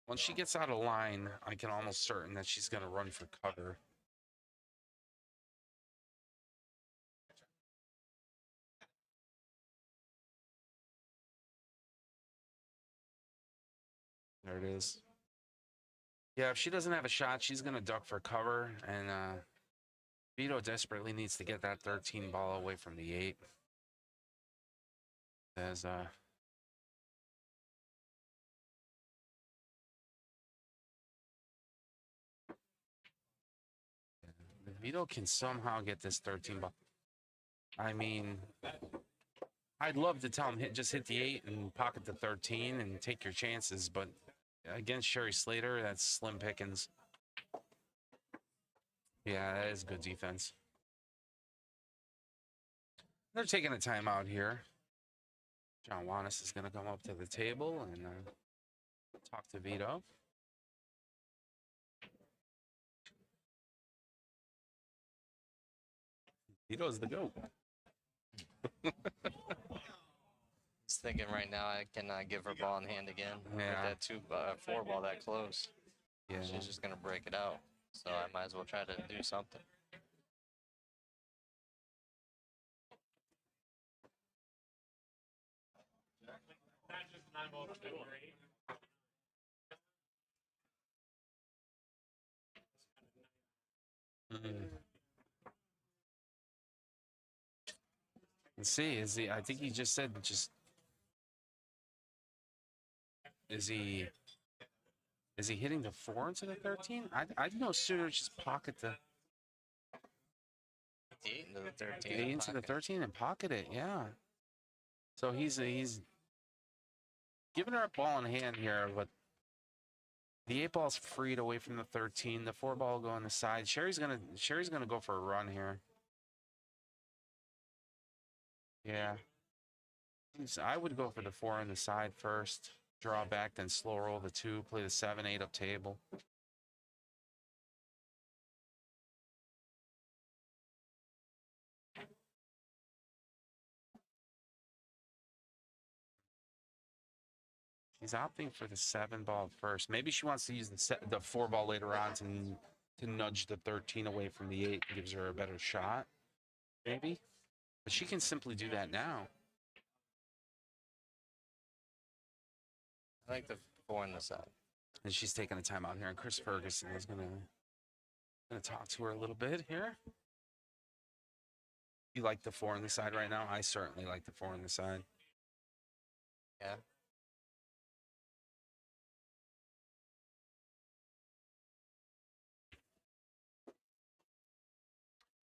Once she gets out of line, I can almost certain that she's going to run for cover. There it is. Yeah, if she doesn't have a shot, she's going to duck for cover. And Vito desperately needs to get that 13 ball away from the 8. As Vito can somehow get this 13 ball. I mean, I'd love to tell him just hit the 8 and pocket the 13 and take your chances, but against Sherry Slater, that's slim pickings. Yeah, that is good defense. They're taking a timeout here. John Wanis is going to come up to the table and talk to Vito. Vito's the GOAT. Just thinking right now, I cannot give her ball in hand again. Yeah. With that 4 ball that close. Yeah. She's just going to break it out. So I might as well try to do something. Let's see, I think he just said is he hitting the 4 into the 13? I'd no sooner just pocket the 8 into the 13. 8 into the 13 and pocket it, yeah. So he's giving her a ball in hand here, but the 8 ball's freed away from the 13. The 4 ball will go on the side. Sherry's gonna go for a run here. Yeah. I would go for the 4 on the side first. Draw back, then slow roll the 2. Play the 7, 8 up table. She's opting for the 7 ball first. Maybe she wants to use the 4 ball later on to nudge the 13 away from the 8. Gives her a better shot. Maybe. But she can simply do that now. I like the 4 on the side. And she's taking a timeout here, and Chris Ferguson is gonna talk to her a little bit here. You like the 4 on the side right now? I certainly like the 4 on the side. Yeah.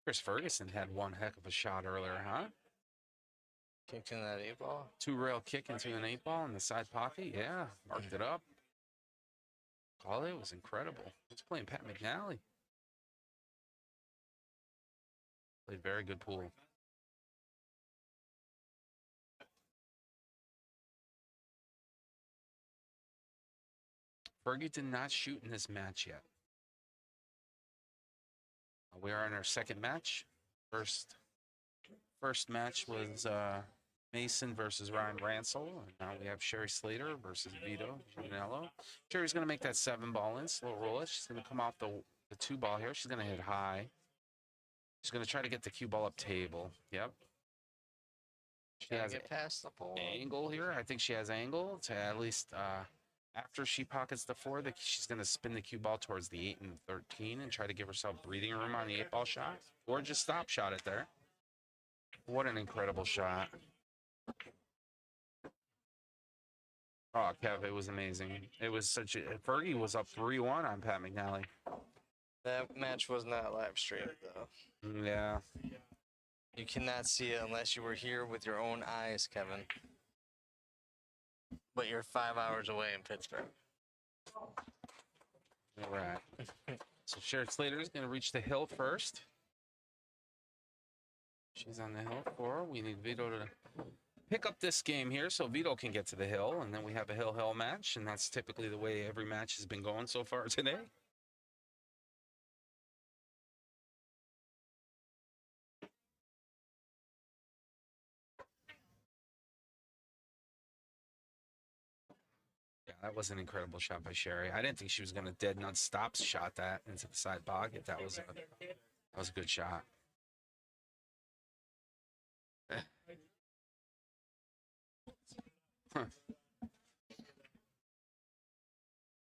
Chris Ferguson had one heck of a shot earlier, huh? Kicked in that 8-ball. 2-rail kick into an 8-ball in the side pocket. Yeah, marked it up. Call it was incredible. He's playing Pat McNally. Played very good pool. Fergie did not shoot in this match yet. We are in our second match. First match was Mason versus Ryan Ransel. And now we have Sherry Slater versus Vito Gianello. Sherry's going to make that 7-ball in, slow roll it. She's going to come off the 2-ball here. She's going to hit high. She's going to try to get the cue ball up table. Yep. She has get past the pole. Angle here. I think she has angle to at least after she pockets the 4, she's going to spin the cue ball towards the 8 and 13 and try to give herself breathing room on the 8-ball shot, or just stop shot it there. What an incredible shot. Oh, Kev, it was amazing. It was such a... Fergie was up 3-1 on Pat McNally. That match was not live streamed, though. Yeah. You cannot see it unless you were here with your own eyes, Kevin. But you're 5 hours away in Pittsburgh. All right. So Sherry Slater is going to reach the hill first. She's on the hill for. We need Vito to pick up this game here so Vito can get to the hill, and then we have a hill-hill match, and that's typically the way every match has been going so far today. Yeah, that was an incredible shot by Sherry. I didn't think she was going to dead nut stop shot that into the side pocket. That was a good shot. Huh.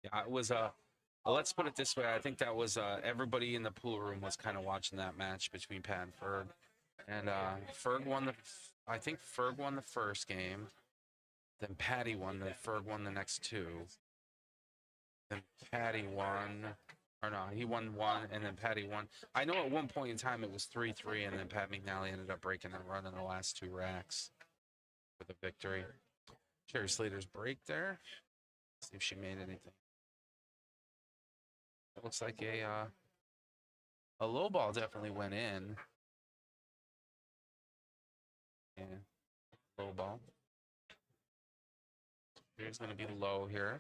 Yeah, it was let's put it this way. I think that was everybody in the pool room was kind of watching that match between Pat and Ferg. And Ferg won I think Ferg won the first game. Then Patty won. Then Ferg won the next 2. Then Patty won. Or no, he won 1, and then Patty won. I know at one point in time it was 3-3, and then Pat McNally ended up breaking and running the last 2 racks for the victory. Sherry Slater's break there. Let's see if she made anything. It looks like a low ball definitely went in. Yeah, low ball. Here's going to be low here.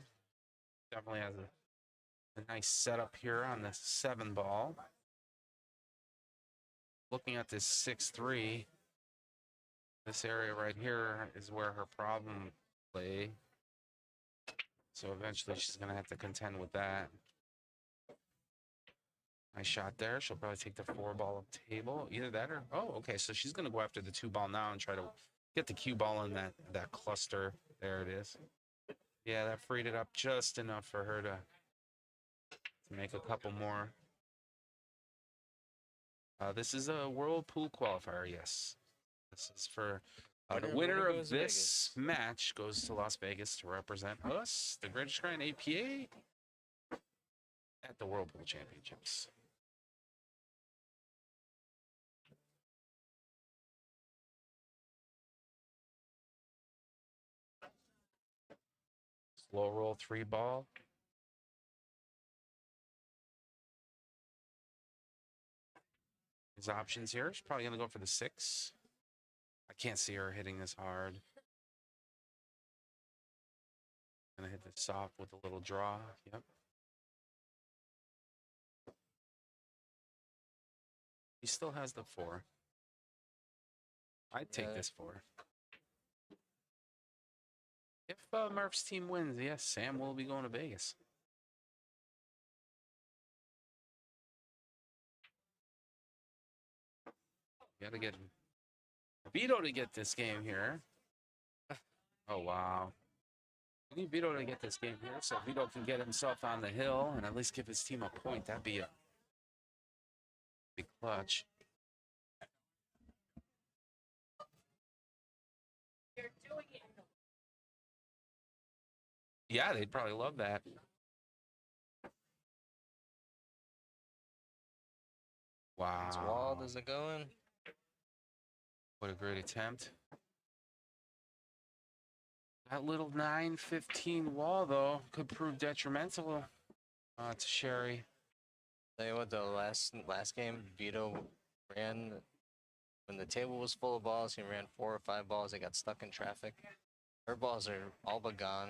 Definitely has a nice setup here on the 7-ball. Looking at this 6-3, this area right here is where her problem lay. So eventually she's going to have to contend with that. Nice shot there. She'll probably take the 4-ball up table. Either that or... Oh, okay. So she's going to go after the 2-ball now and try to get the cue ball in that cluster. There it is. Yeah, that freed it up just enough for her to make a couple more. This is a World Pool Qualifier, yes. This is for the winner of this match goes to Las Vegas to represent us, the Greater Scranton APA, at the World Pool Championships. Slow roll 3-ball. His options here. She's probably going to go for the 6. I can't see her hitting this hard. Going to hit this soft with a little draw. Yep. He still has the 4. I'd take this 4. If Murph's team wins, yes, Sam will be going to Vegas. Got to get Vito to get this game here. Oh, wow. We need Vito to get this game here so Vito can get himself on the hill and at least give his team a point. That'd be a big clutch. Yeah, they'd probably love that. Wow. It's walled. Is it going? What a great attempt. That little 9-15 wall, though, could prove detrimental to Sherry. Tell you what, though, last game, Vito ran when the table was full of balls. He ran 4 or 5 balls. They got stuck in traffic. Her balls are all but gone.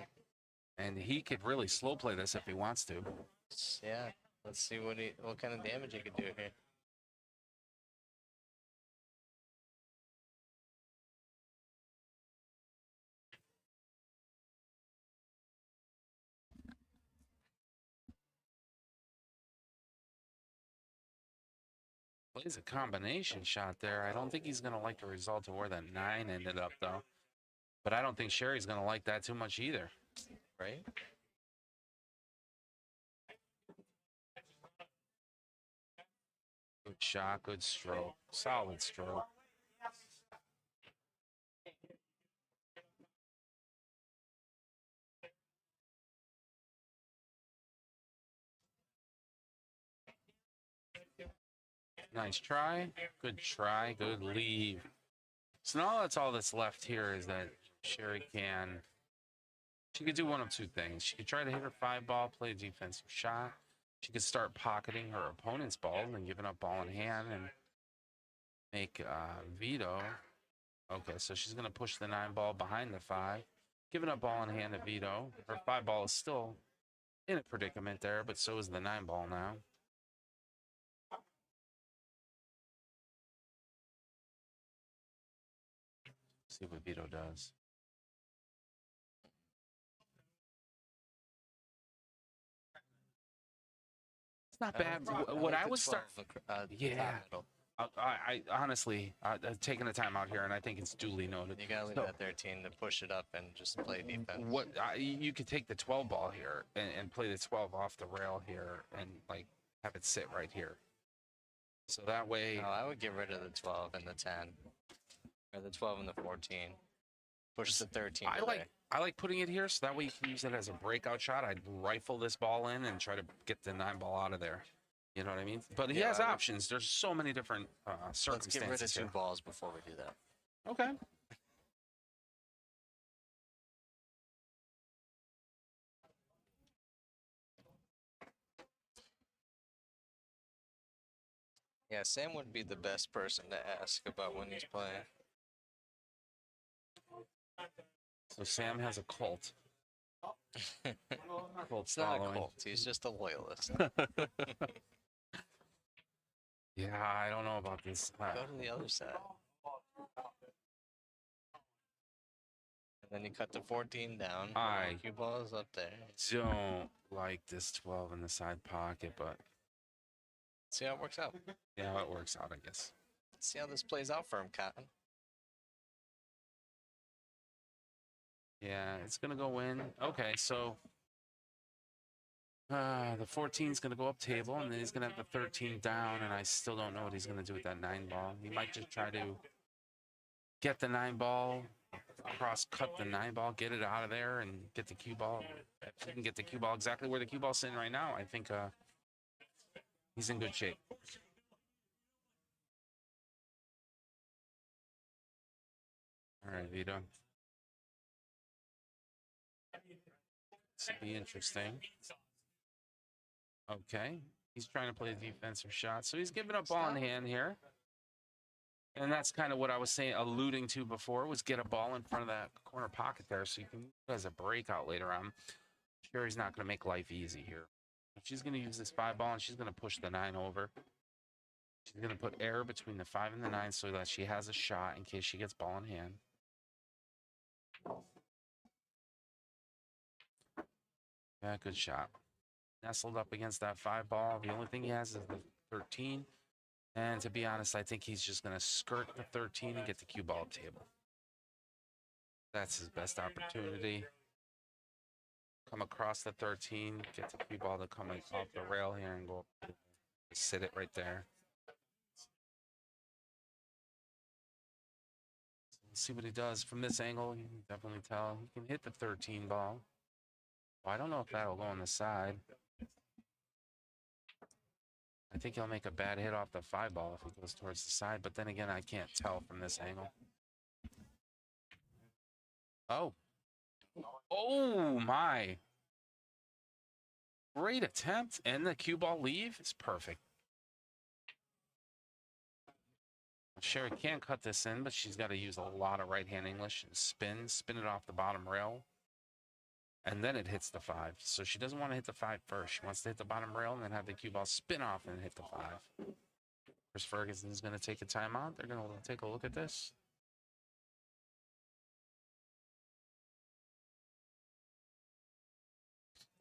And he could really slow play this if he wants to. Yeah, let's see what kind of damage he could do here. Plays a combination shot there. I don't think he's going to like the result of where that 9 ended up, though. But I don't think Sherry's going to like that too much either. Right? Good shot, good stroke, solid stroke. Nice try, good leave. So now that's all that's left here is that Sherry she could do one of two things. She could try to hit her 5 ball, play a defensive shot. She could start pocketing her opponent's ball and giving up ball in hand and make Vito. Okay, so she's going to push the 9 ball behind the 5, giving up ball in hand to Vito. Her 5 ball is still in a predicament there, but so is the 9 ball now. See what Vito does. It's not bad. What I would start, yeah. I honestly taking the time out here, and I think it's duly noted. You gotta leave that 13 to push it up and just play defense. You could take the 12 ball here and play the 12 off the rail here, and like have it sit right here. So that way, no, I would get rid of the 12 and the 10, or the 12 and the 14. Push the 13. I like putting it here, so that way you can use it as a breakout shot. I'd rifle this ball in and try to get the 9 ball out of there. You know what I mean? But he has options. There's so many different circumstances. Let's get rid of 2 here. balls before we do that. Okay. Yeah, Sam would be the best person to ask about when he's playing. So Sam has a cult. It's not a cult. He's just a loyalist. Yeah, I don't know about this. Go to the other side. And then you cut the 14 down. Cue ball is up there. Don't like this 12 in the side pocket, but see how it works out. Yeah, it works out, I guess. Let's see how this plays out for him, Cotton. Yeah, it's going to go in. Okay, so the 14 is going to go up table, and then he's going to have the 13 down, and I still don't know what he's going to do with that 9 ball. He might just try to get the 9 ball, cross-cut the 9 ball, get it out of there, and get the cue ball. If he can get the cue ball exactly where the cue ball's sitting right now, I think he's in good shape. All right, Vito. This will be interesting. Okay. He's trying to play a defensive shot. So he's giving up ball in hand here. And that's kind of what I was saying, alluding to before, was get a ball in front of that corner pocket there so you can use it as a breakout later on. Sure, he's not going to make life easy here. She's going to use this 5 ball, and she's going to push the 9 over. She's going to put air between the 5 and the 9 so that she has a shot in case she gets ball in hand. Yeah, good shot. Nestled up against that 5 ball. The only thing he has is the 13. And to be honest, I think he's just going to skirt the 13 and get the cue ball up table. That's his best opportunity. come across the 13, get the cue ball to come off the rail here and go sit it right there. Let's see what he does from this angle. You can definitely tell he can hit the 13 ball. Well, I don't know if that'll go on the side. I think he'll make a bad hit off the 5 ball if he goes towards the side, but then again, I can't tell from this angle. Oh. Oh my. Great attempt, and the cue ball leave is perfect. Sherry can cut this in, but she's got to use a lot of right-hand English and spin it off the bottom rail. And then it hits the 5. So she doesn't want to hit the 5 first. She wants to hit the bottom rail and then have the cue ball spin off and hit the 5. Chris Ferguson is going to take a timeout. They're going to take a look at this.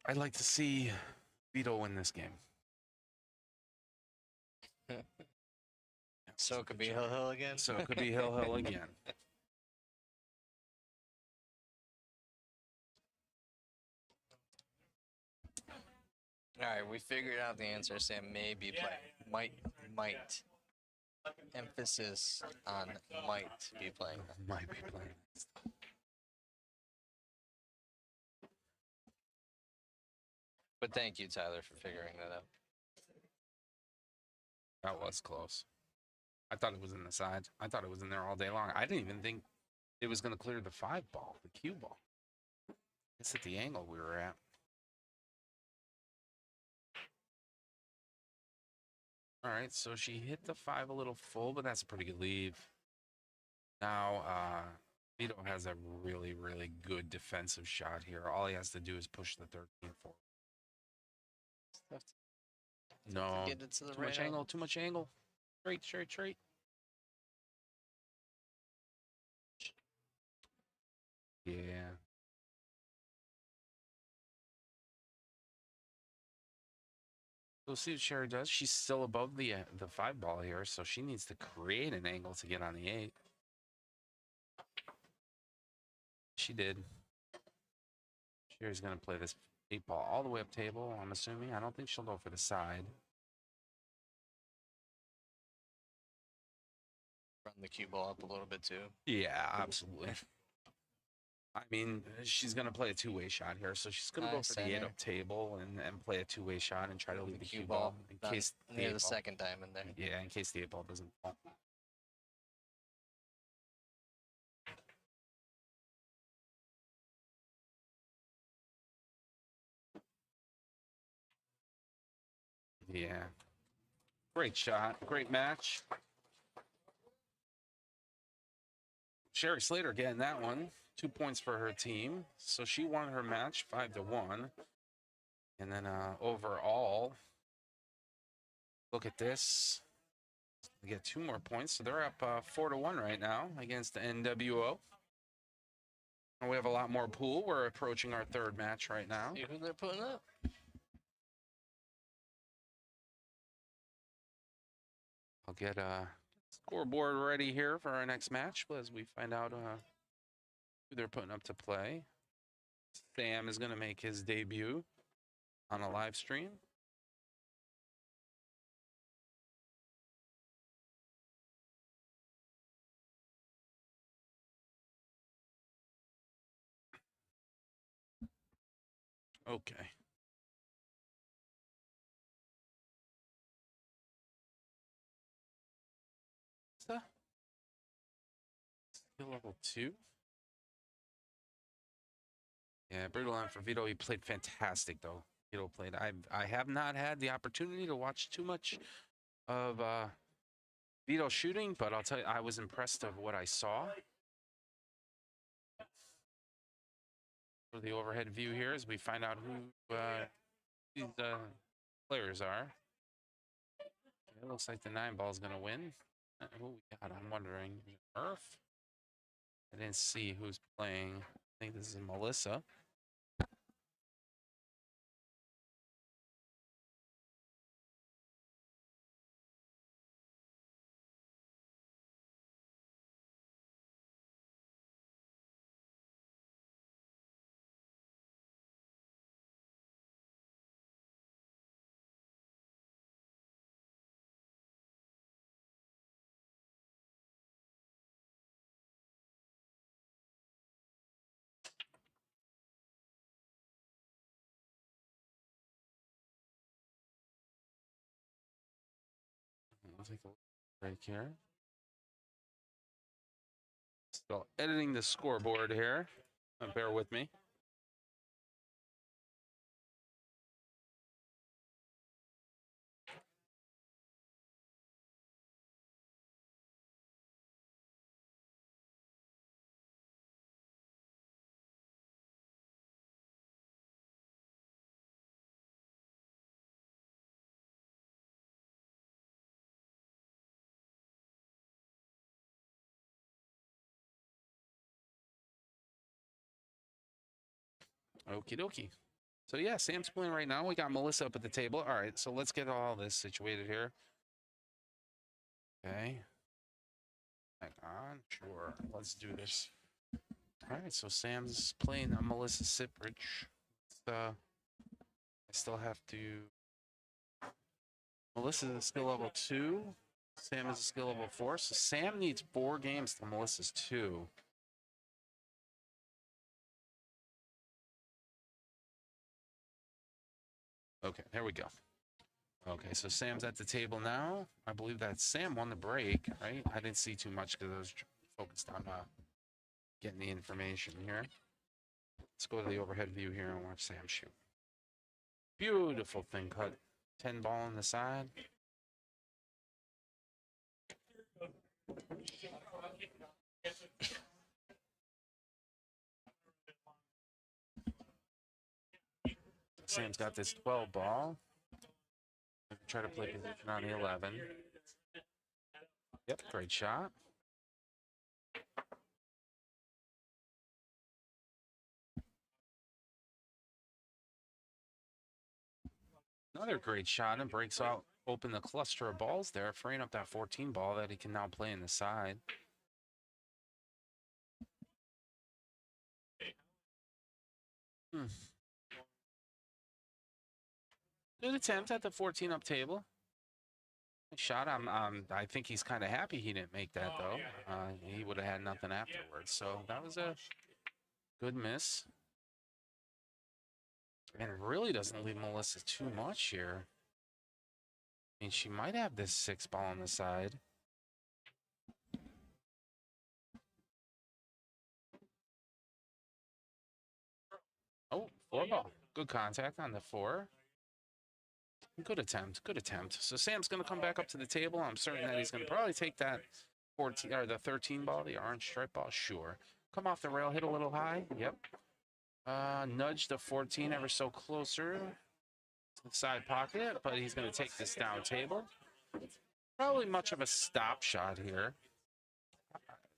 I'd like to see Vito win this game. So it could be Hill again? So it could be Hill again. All right, we figured out the answer. Sam may be playing. Might. Emphasis on might be playing. Might be playing. But thank you, Tyler, for figuring that out. That was close. I thought it was in the side. I thought it was in there all day long. I didn't even think it was going to clear the 5 ball, the cue ball. It's at the angle we were at. All right, so she hit the 5 a little full, but that's a pretty good leave. Now, Vito has a really, really good defensive shot here. All he has to do is push the 13 forward. No, Get it to the too much angle, too much angle. Straight. Yeah. We'll see what Sherry does. She's still above the 5 ball here, so she needs to create an angle to get on the 8. She did. Sherry's going to play this 8 ball all the way up table, I'm assuming. I don't think she'll go for the side. Run the cue ball up a little bit too. Yeah, absolutely. I mean, she's going to play a two-way shot here, so she's going to go for the 8 up table and play a two-way shot and try to leave the cue ball in case near the second time in there. Yeah, in case the 8 ball doesn't fall. Yeah. Great shot. Great match. Sherry Slater getting that one. 2 points for her team. So she won her match 5-1. And then overall, look at this. They get 2 more points. So they're up 4-1 right now against the NWO. And we have a lot more pool. We're approaching our 3rd match right now. See who they're putting up. I'll get a scoreboard ready here for our next match as we find out who they're putting up to play. Sam is going to make his debut on a live stream. Okay. Skill level 2. Yeah, brutal line for Vito. He played fantastic though. Vito played. I have not had the opportunity to watch too much of Vito shooting, but I'll tell you, I was impressed of what I saw. For the overhead view here as we find out who these players are. It looks like the 9 ball is going to win. Who we got? I'm wondering. Murph? I didn't see who's playing. I think this is Melissa. I'll take a break here. Still editing the scoreboard here. Bear with me. Okie dokie. So yeah, Sam's playing right now. We got Melissa up at the table. All right, so let's get all this situated here. Okay. Hang on. Sure. Let's do this. All right, so Sam's playing Melissa Sipridge. I still have to. Melissa's a skill level 2. Sam is a skill level 4. So Sam needs 4 games to Melissa's 2. Okay, there we go. Okay, so Sam's at the table now. I believe that Sam won the break, right? I didn't see too much because I was focused on getting the information here. Let's go to the overhead view here and watch Sam shoot. Beautiful thing cut. 10 ball on the side. Sam's got this 12 ball. Try to play position on the 11. Yep, great shot. Another great shot and breaks out open the cluster of balls there, freeing up that 14 ball that he can now play in the side. Good attempt at the 14 up table. Shot. I think he's kind of happy he didn't make that though. He would have had nothing afterwards. So that was a good miss. And it really doesn't leave Melissa too much here. I mean, she might have this 6 ball on the side. Oh, 4 ball. Good contact on the 4. Good attempt. Good attempt. So Sam's going to come back up to the table. I'm certain that he's going to probably take that 14 or the 13 ball, the orange stripe ball. Sure. Come off the rail, hit a little high. Yep. Nudge the 14 ever so closer to the side pocket, but he's going to take this down table. Probably much of a stop shot here.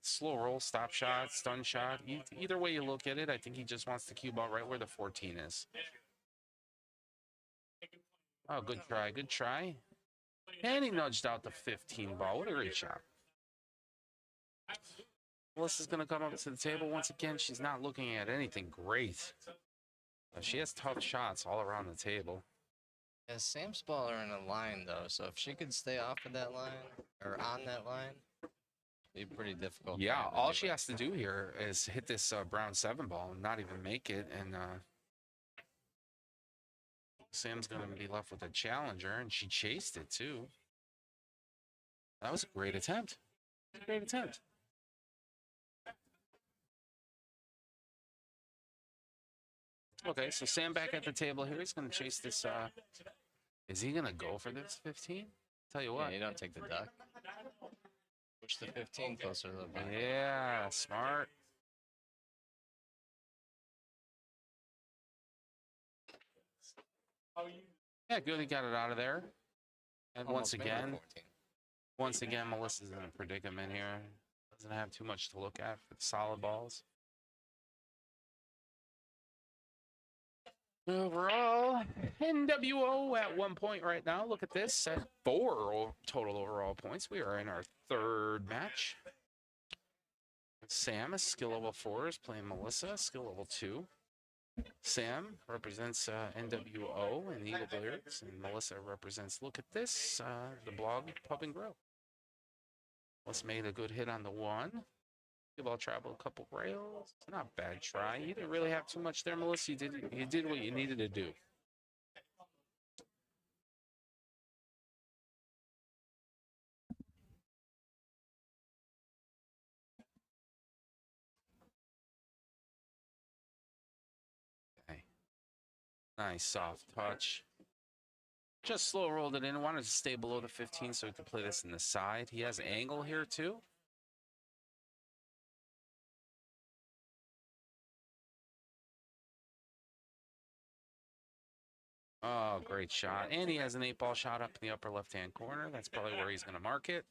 Slow roll, stop shot, stun shot. Either way you look at it, I think he just wants the cue ball right where the 14 is. Oh, good try, good try. And he nudged out the 15 ball. What a great shot. Melissa's going to come up to the table once again. She's not looking at anything great. She has tough shots all around the table. Yeah, Sam's ball are in a line though, so if she could stay off of that line or on that line, it'd be pretty difficult. Yeah, all she has to do here is hit this brown 7 ball and not even make it, and Sam's going to be left with a challenger, and she chased it too. That was a great attempt. Great attempt. Okay, so Sam back at the table here. He's going to chase this. Is he going to go for this 15? Tell you what. Yeah, you don't take the duck. Push the 15 closer a little bit. Yeah, smart. Yeah, good. He got it out of there. And once again, Melissa's in a predicament here. Doesn't have too much to look at for the solid balls. Overall, NWO at 1 point right now. Look at this, at 4 total overall points. We are in our 3rd match. Sam, a skill level 4, is playing Melissa, skill level 2. Sam represents NWO and Eagle Billiards, and Melissa represents, look at this, the blog Pub and Grill. Melissa made a good hit on the 1. Ball travel a couple rails. Not bad try. You didn't really have too much there, Melissa. You did what you needed to do. Nice soft touch. Just slow rolled it in. Wanted to stay below the 15 so he could play this in the side. He has angle here too. Oh, great shot. And he has an 8-ball shot up in the upper left-hand corner. That's probably where he's going to mark it.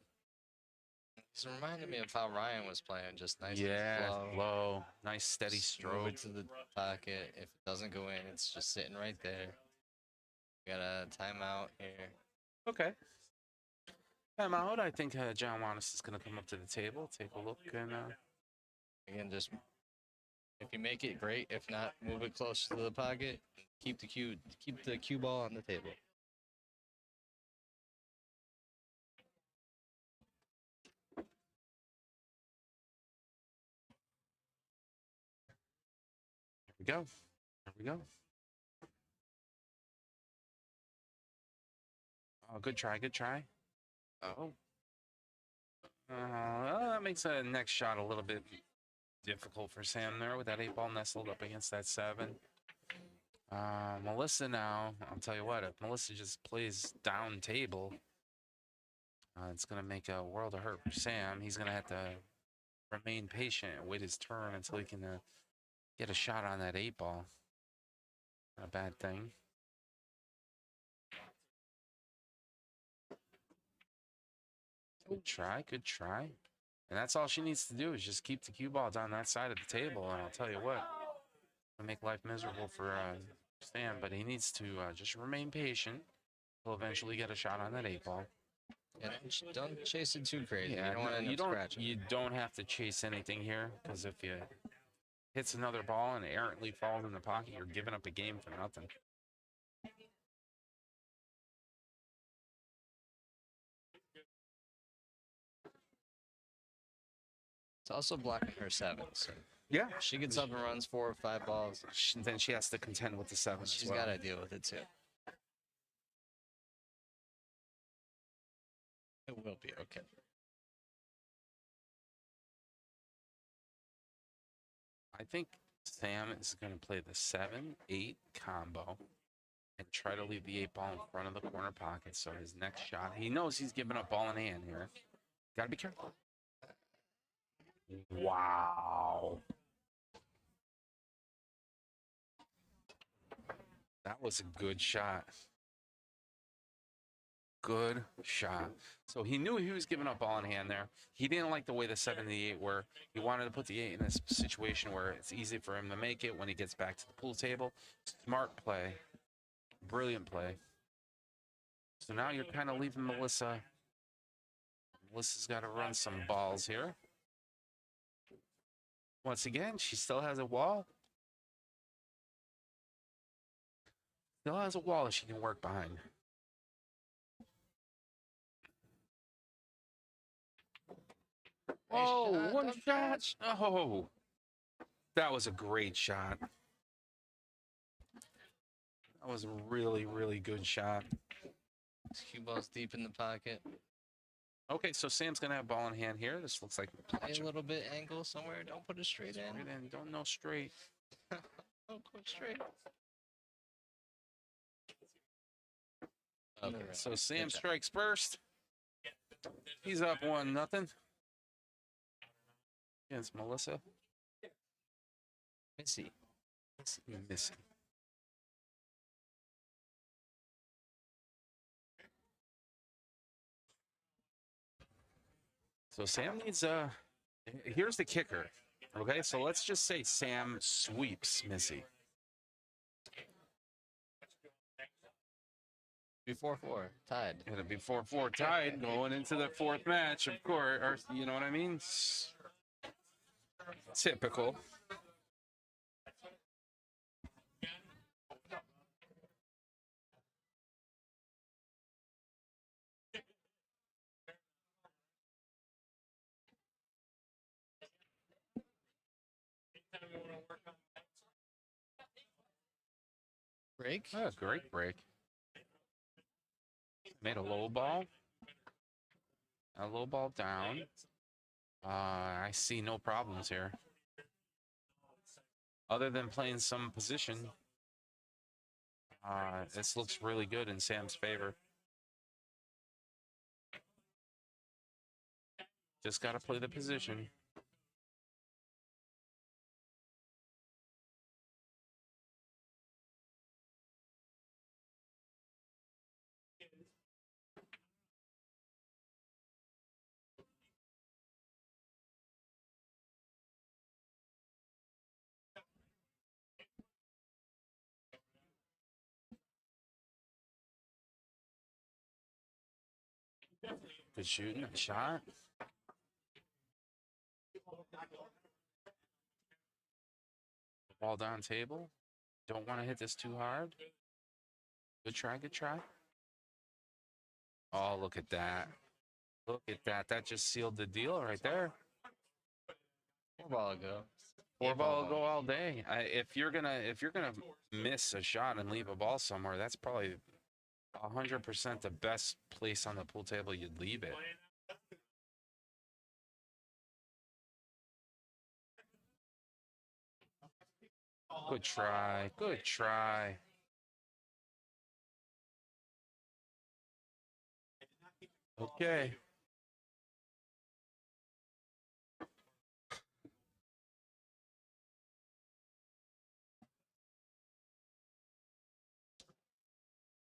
He's reminding me of how Ryan was playing, just nice Yeah, and slow. low. Nice steady Just stroke. move it to the pocket. If it doesn't go in, it's just sitting right there. We got a timeout here. Okay. Timeout. I think John Wanis is going to come up to the table, take a look, and Again, just if you make it, great. If not, move it close to the pocket. Keep the cue ball on the table. here we go. There we go. Oh, good try, good try. Oh. That makes the next shot a little bit difficult for Sam there with that 8-ball nestled up against that 7. Melissa now, I'll tell you what, if Melissa just plays down table, it's going to make a world of hurt for Sam. He's going to have to remain patient and wait his turn until he can get a shot on that 8-ball. Not a bad thing. Good try, good try. And that's all she needs to do is just keep the cue ball down that side of the table. And I'll tell you what, it'll make life miserable for Sam, but he needs to just remain patient. He'll eventually get a shot on that 8-ball. And don't chase it too crazy. Yeah, you don't want to end up scratching. You don't have to chase anything here, because if you hits another ball and errantly falls in the pocket, you're giving up a game for nothing. It's also blocking her 7. So Yeah. if she gets up and runs 4 or 5 balls, Then she has to contend with the 7 as she's well. got to deal with it too. It will be okay. I think Sam is going to play the 7-8 combo and try to leave the 8-ball in front of the corner pocket. So his next shot, he knows he's giving up ball in hand here. Got to be careful. Wow. That was a good shot. Good shot. So he knew he was giving up ball in hand there. He didn't like the way the 7 and the 8 were. He wanted to put the 8 in a situation where it's easy for him to make it when he gets back to the pool table. Smart play. Brilliant play. So now you're kind of leaving Melissa. Melissa's got to run some balls here. Once again, she still has a wall. Still has a wall that she can work behind. Oh, one shot. Oh, that was a great shot. That was a really, really good shot. Cue ball's deep in the pocket. Okay, so Sam's going to have ball in hand here. This looks like Play a little bit angle somewhere. Don't put it straight in. Straight in. Don't know straight. Don't go straight. Okay, so Sam Good job. strikes first. He's up 1-0 against Melissa. Missy. Missing. So Sam needs here's the kicker. Okay, so let's just say Sam sweeps Missy. Before 4, tied. It'll be 4-4 tied going into the 4th match, of course. Or, you know what I mean? Typical. Break. Oh, great break. Made a low ball. A low ball down. I see no problems here. Other than playing some position. This looks really good in Sam's favor. Just got to play the position. Good shooting, shot. Ball down table. Don't want to hit this too hard. Good try, good try. Oh, look at that. Look at that. That just sealed the deal right there. 4-ball ago. 4-ball go all day. If you're gonna miss a shot and leave a ball somewhere, that's probably 100% the best place on the pool table you'd leave it. Good try. Good try. Okay.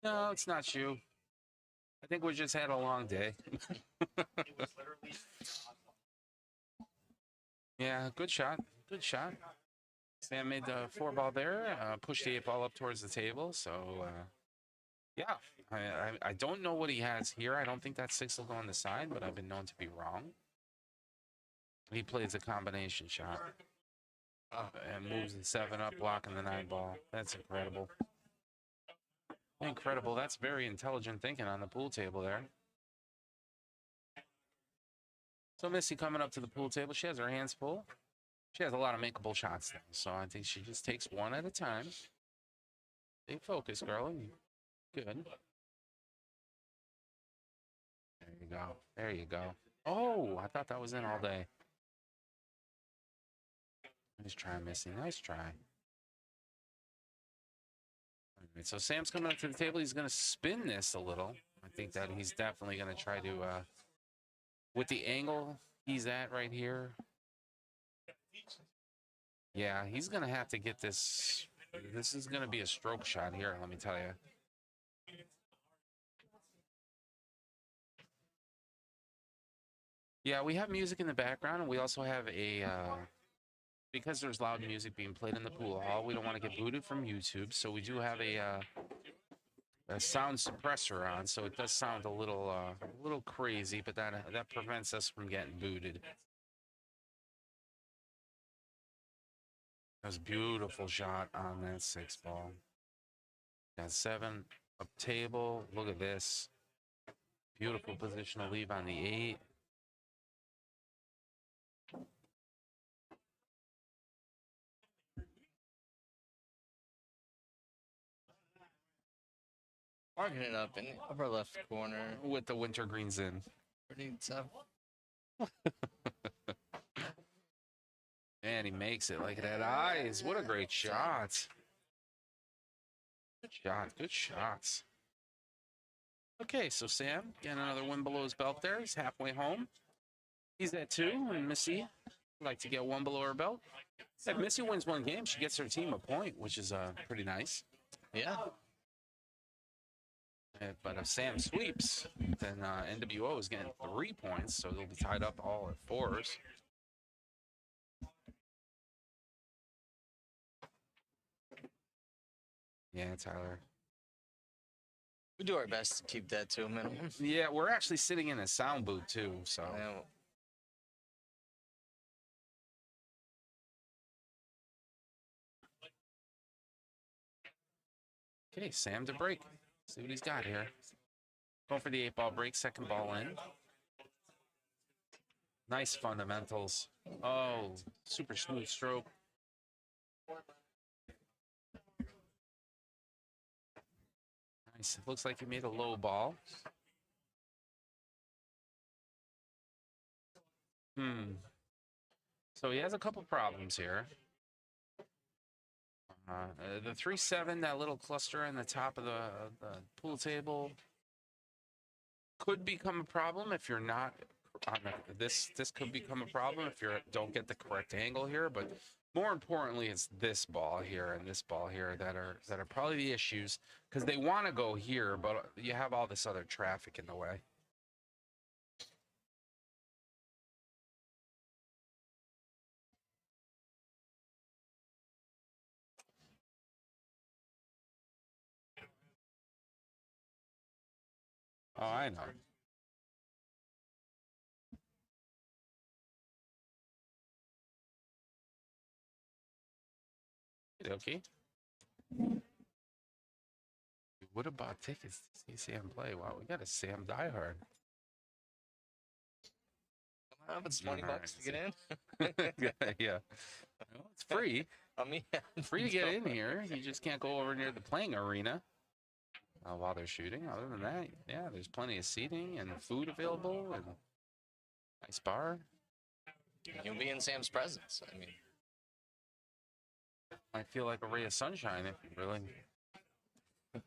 No, it's not you. I think we just had a long day. Yeah, good shot. Good shot. Sam made the 4-ball there, pushed the 8-ball up towards the table. So, yeah, I don't know what he has here. I don't think that 6 will go on the side, but I've been known to be wrong. He plays a combination shot and moves the 7 up, blocking the 9-ball. That's incredible. Incredible. That's very intelligent thinking on the pool table there. So Missy coming up to the pool table. She has her hands full. She has a lot of makeable shots now, so I think she just takes one at a time. Stay focused, girl. Good. There you go. There you go. Oh, I thought that was in all day. Nice try, Missy. Nice try. All right, so Sam's coming up to the table. He's going to spin this a little. I think that he's definitely going to try to, with the angle he's at right here. Yeah, he's going to have to get this. This is going to be a stroke shot here, let me tell you. Yeah, we have music in the background, and we also have a, because there's loud music being played in the pool hall, we don't want to get booted from YouTube, so we do have a sound suppressor on, so it does sound a little crazy, but that prevents us from getting booted. That was a beautiful shot on that 6-ball. Got 7 up table. Look at this. Beautiful position to leave on the 8. Marking it up in the upper left corner. With the winter greens in. Pretty tough. Man, he makes it. Like that eyes. What a great shot. Good shot. Good shots. Okay, so Sam getting another win below his belt there. He's halfway home. He's at 2, and Missy would like to get 1 below her belt. If Missy wins 1 game, she gets her team a point, which is pretty nice. Yeah. But if Sam sweeps, then NWO is getting 3 points, so they'll be tied up all at 4s. Yeah, Tyler. We do our best to keep that to a minimum. Yeah, we're actually sitting in a sound booth too, so. Yeah. Okay, Sam to break. See what he's got here. Going for the 8-ball break, 2nd ball in. Nice fundamentals. Oh, super smooth stroke. Nice. It looks like he made a low ball. So he has a couple problems here. The 3-7, that little cluster in the top of the pool table, could become a problem if you're not on this could become a problem if you don't get the correct angle here, but more importantly it's this ball here and this ball here that are probably the issues, because they want to go here but you have all this other traffic in the way. Oh, I know. Okay. We would have bought tickets to see Sam play. Wow, we got a Sam diehard. Come on, it's $20 to get in. Yeah. Well, it's free. I mean, Free to get in here. You just can't go over near the playing arena while they're shooting. Other than that, yeah, there's plenty of seating and food available and nice bar. You'll be in Sam's presence. I mean, I feel like a ray of sunshine if you really.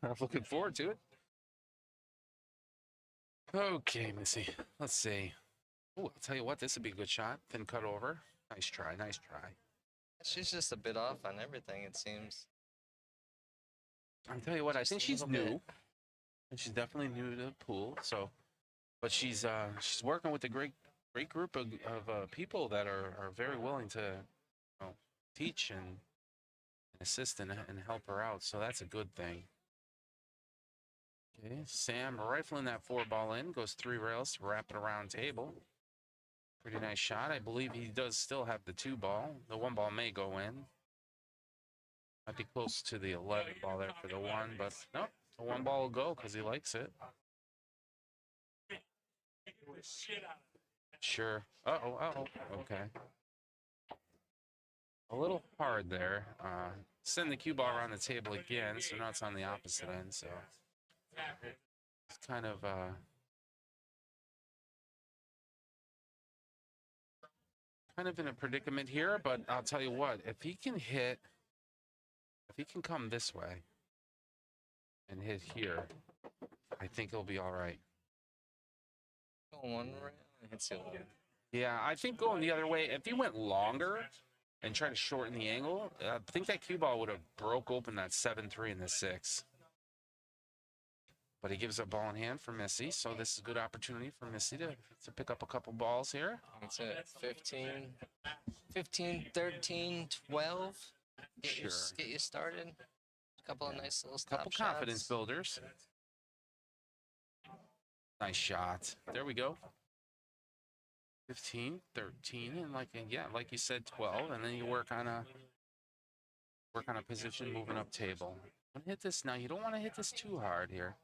I'm looking forward to it. Okay, Missy. Let's see. Oh, I'll tell you what, this would be a good shot. Thin cut over. Nice try. Nice try. she's just a bit off on everything, it seems. I'll tell you what, I Just think a she's little bit. new. And she's definitely new to the pool. So, but she's working with a great group of people that are very willing to teach and assist and help her out. So that's a good thing. Okay, Sam rifling that 4-ball in, goes 3 rails to wrap it around table. Pretty nice shot. I believe he does still have the 2-ball. The 1-ball may go in. Might be close to the 11-ball there for the 1, but nope, the 1-ball will go because he likes it. Sure. Uh-oh. Okay. A little hard there. Send the cue ball around the table again, so now it's on the opposite end, so it's kind of in a predicament here, but I'll tell you what, if he can come this way and hit here, I think he'll be all right. Go one round, hits it. Yeah, I think going the other way, if he went longer and tried to shorten the angle, I think that cue ball would have broke open that 7-3 and the 6. But he gives a ball in hand for Missy, so this is a good opportunity for Missy to pick up a couple balls here. That's it. 15, 13, 12. Get you started. A couple of nice little stop Couple shots. confidence builders. Nice shot. There we go. 15, 13, and like you said, 12, and then you work on a position moving up table. Hit this now. You don't want to hit this too hard here.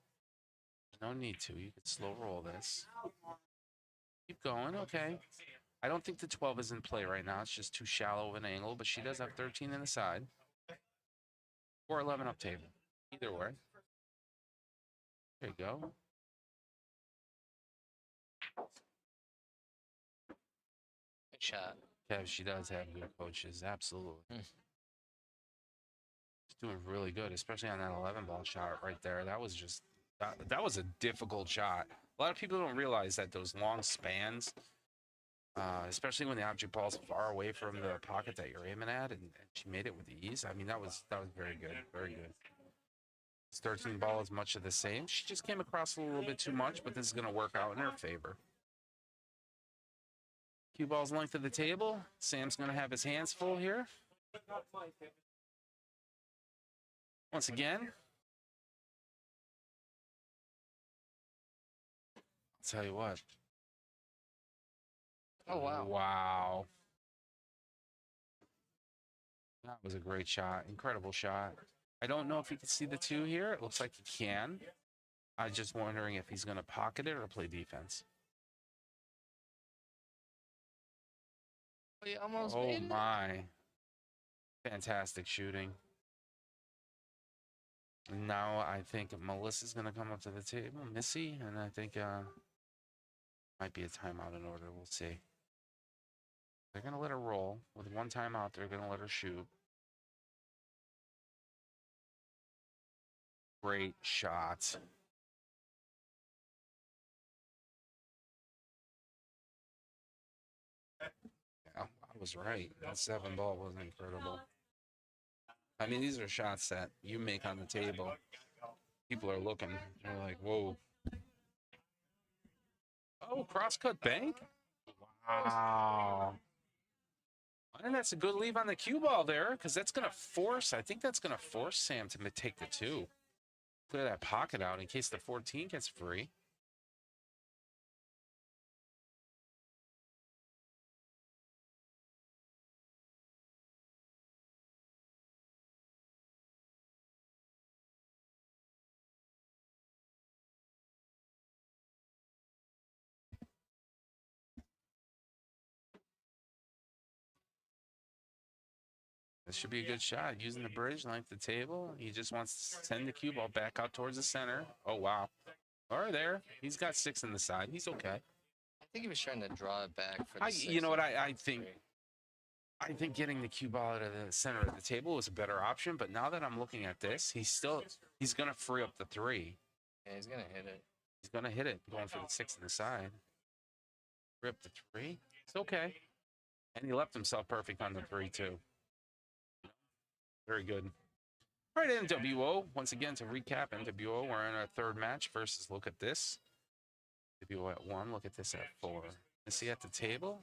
No need to. You could slow roll this. Keep going. Okay. I don't think the 12 is in play right now. It's just too shallow of an angle, but she does have 13 in the side. Or 11 up table. Either way. There you go. Good shot. Kev, she does have good coaches. Absolutely. She's doing really good, especially on that 11-ball shot right there. That was just... That was a difficult shot. A lot of people don't realize that those long spans, especially when the object ball's far away from the pocket that you're aiming at, and she made it with ease. I mean, that was very good, very good. This 13 ball is much of the same. She just came across a little bit too much, but this is going to work out in her favor. Cue ball's length of the table. Sam's going to have his hands full here. Once again. I'll tell you what. Oh, wow. Wow. That was a great shot. Incredible shot. I don't know if you can see the 2 here. It looks like he can. I'm just wondering if he's going to pocket it or play defense. We almost Oh, made it. my. Fantastic shooting. Now I think Melissa's going to come up to the table. Missy, and I think might be a timeout in order. We'll see. They're going to let her roll. With 1 timeout, they're going to let her shoot. Great shot. Yeah, I was right. That 7 ball was incredible. I mean, these are shots that you make on the table. People are looking. They're like, whoa. Oh, cross-cut bank? Wow. And that's a good leave on the cue ball there, because that's going to force, I think that's going to force Sam to take the 2. Clear that pocket out in case the 14 gets free. This should be a good shot. Using the bridge, length the table. He just wants to send the cue ball back out towards the center. Oh, wow. Or there. He's got 6 in the side. He's okay. I think he was trying to draw it back for the You know what? I think three. I think getting the cue ball out of the center of the table was a better option. But now that I'm looking at this, he's going to free up the 3. Yeah, he's gonna hit it. He's going to hit it, going for the 6 in the side. Free up the 3. It's okay. And he left himself perfect on the 3, too. Very good. All right, NWO. Once again, to recap, NWO, we're in our 3rd match versus Look at This. NWO at 1, Look at This at 4. Missy at the table.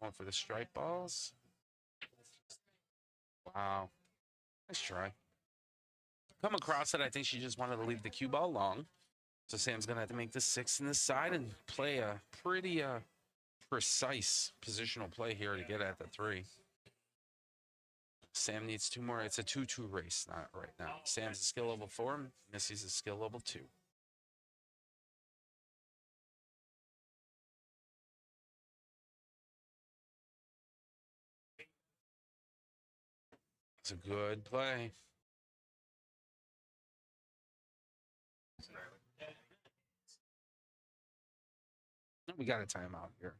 Going for the strike balls. Wow. Nice try. Come across it, I think she just wanted to leave the cue ball long. So Sam's going to have to make the 6 in the side and play a pretty precise positional play here to get at the 3. Sam needs 2 more. It's a 2-2 race, not right now. Sam's a skill level 4. Missy's a skill level 2. It's a good play. We got a timeout here.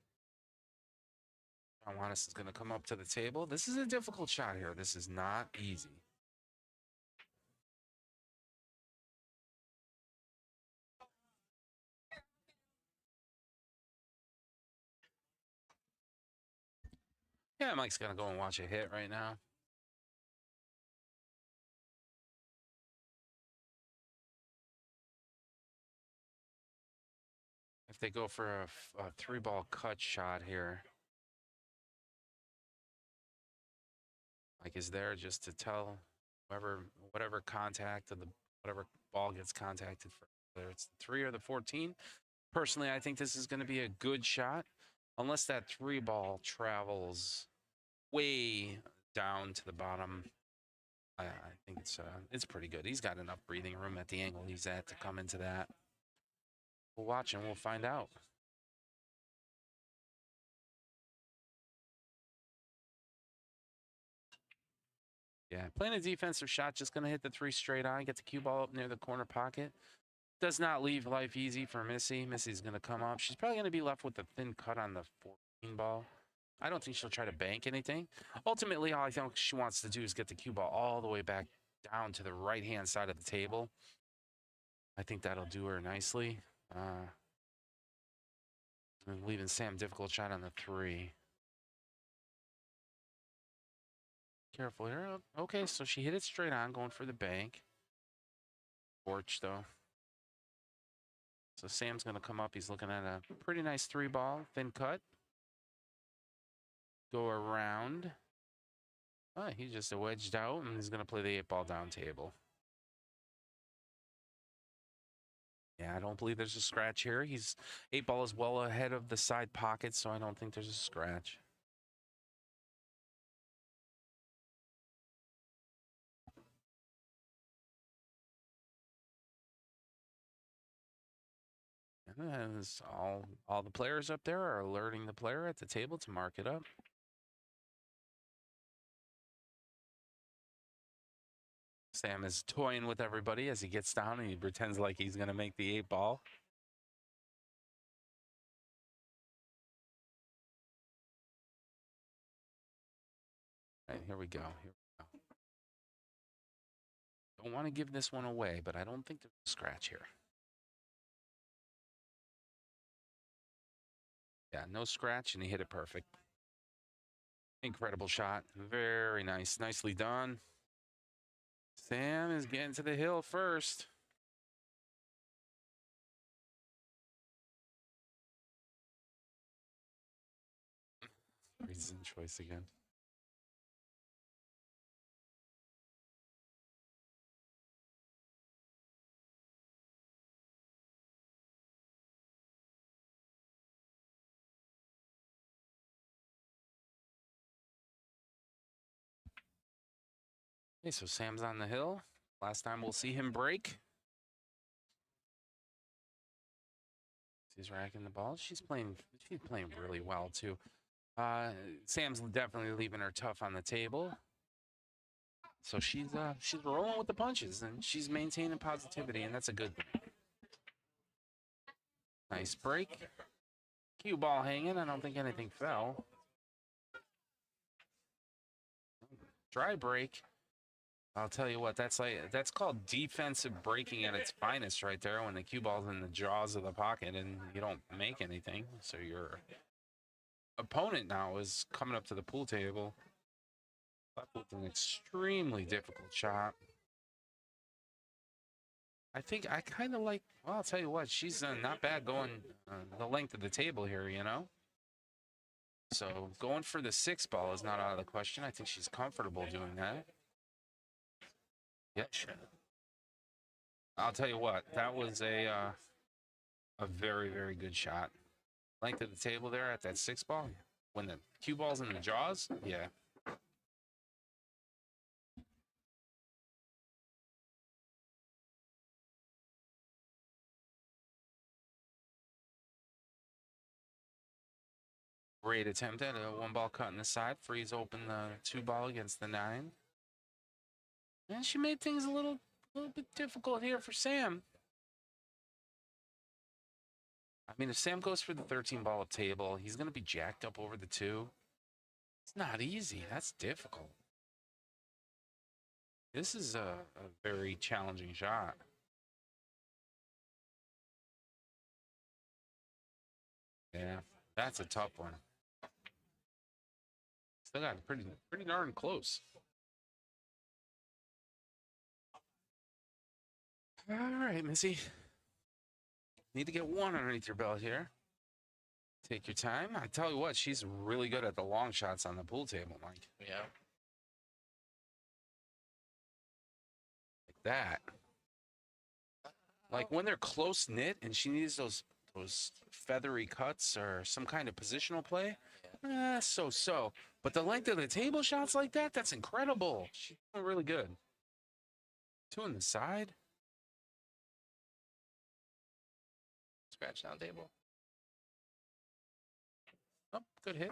Juanis is going to come up to the table. This is a difficult shot here. This is not easy. Yeah, Mike's going to go and watch a hit right now. If they go for a 3-ball cut shot here, Mike is there just to tell whatever contact of whatever ball gets contacted for, whether it's the 3 or the 14. Personally, I think this is going to be a good shot, unless that 3-ball travels way down to the bottom. I think it's pretty good. He's got enough breathing room at the angle he's at to come into that. We'll watch and we'll find out. Yeah, playing a defensive shot, just going to hit the 3 straight on, get the cue ball up near the corner pocket. Does not leave life easy for Missy. Missy's going to come up. She's probably going to be left with a thin cut on the 14 ball. I don't think she'll try to bank anything. Ultimately, all I think she wants to do is get the cue ball all the way back down to the right-hand side of the table. I think that'll do her nicely. And leaving Sam difficult shot on the 3. Careful here. Okay, so she hit it straight on, going for the bank. Porch, though. So Sam's going to come up. He's looking at a pretty nice 3-ball, thin cut. Go around. Oh, he just wedged out, and he's going to play the 8-ball down table. Yeah, I don't believe there's a scratch here. 8-ball is well ahead of the side pocket, so I don't think there's a scratch. And all the players up there are alerting the player at the table to mark it up. Sam is toying with everybody as he gets down and he pretends like he's going to make the 8-ball. All right, here we go. don't want to give this one away, but I don't think there's a scratch here. Yeah, no scratch, and he hit it perfect. Incredible shot. Very nice. Nicely done. Sam is getting to the hill first. Reason choice again. Okay, so Sam's on the hill. Last time we'll see him break. She's racking the ball. She's playing really well too. Sam's definitely leaving her tough on the table. So she's rolling with the punches and she's maintaining positivity, and that's a good thing. Nice break. Cue ball hanging. I don't think anything fell. Dry break. I'll tell you what, that's called defensive breaking at its finest right there, when the cue ball's in the jaws of the pocket and you don't make anything. So your opponent now is coming up to the pool table with an extremely difficult shot. I think I kind of like, well, I'll tell you what, she's not bad going the length of the table here, you know? So going for the 6 ball is not out of the question. I think she's comfortable doing that. Yeah, sure. I'll tell you what, that was a very, very good shot. Length of the table there at that 6 ball. When the cue ball's in the jaws, yeah. Great attempt at a 1 ball cut in the side. Frees open the 2 ball against the 9. And she made things a little bit difficult here for Sam. I mean, if Sam goes for the 13 ball of table, he's going to be jacked up over the 2. It's not easy. That's difficult. This is a very challenging shot. Yeah, that's a tough one. Still got pretty darn close. All right, Missy. Need to get 1 underneath your belt here. Take your time. I tell you what, she's really good at the long shots on the pool table, Mike. Yeah. Like that. Like when they're close knit and she needs those feathery cuts or some kind of positional play. So. But the length of the table shots like that, that's incredible. She's doing really good. 2 on the side. Scratch down table. Oh, good hit.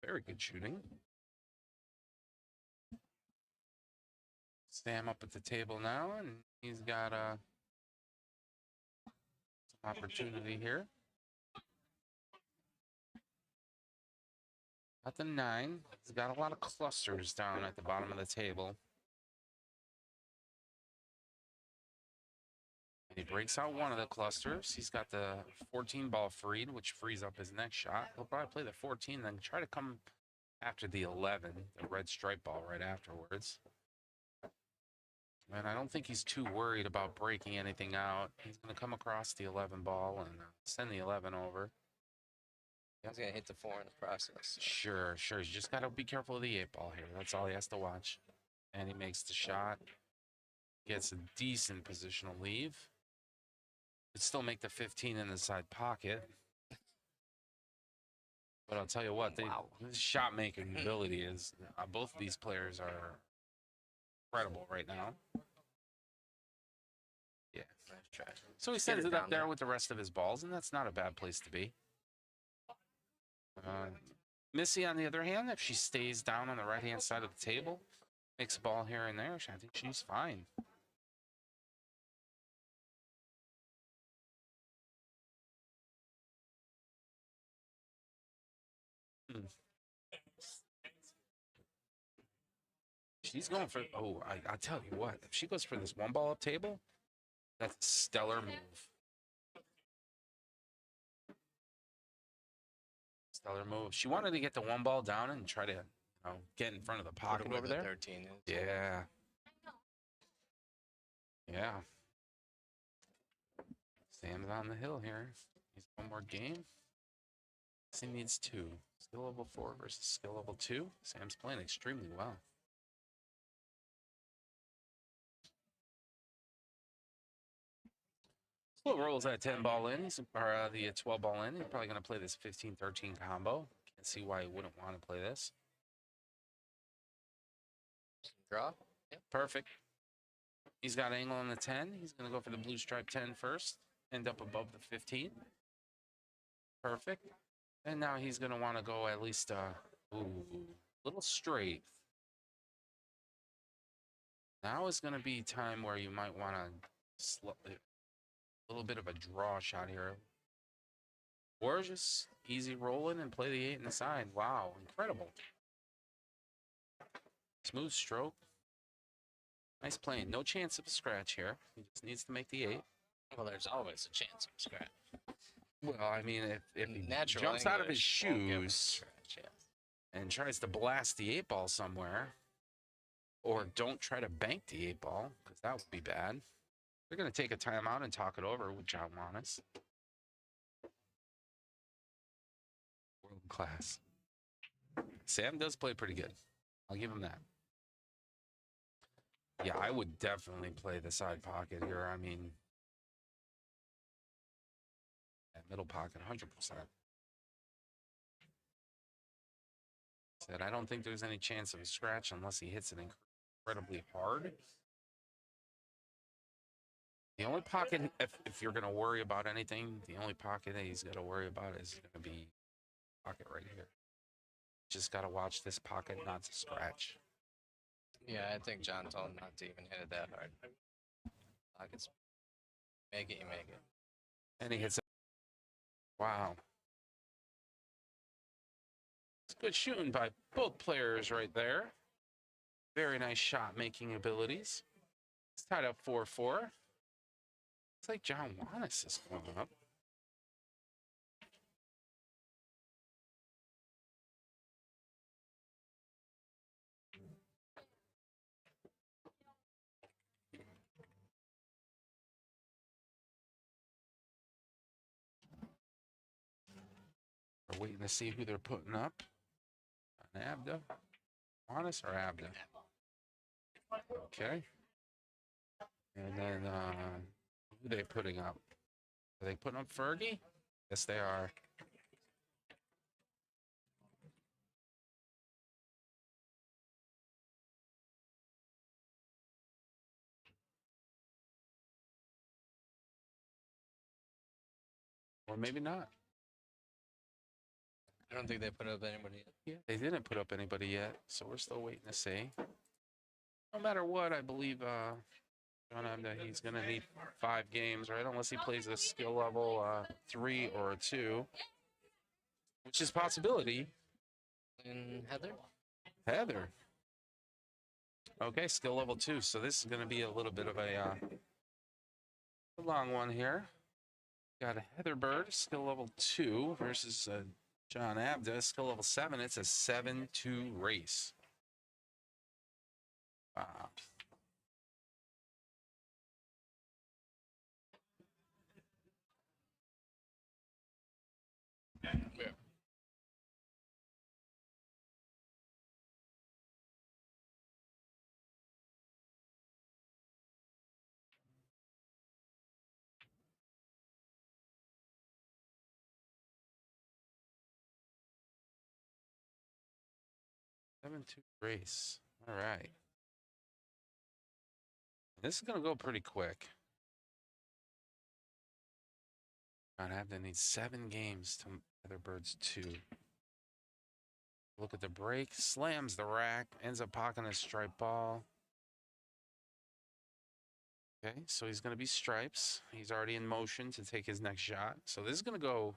Very good shooting. Sam up at the table now, and he's got some opportunity here. At the 9, he's got a lot of clusters down at the bottom of the table. And he breaks out one of the clusters. He's got the 14 ball freed, which frees up his next shot. He'll probably play the 14, then try to come after the 11, the red stripe ball right afterwards. And I don't think he's too worried about breaking anything out. He's going to come across the 11 ball and send the 11 over. He's going to hit the 4 in the process. Sure. You just got to be careful of the 8 ball here. That's all he has to watch. And he makes the shot. Gets a decent positional leave. Could still make the 15 in the side pocket. But I'll tell you what, the shot making ability is, both of these players are incredible right now. Yeah. Nice try. So he sends it up there with the rest of his balls, and that's not a bad place to be. Missy, on the other hand, if she stays down on the right-hand side of the table, makes a ball here and there, I think she's fine. She's going for, oh, I tell you what, if she goes for this one ball up table, that's a stellar move. Stellar move. She wanted to get the one ball down and try to, get in front of the pocket over there. 13 is. Yeah. Yeah. Sam's on the hill here. He's one more game. He needs 2. Skill level 4 versus skill level 2. Sam's playing extremely well. Slow rolls at 10 ball in, or the 12 ball in. He's probably going to play this 15-13 combo. Can't see why he wouldn't want to play this. Draw. Yep. Perfect. He's got angle on the 10. He's going to go for the blue stripe 10 first. End up above the 15. Perfect. And now he's going to want to go at least a little straight. Now is going to be time where you might want to a little bit of a draw shot here. Or just easy rolling and play the 8 in the side. Wow, incredible. Smooth stroke. Nice playing. No chance of a scratch here. He just needs to make the 8. Well, there's always a chance of scratch. Well, I mean, if he Natural jumps out of his English won't give him a shoes scratch, yes. and tries to blast the 8 ball somewhere, or don't try to bank the 8 ball, because that would be bad. They're going to take a timeout and talk it over with John Wanis. World class. Sam does play pretty good. I'll give him that. Yeah, I would definitely play the side pocket here. I mean, that middle pocket, 100%. Said, I don't think there's any chance of a scratch unless he hits it incredibly hard. The only pocket, if you're going to worry about anything, the only pocket that he's got to worry about is going to be pocket right here. Just got to watch this pocket not to scratch. Yeah, I think John told him not to even hit it that hard. Pockets. Make it, you make it. And he hits it. Wow. It's good shooting by both players right there. Very nice shot making abilities. It's tied up 4-4. It's like John Wanis is going up. We're waiting to see who they're putting up. An Abda? Wanis or Abda? Okay. And then who are they putting up? Are they putting up Fergie? Yes, they are. Or maybe not. I don't think they put up anybody yet. Yeah, they didn't put up anybody yet, so we're still waiting to see. No matter what, I believe John Abda, he's going to need 5 games, right? Unless he plays a skill level 3 or a 2, which is a possibility. And Heather? Heather. Okay, skill level 2. So this is going to be a little bit of a long one here. Got a Heather Bird, skill level 2 versus John Abda, skill level 7. It's a 7-2 race. Wow. Yeah. 7-2 race. All right. This is going to go pretty quick. John Abda needs 7 games to Heatherbird's 2. Look at the break. Slams the rack. Ends up pocketing a stripe ball. Okay, so he's going to be stripes. He's already in motion to take his next shot. So this is going to go.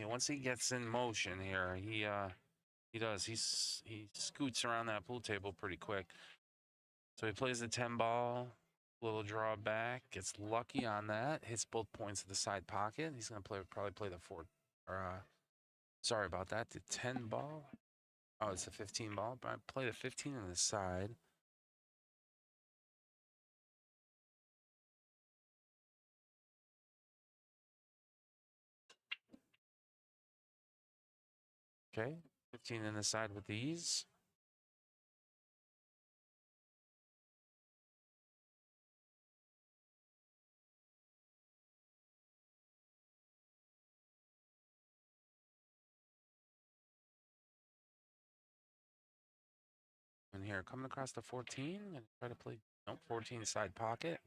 Once he gets in motion here, he does. He scoots around that pool table pretty quick. So he plays the 10 ball, little draw back, gets lucky on that, hits both points of the side pocket. He's gonna probably play the 4. Or sorry about that. The 10 ball. Oh, it's the 15 ball. But I play the 15 on the side. Okay, 15 in the side with these. And here, coming across the 14 and try to play, nope, 14 side pocket.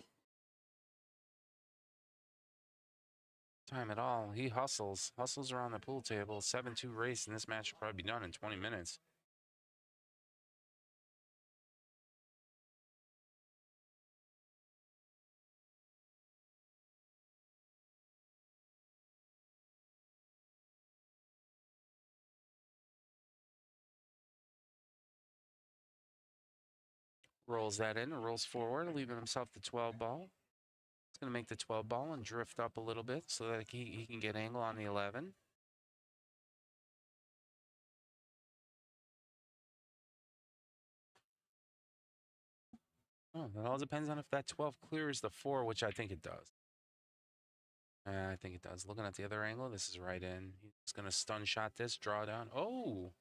Time at all. He hustles around the pool table. 7-2 race, and this match will probably be done in 20 minutes. Rolls that in, rolls forward, leaving himself the 12 ball. He's going to make the 12 ball and drift up a little bit so that he can get angle on the 11. Oh, that all depends on if that 12 clears the 4, which I think it does. I think it does. Looking at the other angle, this is right in. He's going to stun shot this, draw down. Oh!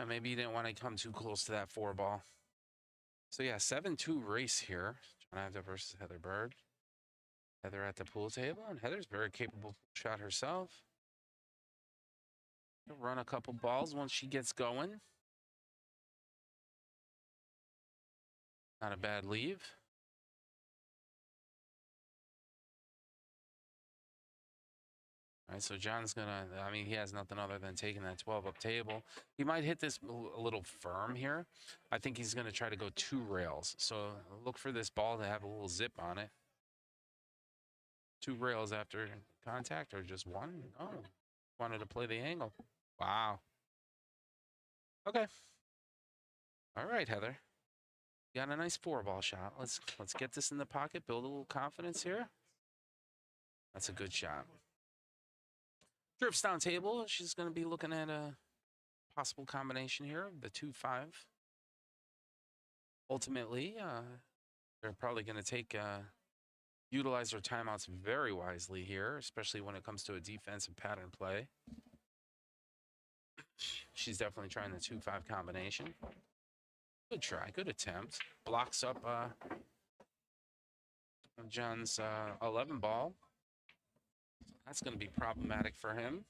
Maybe he didn't want to come too close to that 4 ball. So yeah, 7-2 race here. John Ivda versus Heather Bird. Heather at the pool table, and Heather's very capable shot herself. She'll run a couple balls once she gets going. Not a bad leave. All right, so John's gonna, I mean, he has nothing other than taking that 12 up table. He might hit this a little firm here. I think he's gonna try to go 2 rails. So look for this ball to have a little zip on it. 2 rails after contact, or just 1? Oh, wanted to play the angle. Wow. Okay. All right, Heather. Got a nice 4 ball shot. Let's get this in the pocket, build a little confidence here. That's a good shot. Drifts down table. She's going to be looking at a possible combination here, the 2-5. Ultimately, they're probably going to utilize their timeouts very wisely here, especially when it comes to a defensive pattern play. She's definitely trying the 2-5 combination. Good try, good attempt. Blocks up John's 11 ball. That's going to be problematic for him.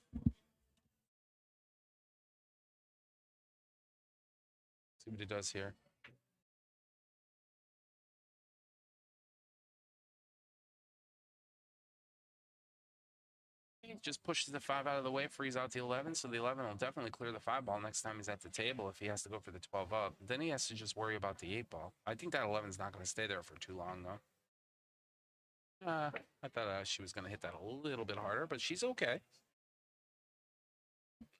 See what he does here. He just pushes the 5 out of the way, frees out the 11, so the 11 will definitely clear the 5 ball next time he's at the table if he has to go for the 12 up. Then he has to just worry about the 8 ball. I think that 11's not going to stay there for too long, though. I thought she was going to hit that a little bit harder, but she's okay.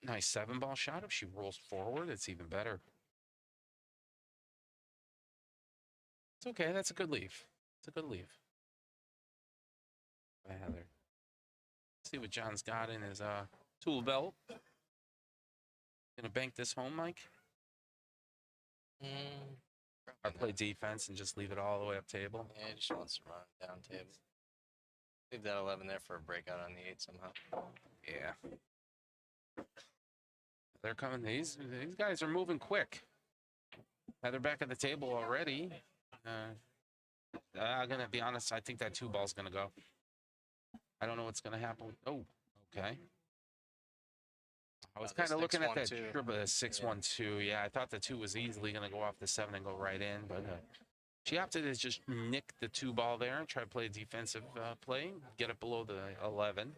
Nice 7 ball shot. If she rolls forward, it's even better. It's okay. That's a good leave. It's a good leave. By Heather. See what John's got in his tool belt. Gonna bank this home, Mike? Or play defense and just leave it all the way up table? Yeah, he just wants to run it down table. Leave that 11 there for a breakout on the 8 somehow. Yeah. They're coming. These guys are moving quick. They're back at the table already. I'm gonna be honest. I think that 2 ball's gonna go. I don't know what's gonna happen. Oh, okay. I was kind of looking at that 6-1-2. Yeah, I thought the 2 was easily gonna go off the 7 and go right in, but she opted to just nick the 2 ball there and try to play a defensive play, get it below the 11.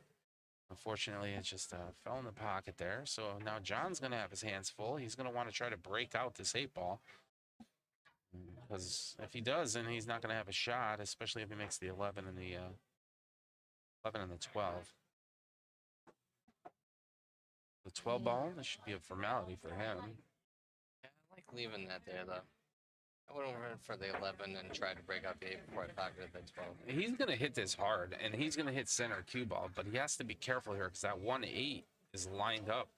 Unfortunately, it just fell in the pocket there. So now John's going to have his hands full. He's going to want to try to break out this 8 ball. Because if he does, then he's not going to have a shot, especially if he makes the 11 and the 12. The 12 ball, this should be a formality for him. Yeah, I like leaving that there though. I would have went for the 11 and tried to break out the 8 before I pocketed the 12. He's going to hit this hard, and he's going to hit center cue ball, but he has to be careful here because that 1-8 is lined up.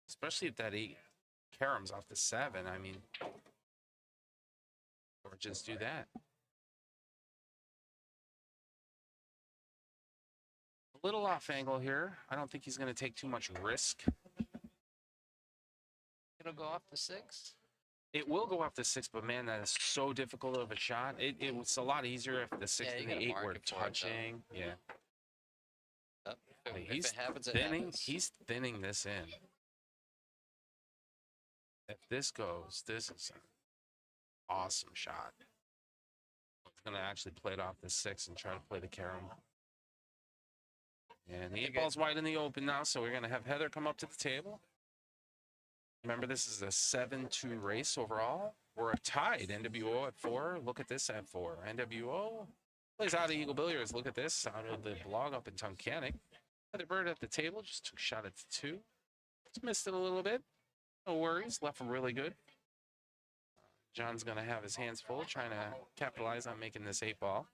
Especially if that 8 caroms off the 7. I mean, or just do that. A little off angle here. I don't think he's going to take too much risk. It'll go off the 6. It will go off the 6, but man, that is so difficult of a shot. It's a lot easier if the 6 Yeah, and you the gotta 8 mark were it for it, though. touching. Yeah. If He's it happens, it thinning. happens. He's thinning this in. If this goes, this is an awesome shot. He's gonna actually play it off the 6 and try to play the carom. And the 8 ball's wide in the open now, so we're gonna have Heather come up to the table. Remember, this is a 7-2 race overall. We're tied. NWO at 4. Look at this at 4. NWO plays out of Eagle Billiards. Look at this out of the blog up in Tunkhannock. Heather Bird at the table just took a shot at the 2. Just missed it a little bit. No worries. Left really good. John's going to have his hands full trying to capitalize on making this 8 ball.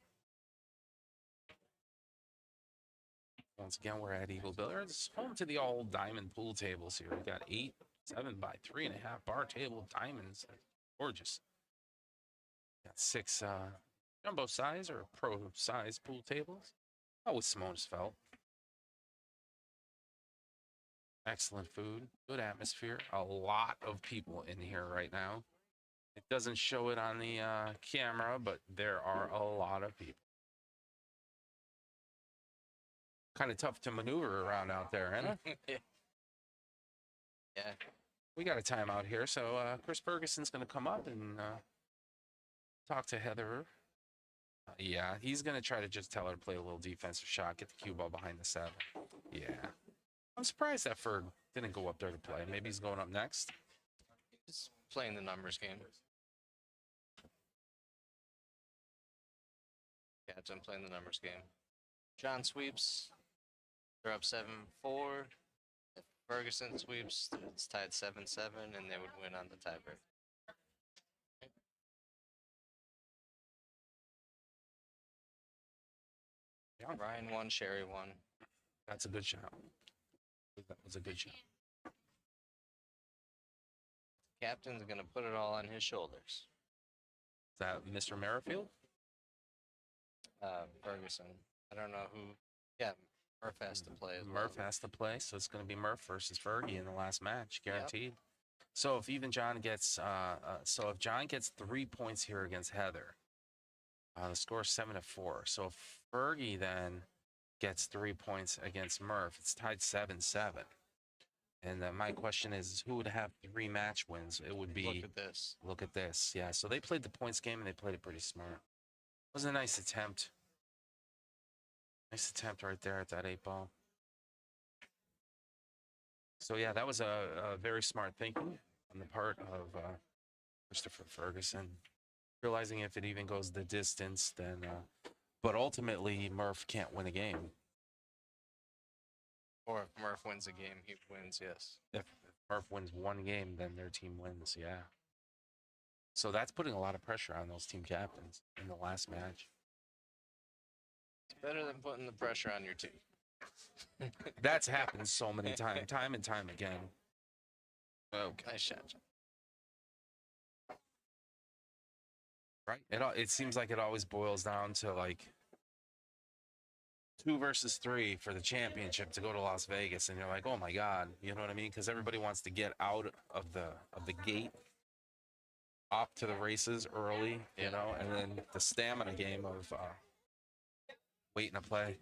Once again, we're at Eagle Billiards. Home to the all diamond pool tables here. We got 8, 7 by 3.5 bar table diamonds. Gorgeous. Got 6 jumbo size or pro size pool tables. Oh, with Simone's felt. Excellent food, good atmosphere. A lot of people in here right now. It doesn't show it on the camera, but there are a lot of people. Kind of tough to maneuver around out there, isn't it? Yeah. We got a timeout here, so Chris Ferguson's going to come up and talk to Heather. Yeah, he's going to try to just tell her to play a little defensive shot, get the cue ball behind the 7. Yeah. I'm surprised that Ferg didn't go up there to play. Maybe he's going up next. He's playing the numbers game. Captain playing the numbers game. John sweeps. They're up 7-4. If Ferguson sweeps, it's tied 7-7, and they would win on the tiebreak. Yeah. Ryan won, Sherry won. That's a good shot. That was a good shot. Captain's going to put it all on his shoulders. Is that Mr. Merrifield? Ferguson. I don't know who. Yeah, Murph has to play as well. Murph has to play, so it's going to be Murph versus Fergie in the last match, guaranteed. So if even John gets, if John gets 3 points here against Heather, the score is 7-4. So if Fergie then gets 3 points against Murph, it's tied 7-7. And my question is, who would have 3 match wins? It would be. Look at this. Look at this. Yeah. So they played the points game and they played it pretty smart. It was a nice attempt. Nice attempt right there at that 8 ball. So yeah, that was a very smart thinking on the part of Christopher Ferguson. Realizing if it even goes the distance, then. But ultimately, Murph can't win a game. Or if Murph wins a game, he wins, yes. If Murph wins 1 game, then their team wins, yeah. So that's putting a lot of pressure on those team captains in the last match. It's better than putting the pressure on your team. That's happened so many times, time and time again. Okay. Nice shot, John. Right? It seems like it always boils down to like 2 versus 3 for the championship to go to Las Vegas, and you're like, oh my God, you know what I mean? Because everybody wants to get out of the gate, up to the races early, you know, and then the stamina game of waiting to play.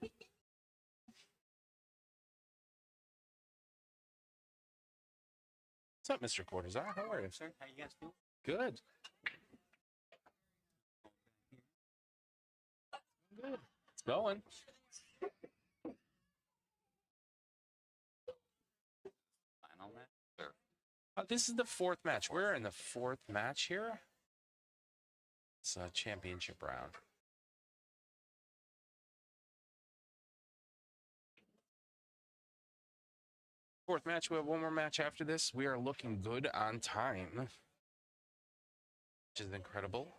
What's up, Mr. Cortazar? How are you, sir? How you guys doing? Good. Good. It's going. Final match? Sure. This is the 4th match. We're in the 4th match here. It's a championship round. Fourth match, we have one more match after this. We are looking good on time, which is incredible.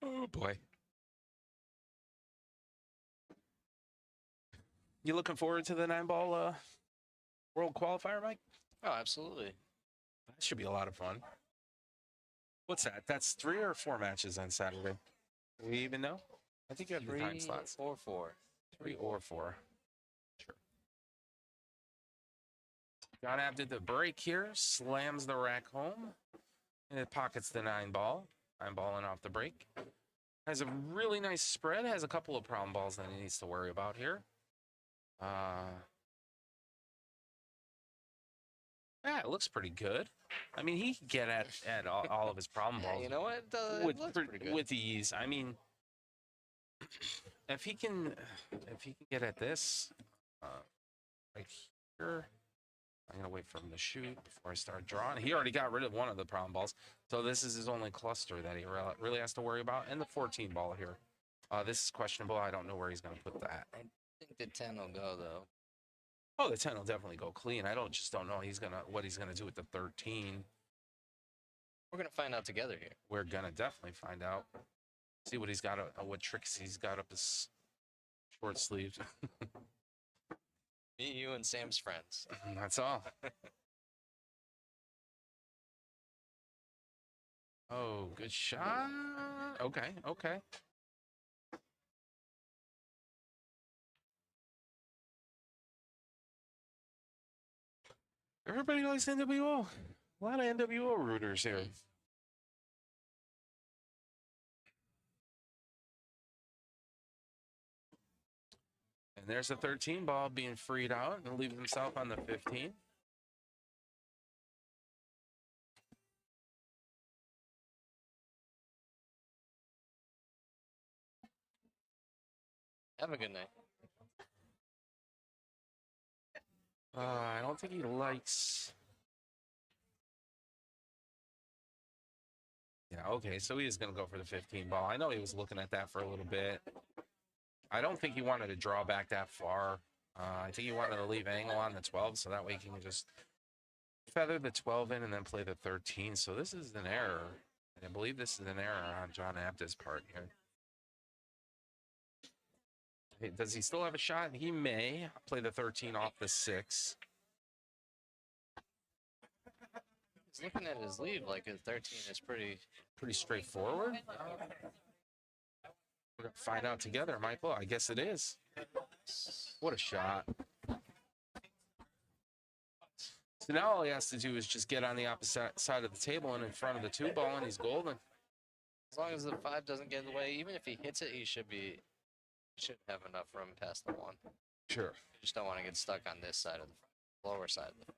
Oh boy. You looking forward to the 9-ball World Qualifier, Mike? Oh, absolutely. That should be a lot of fun. What's that? That's 3 or 4 matches on Saturday. Do we even know? I think you have the time slots. 3 or 4. 3 or 4. Sure. John App did the break here, slams the rack home, and it pockets the 9-ball. 9-balling off the break. Has a really nice spread. Has a couple of problem balls that he needs to worry about here. Yeah, it looks pretty good. I mean, he can get at all of his problem balls. You know what? It looks pretty good. With ease. I mean, if he can get at this right here, I'm gonna wait for him to shoot before I start drawing. He already got rid of one of the problem balls, so this is his only cluster that he really has to worry about. And the 14 ball here. This is questionable. I don't know where he's gonna put that. I think the 10 will go though. Oh, the 10 will definitely go clean. I don't know what he's gonna do with the 13. We're gonna find out together here. We're gonna definitely find out. See what he's got, what tricks he's got up his short sleeves. Me, you, and Sam's friends. That's all. Oh, good shot. Okay, okay. Everybody likes NWO. A lot of NWO rooters here. And there's a 13 ball being freed out and leaving himself on the 15. Have a good night. I don't think he likes. Yeah, okay, so he is going to go for the 15 ball. I know he was looking at that for a little bit. I don't think he wanted to draw back that far. I think he wanted to leave angle on the 12, so that way he can just feather the 12 in and then play the 13. So this is an error. And I believe this is an error on John Apta's part here. Does he still have a shot? He may play the 13 off the 6. He's looking at his lead like his 13 is pretty straightforward. We're going to find out together, Michael. I guess it is. What a shot. So now all he has to do is just get on the opposite side of the table and in front of the 2 ball, and he's golden. As long as the 5 doesn't get in the way, even if he hits it, he should have enough room past the 1. Sure. You just don't want to get stuck on this side of the lower side of the.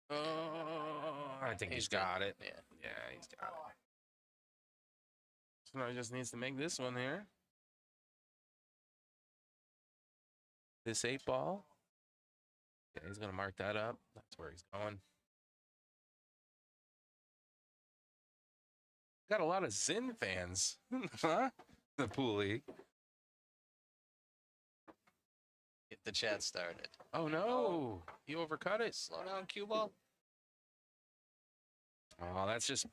I think he's got it. Yeah. Yeah, he's got it. So now he just needs to make this one here. This 8 ball. Yeah, he's going to mark that up. That's where he's going. Got a lot of Zin fans, huh? The pool league. Get the chat started. Oh no, he overcut it. Slow down, cue ball. Oh, that's just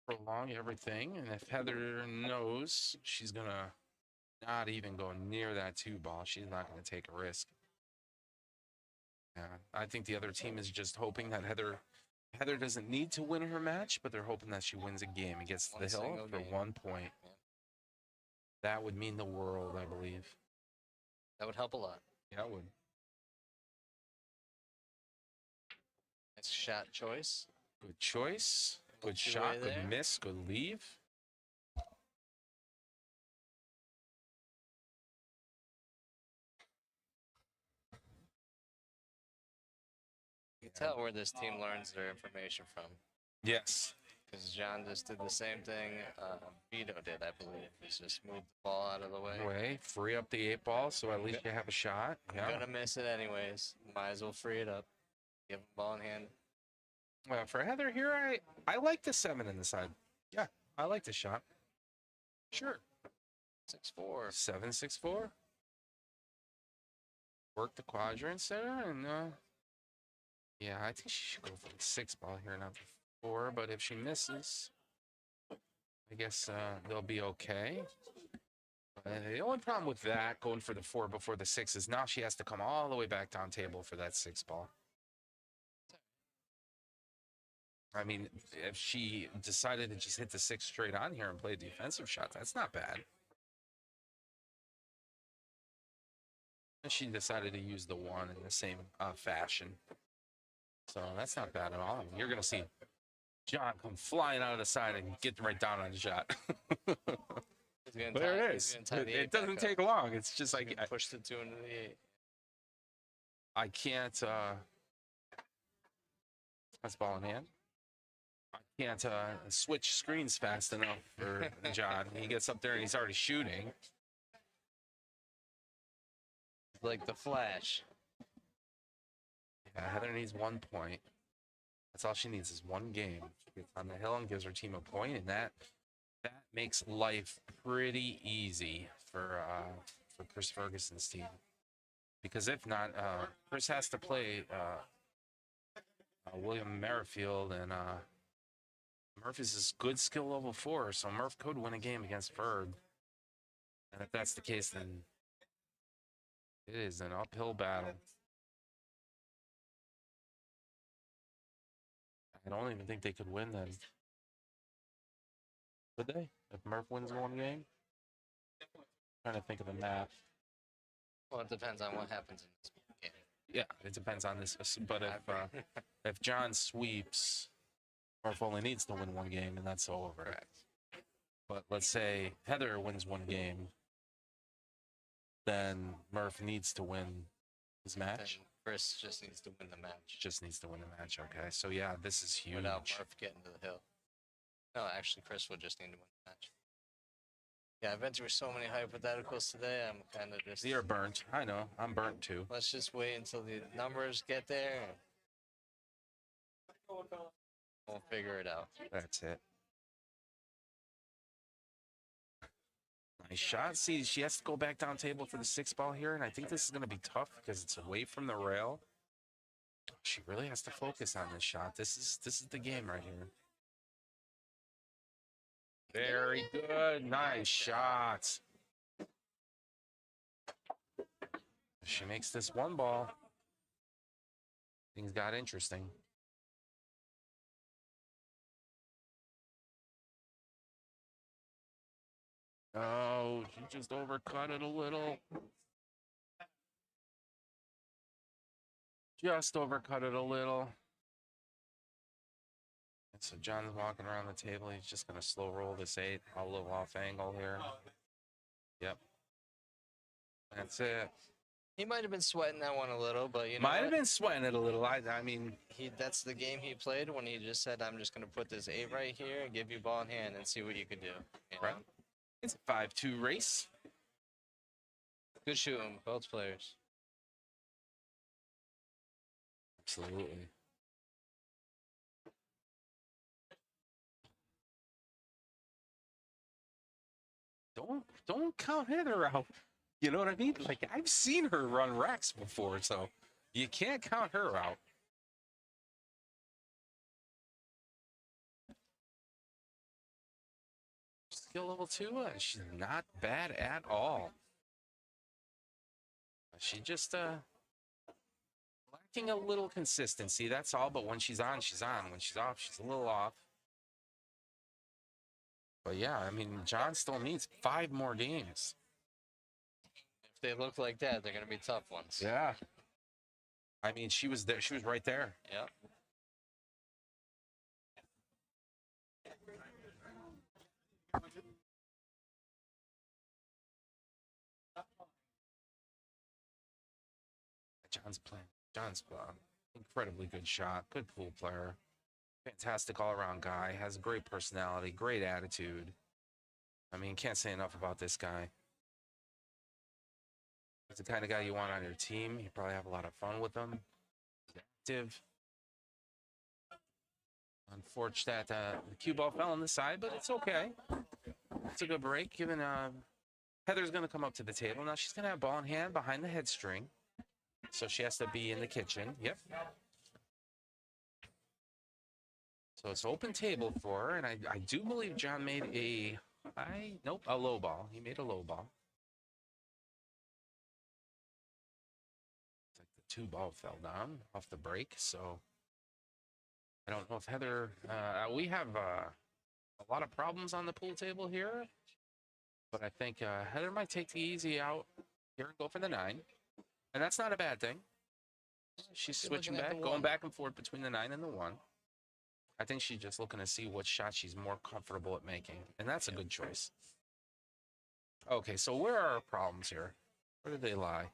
prolong everything. And if Heather knows she's gonna not even go near that 2 ball, she's not gonna take a risk. Yeah, I think the other team is just hoping that Heather doesn't need to win her match, but they're hoping that she wins a game and gets to the hill for 1 point. Yeah. That would mean the world, I believe. That would help a lot. Yeah, it would. Nice shot choice. Good choice. Good Two shot. way Good there. miss. Good leave. You can tell where this team learns their information from. Yes. Because John just did the same thing Vito did, I believe. He's just moved the ball out of the way. Way, free up the 8 ball, so at least you have a shot. Yeah. Gonna miss it anyways. Might as well free it up. Give him ball in hand. Well, for Heather here, I like the 7 in the side. Yeah, I like the shot. Sure. 6-4. 7-6-4. Work the quadrants there, and yeah, I think she should go for the 6 ball here, not the 4. But if she misses, I guess they'll be okay. The only problem with that, going for the 4 before the 6, is now she has to come all the way back down table for that 6 ball. I mean, if she decided to just hit the 6 straight on here and play a defensive shot, that's not bad. And she decided to use the 1 in the same fashion. So that's not bad at all. You're going to see John come flying out of the side and get right down on the shot. There it is. It doesn't take long. It's just like push the 2 into the 8. I can't. That's ball in hand. I can't switch screens fast enough for John. He gets up there and he's already shooting. Like the Flash. Yeah, Heather needs 1 point. That's all she needs is 1 game. She gets on the hill and gives her team a point, and that makes life pretty easy for Chris Ferguson's team. Because if not, Chris has to play William Merrifield, and Murph is his good skill level 4, so Murph could win a game against Ferg. And if that's the case, then it is an uphill battle. I don't even think they could win then. Would they? If Murph wins 1 game? Trying to think of the map. Well, it depends on what happens in this game. Yeah, it depends on this. But if John sweeps, Murph only needs to win 1 game, and that's over. Correct. But let's say Heather wins 1 game, then Murph needs to win his match. Then Chris just needs to win the match. Just needs to win the match. Okay, so yeah, this is huge. Without Murph getting to the hill. No, actually, Chris would just need to win the match. Yeah, I've been through so many hypotheticals today. I'm kind of just. You're burnt. I know. I'm burnt too. Let's just wait until the numbers get there. We'll figure it out. That's it. Nice shot. See, she has to go back down table for the 6 ball here, and I think this is going to be tough because it's away from the rail. She really has to focus on this shot. This is the game right here. Very good. Nice shot. If she makes this 1 ball, things got interesting. Oh, she just overcut it a little. Just overcut it a little. And so John's walking around the table. He's just going to slow roll this 8. A little off angle here. Yep. That's it. He might have been sweating that one a little, but you know. Might have been sweating it a little. I mean, that's the game he played when he just said, "I'm just going to put this 8 right here and give you ball in hand and see what you can do." You know? Right. It's a 5-2 race. Good shooting, both players. Absolutely. Don't count Heather out. You know what I mean? Like, I've seen her run racks before, so you can't count her out. Skill level 2, she's not bad at all. She just lacking a little consistency, that's all. But when she's on, she's on. When she's off, she's a little off. But yeah, I mean, John still needs 5 more games. If they look like that, they're going to be tough ones. Yeah. I mean, she was there. She was right there. Yeah. John's playing. John's incredibly good shot. Good pool player. Fantastic all-around guy. Has a great personality, great attitude. I mean, can't say enough about this guy. He's the kind of guy you want on your team. You probably have a lot of fun with him. He's active. Unfortunate that the cue ball fell on the side, but it's okay. It's a good break. Given Heather's going to come up to the table. Now she's going to have ball in hand behind the head string. So she has to be in the kitchen. Yep. So it's open table for her. And I do believe John made a low ball. He made a low ball. It's like the 2 ball fell down off the break. So I don't know if Heather, we have a lot of problems on the pool table here. But I think Heather might take the easy out here and go for the 9. And that's not a bad thing. She's switching back, going back and forth between the 9 and the 1. I think she's just looking to see what shot she's more comfortable at making. And that's a good choice. Okay, so where are our problems here? Where do they lie?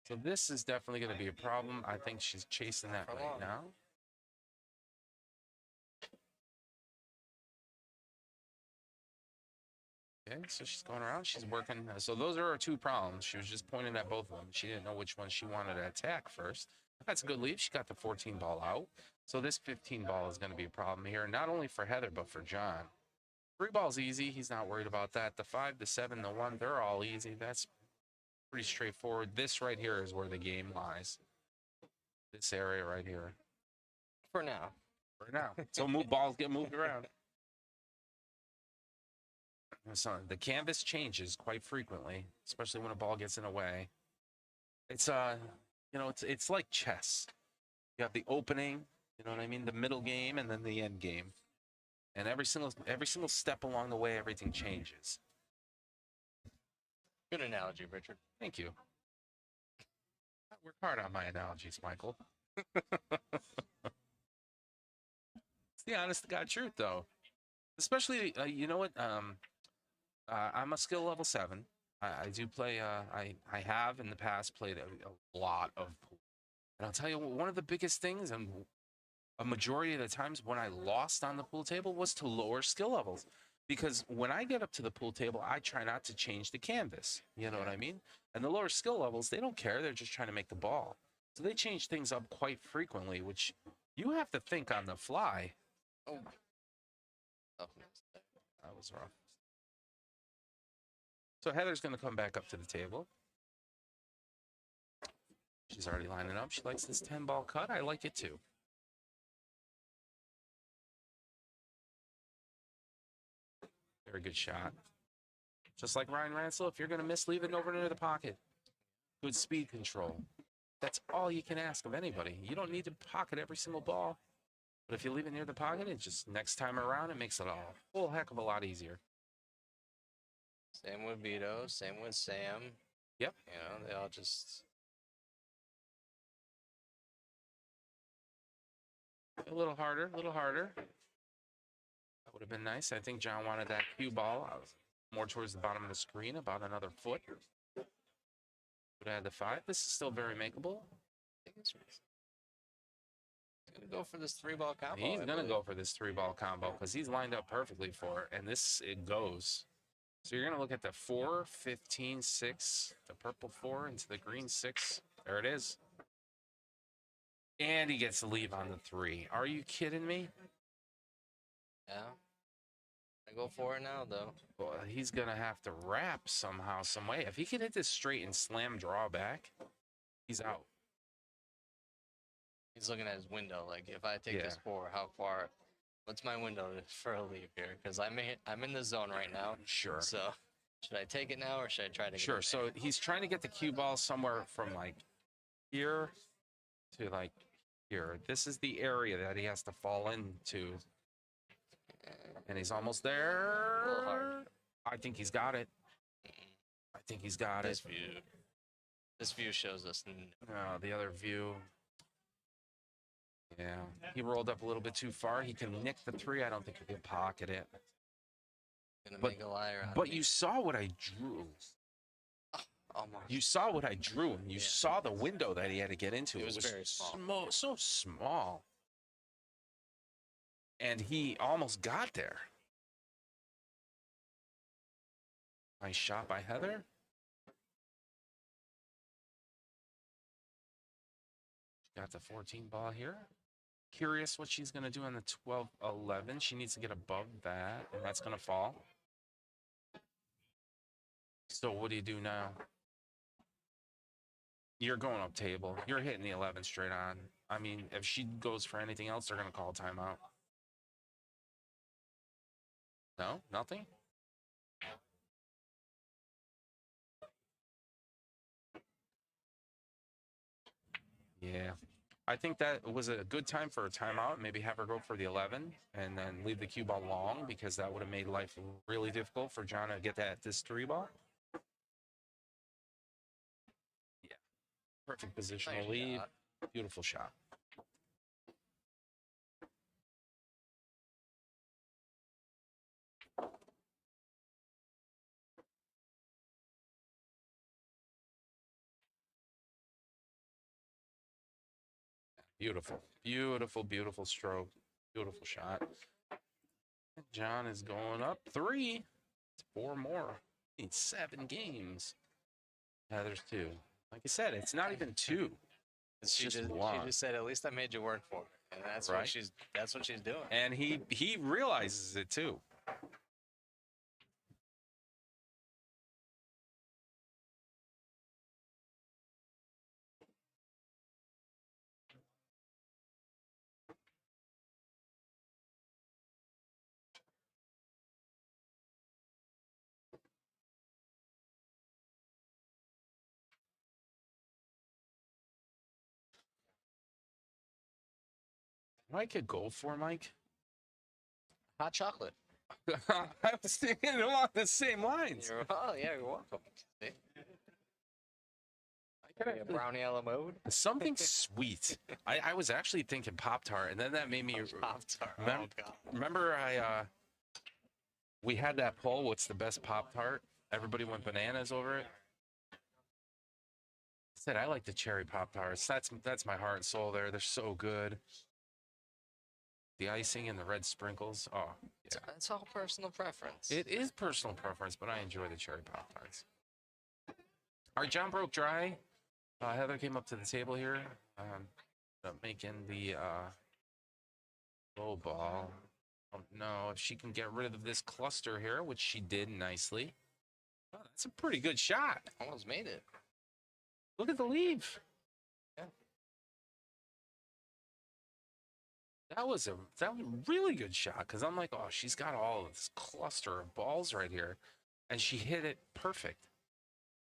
So this is definitely going to be a problem. I think she's chasing that right now. Okay, so she's going around. She's working. So those are our 2 problems. She was just pointing at both of them. She didn't know which one she wanted to attack first. That's a good lead. She got the 14 ball out. So this 15 ball is going to be a problem here, not only for Heather, but for John. 3 ball's easy. He's not worried about that. The 5, the 7, the 1, they're all easy. That's pretty straightforward. This right here is where the game lies. This area right here. For now. For now. So balls get moved around. So the canvas changes quite frequently, especially when a ball gets in the way. It's it's like chess. You have the opening, you know what I mean, the middle game, and then the end game. And every single step along the way, everything changes. Good analogy, Richard. Thank you. I work hard on my analogies, Michael. It's the honest to God truth, though. Especially, you know what? I'm a skill level 7. I do play. I have in the past played a lot of pool. And I'll tell you, one of the biggest things, and a majority of the times when I lost on the pool table, was to lower skill levels. Because when I get up to the pool table, I try not to change the canvas. You know what I mean? And the lower skill levels, they don't care. They're just trying to make the ball. So they change things up quite frequently, which you have to think on the fly. Oh, that was rough. So Heather's going to come back up to the table. She's already lining up. She likes this 10 ball cut. I like it too. Very good shot. Just like Ryan Ransel, if you're going to miss, leave it over near the pocket. Good speed control. That's all you can ask of anybody. You don't need to pocket every single ball. But if you leave it near the pocket, it just next time around, it makes it a whole heck of a lot easier. Same with Vito, same with Sam. Yep. You know, they all just... A little harder, a little harder. That would have been nice. I think John wanted that cue ball. I was more towards the bottom of the screen, about another foot. Would have had the 5. This is still very makeable. He's going to go for this 3-ball combo. He's going to go for this 3-ball combo because he's lined up perfectly for it. And it goes. So you're going to look at the 4, 15, 6, the purple 4 into the green 6. There it is. And he gets to leave on the 3. Are you kidding me? Yeah. I go for it now, though. Well, he's going to have to wrap somehow, some way. If he can hit this straight and slam draw back, he's out. He's looking at his window. Like, if I take this 4, how far? What's my window for a leave here? Because I'm in the zone right now. Sure. So, should I take it now or should I try to get Sure. it So he's trying to get the cue ball somewhere from like here to like here. This is the area that he has to fall into. And he's almost there. A little hard. I think he's got it. I think he's got it. This view shows us. Oh, the other view. Yeah, he rolled up a little bit too far. He can nick the 3. I don't think he can pocket it. Gonna make a liar out of But me. you saw what I drew. Almost. You saw what I drew, and you saw the window that he had to get into. It was very small. So small. And he almost got there. Nice shot by Heather. Got the 14 ball here. Curious what she's going to do on the 12-11. She needs to get above that, and that's going to fall. So what do you do now? You're going up table. You're hitting the 11 straight on. I mean, if she goes for anything else, they're going to call timeout. No? Nothing? Yeah. I think that was a good time for a timeout. Maybe have her go for the 11 and then leave the cue ball long, because that would have made life really difficult for John to get this 3 ball. Yeah. Perfect positional Nice lead. shot. Beautiful shot. Beautiful, beautiful, beautiful stroke. Beautiful shot. John is going up 3. It's 4 more. Needs 7 games. Yeah, there's 2. Like I said, it's not even 2. It's She just just 1. she just said, at least I made you work for it. And that's Right. what she's doing. And he realizes it too. What I could go for, Mike? Hot chocolate. I was thinking along the same lines. You're welcome. See? I could A brownie a la mode. something sweet. I was actually thinking Pop-Tart, and then that made me Pop-Tart. Oh, remember, God. remember we had that poll, what's the best Pop-Tart? Everybody went bananas over it. I said I like the cherry Pop-Tarts. That's my heart and soul there. They're so good. The icing and the red sprinkles. Oh, yeah. It's all personal preference. It is personal preference, but I enjoy the cherry Pop-Tarts. All right, John broke dry. Heather came up to the table here, making the low ball. Don't know if she can get rid of this cluster here, which she did nicely. Oh, that's a pretty good shot. Almost made it. Look at the leave. Yeah. That was a really good shot, because I'm like, oh, she's got all of this cluster of balls right here, and she hit it perfect.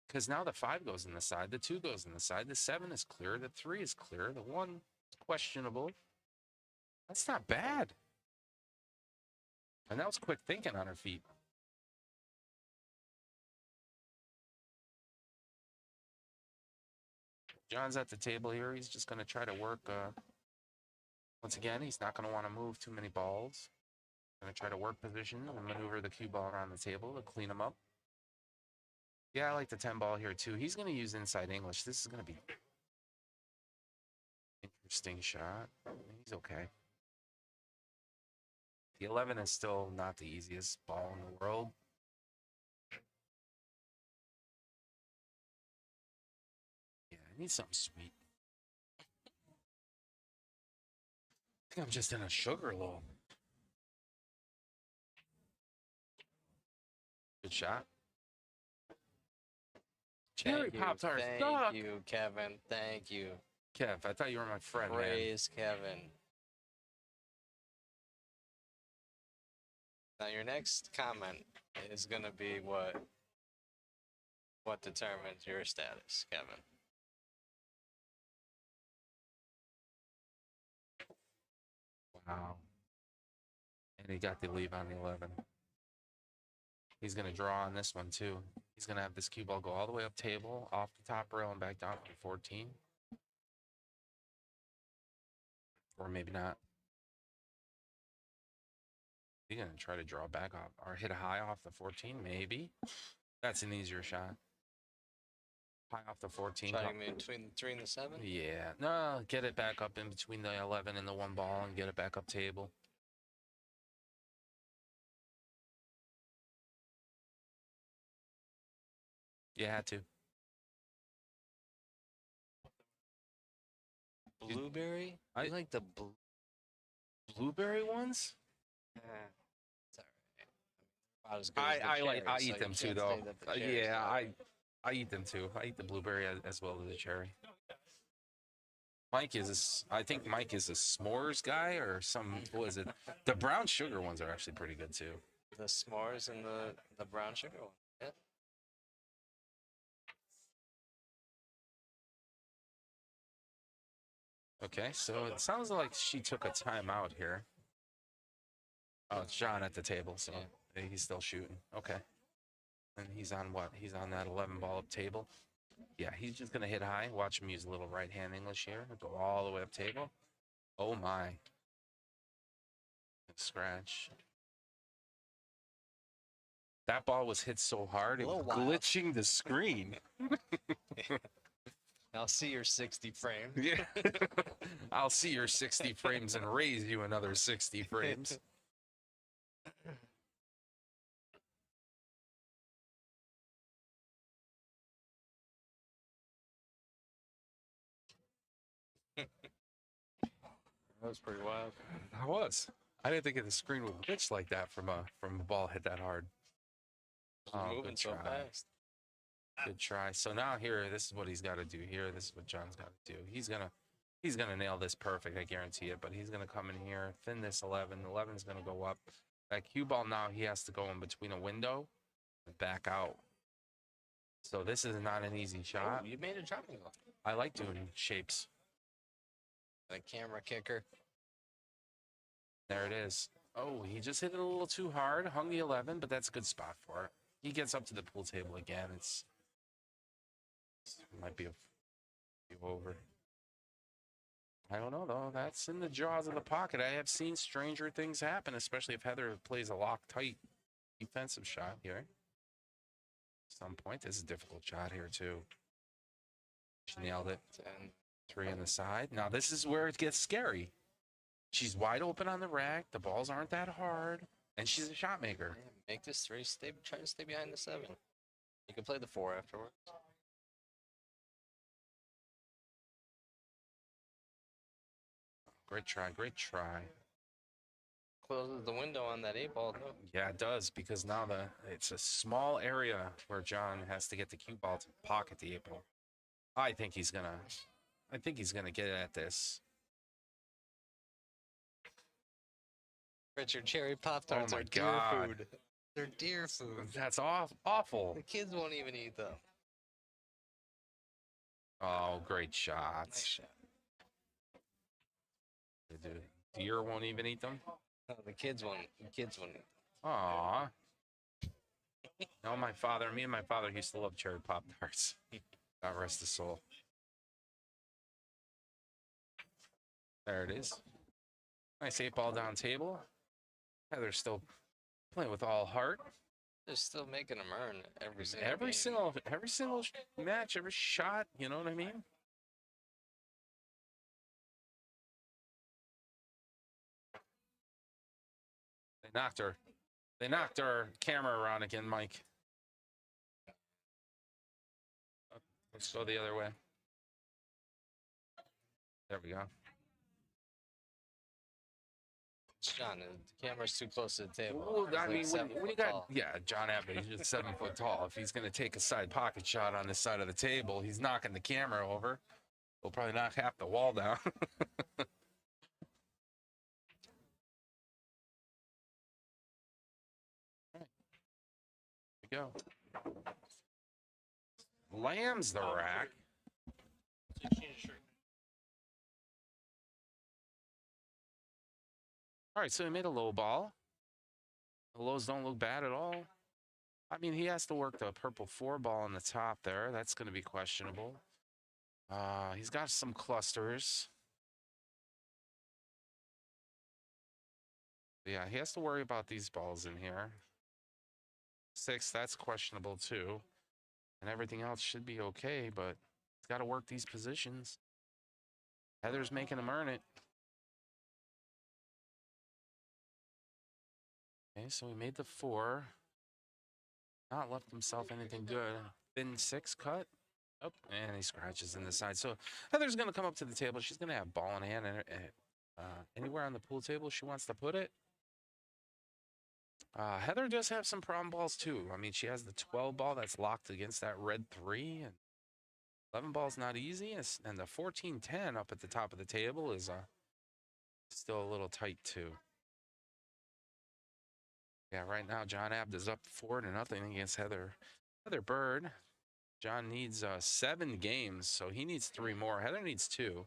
Because now the 5 goes in the side, the 2 goes in the side, the 7 is clear, the 3 is clear, the 1 is questionable. That's not bad. And that was quick thinking on her feet. John's at the table here. He's just going to try to work. Once again, he's not going to want to move too many balls. Going to try to work position and maneuver the cue ball around the table to clean him up. Yeah, I like the 10 ball here too. He's going to use inside English. This is going to be interesting shot. He's okay. The 11 is still not the easiest ball in the world. Yeah, I need something sweet. I think I'm just in a sugar lull. Good shot. Cherry Pop-Tarts suck. Thank you, Kevin. Thank you. Kev, I thought you were my friend, man. Praise Kevin. Now your next comment is going to be what determines your status, Kevin. Wow. And he got the leave on the 11. He's going to draw on this one, too. He's going to have this cue ball go all the way up table, off the top rail, and back down to 14. Or maybe not. He's going to try to draw back off, or hit a high off the 14, maybe. That's an easier shot. High off the 14. Trying between the 3 and the 7? Yeah. No, get it back up in between the 11 and the 1 ball and get it back up table. You had to. Blueberry? I- You like the Blueberry ones? It's all right. About as good as the I cherry, eat so them you too can't though. say that the cherry's Yeah, not. I eat them too. I eat the blueberry as well as the cherry. Mike is, I think Mike is a s'mores guy or some, what is it? The brown sugar ones are actually pretty good too. The s'mores and the brown sugar one. Yeah. Okay, so it sounds like she took a timeout here. Oh, it's John at the table, so he's still shooting. Okay. And he's on what? He's on that 11 ball up table. Yeah, he's just going to hit high. Watch him use a little right hand English here. Go all the way up table. Oh, my. Scratch. That ball was hit so hard, it was little wild. glitching the screen. I'll see your 60 frame. Yeah. I'll see your 60 frames and raise you another 60 frames. That was pretty wild. I was. I didn't think the screen would glitch like that from a ball hit that hard. Moving good so try. fast. Good try. So now here, this is what he's got to do here. This is what John's got to do. He's gonna nail this perfect. I guarantee it. But he's gonna come in here, thin this 11. 11's gonna go up. That cue ball now he has to go in between a window and back out. So this is not an easy shot. Oh, you made a dropping goal. I like doing shapes. The camera kicker. There it is. Oh, he just hit it a little too hard. Hung the 11, but that's a good spot for it. He gets up to the pool table again. It might be a few over. I don't know, though. That's in the jaws of the pocket. I have seen stranger things happen, especially if Heather plays a lock-tight defensive shot here. At some point, this is a difficult shot here, too. She nailed it. 3 on the side. Now, this is where it gets scary. She's wide open on the rack. The balls aren't that hard. And she's a shot maker. Yeah, make this 3. Try to stay behind the 7. You can play the 4 afterwards. Great try. Great try. Closes the window on that 8 ball, though. Yeah, it does, because now it's a small area where John has to get the cue ball to pocket the 8 ball. I think he's gonna get at this. Richard, cherry Pop-Tarts Oh my are deer God. food. They're deer food. That's awful. The kids won't even eat them. Oh, great shots. Nice shot. The deer won't even eat them. No, the kids won't. The kids won't eat them. Aw. No, me and my father used to love cherry Pop-Tarts. God rest his soul. There it is. Nice 8 ball down table. Heather's still playing with all heart. They're still making them earn every single game. Every single match, every shot. You know what I mean? They knocked our camera around again, Mike. Let's go the other way. There we go. John, the camera's too close to the table. Well, He's I like mean, 7 when you foot got tall. John Abbott, he's just 7 foot tall. If he's going to take a side pocket shot on this side of the table, he's knocking the camera over. He'll probably knock half the wall down. Here we go. Lambs the rack. All right, so he made a low ball. The lows don't look bad at all. I mean, he has to work the purple 4 ball on the top there. That's going to be questionable. He's got some clusters. Yeah, he has to worry about these balls in here. 6, that's questionable too. And everything else should be okay, but he's got to work these positions. Heather's making him earn it. Okay, so he made the 4. Not left himself anything good. thin 6 cut. Oh, and he scratches in the side. So Heather's going to come up to the table. She's going to have ball in hand and anywhere on the pool table she wants to put it. Heather does have some problem balls too. I mean, she has the 12 ball that's locked against that red 3, and 11 ball's not easy, and the 14-10 up at the top of the table is still a little tight too. Yeah, right now John Abd is up 4-0 against Heather Bird. John needs 7 games, so he needs 3 more. Heather needs 2.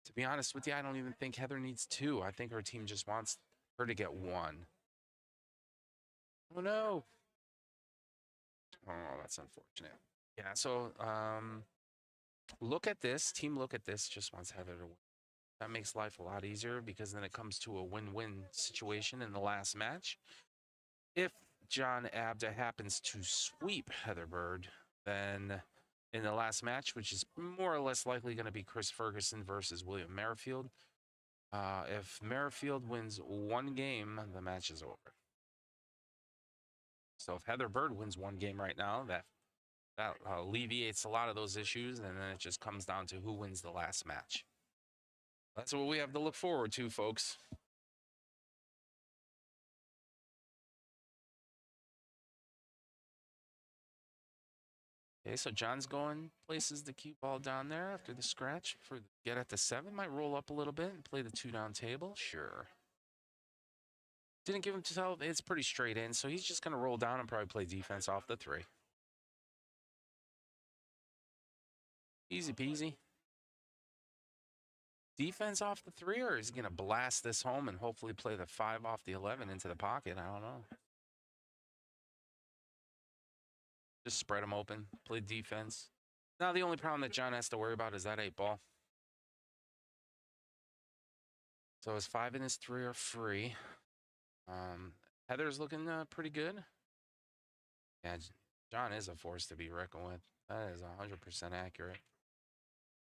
To be honest with you, I don't even think Heather needs 2. I think her team just wants her to get 1. Oh no. Oh, that's unfortunate. Yeah, so look at this. Team Look at This just wants Heather to win. That makes life a lot easier because then it comes to a win-win situation in the last match. If John Abda happens to sweep Heather Bird, then in the last match, which is more or less likely going to be Chris Ferguson versus William Merrifield, if Merrifield wins 1 game, the match is over. So if Heather Bird wins 1 game right now, that alleviates a lot of those issues, and then it just comes down to who wins the last match. That's what we have to look forward to, folks. Okay, so John's going, places the cue ball down there after the scratch for get at the 7. Might roll up a little bit and play the 2 down table. Sure. Didn't give him to tell. It's pretty straight in, so he's just going to roll down and probably play defense off the 3. Easy peasy. Defense off the 3, or is he going to blast this home and hopefully play the 5 off the 11 into the pocket? I don't know. Just spread him open, play defense. Now the only problem that John has to worry about is that 8 ball. So his 5 and his 3 are free. Heather's looking pretty good. Yeah, John is a force to be reckoned with. That is 100% accurate.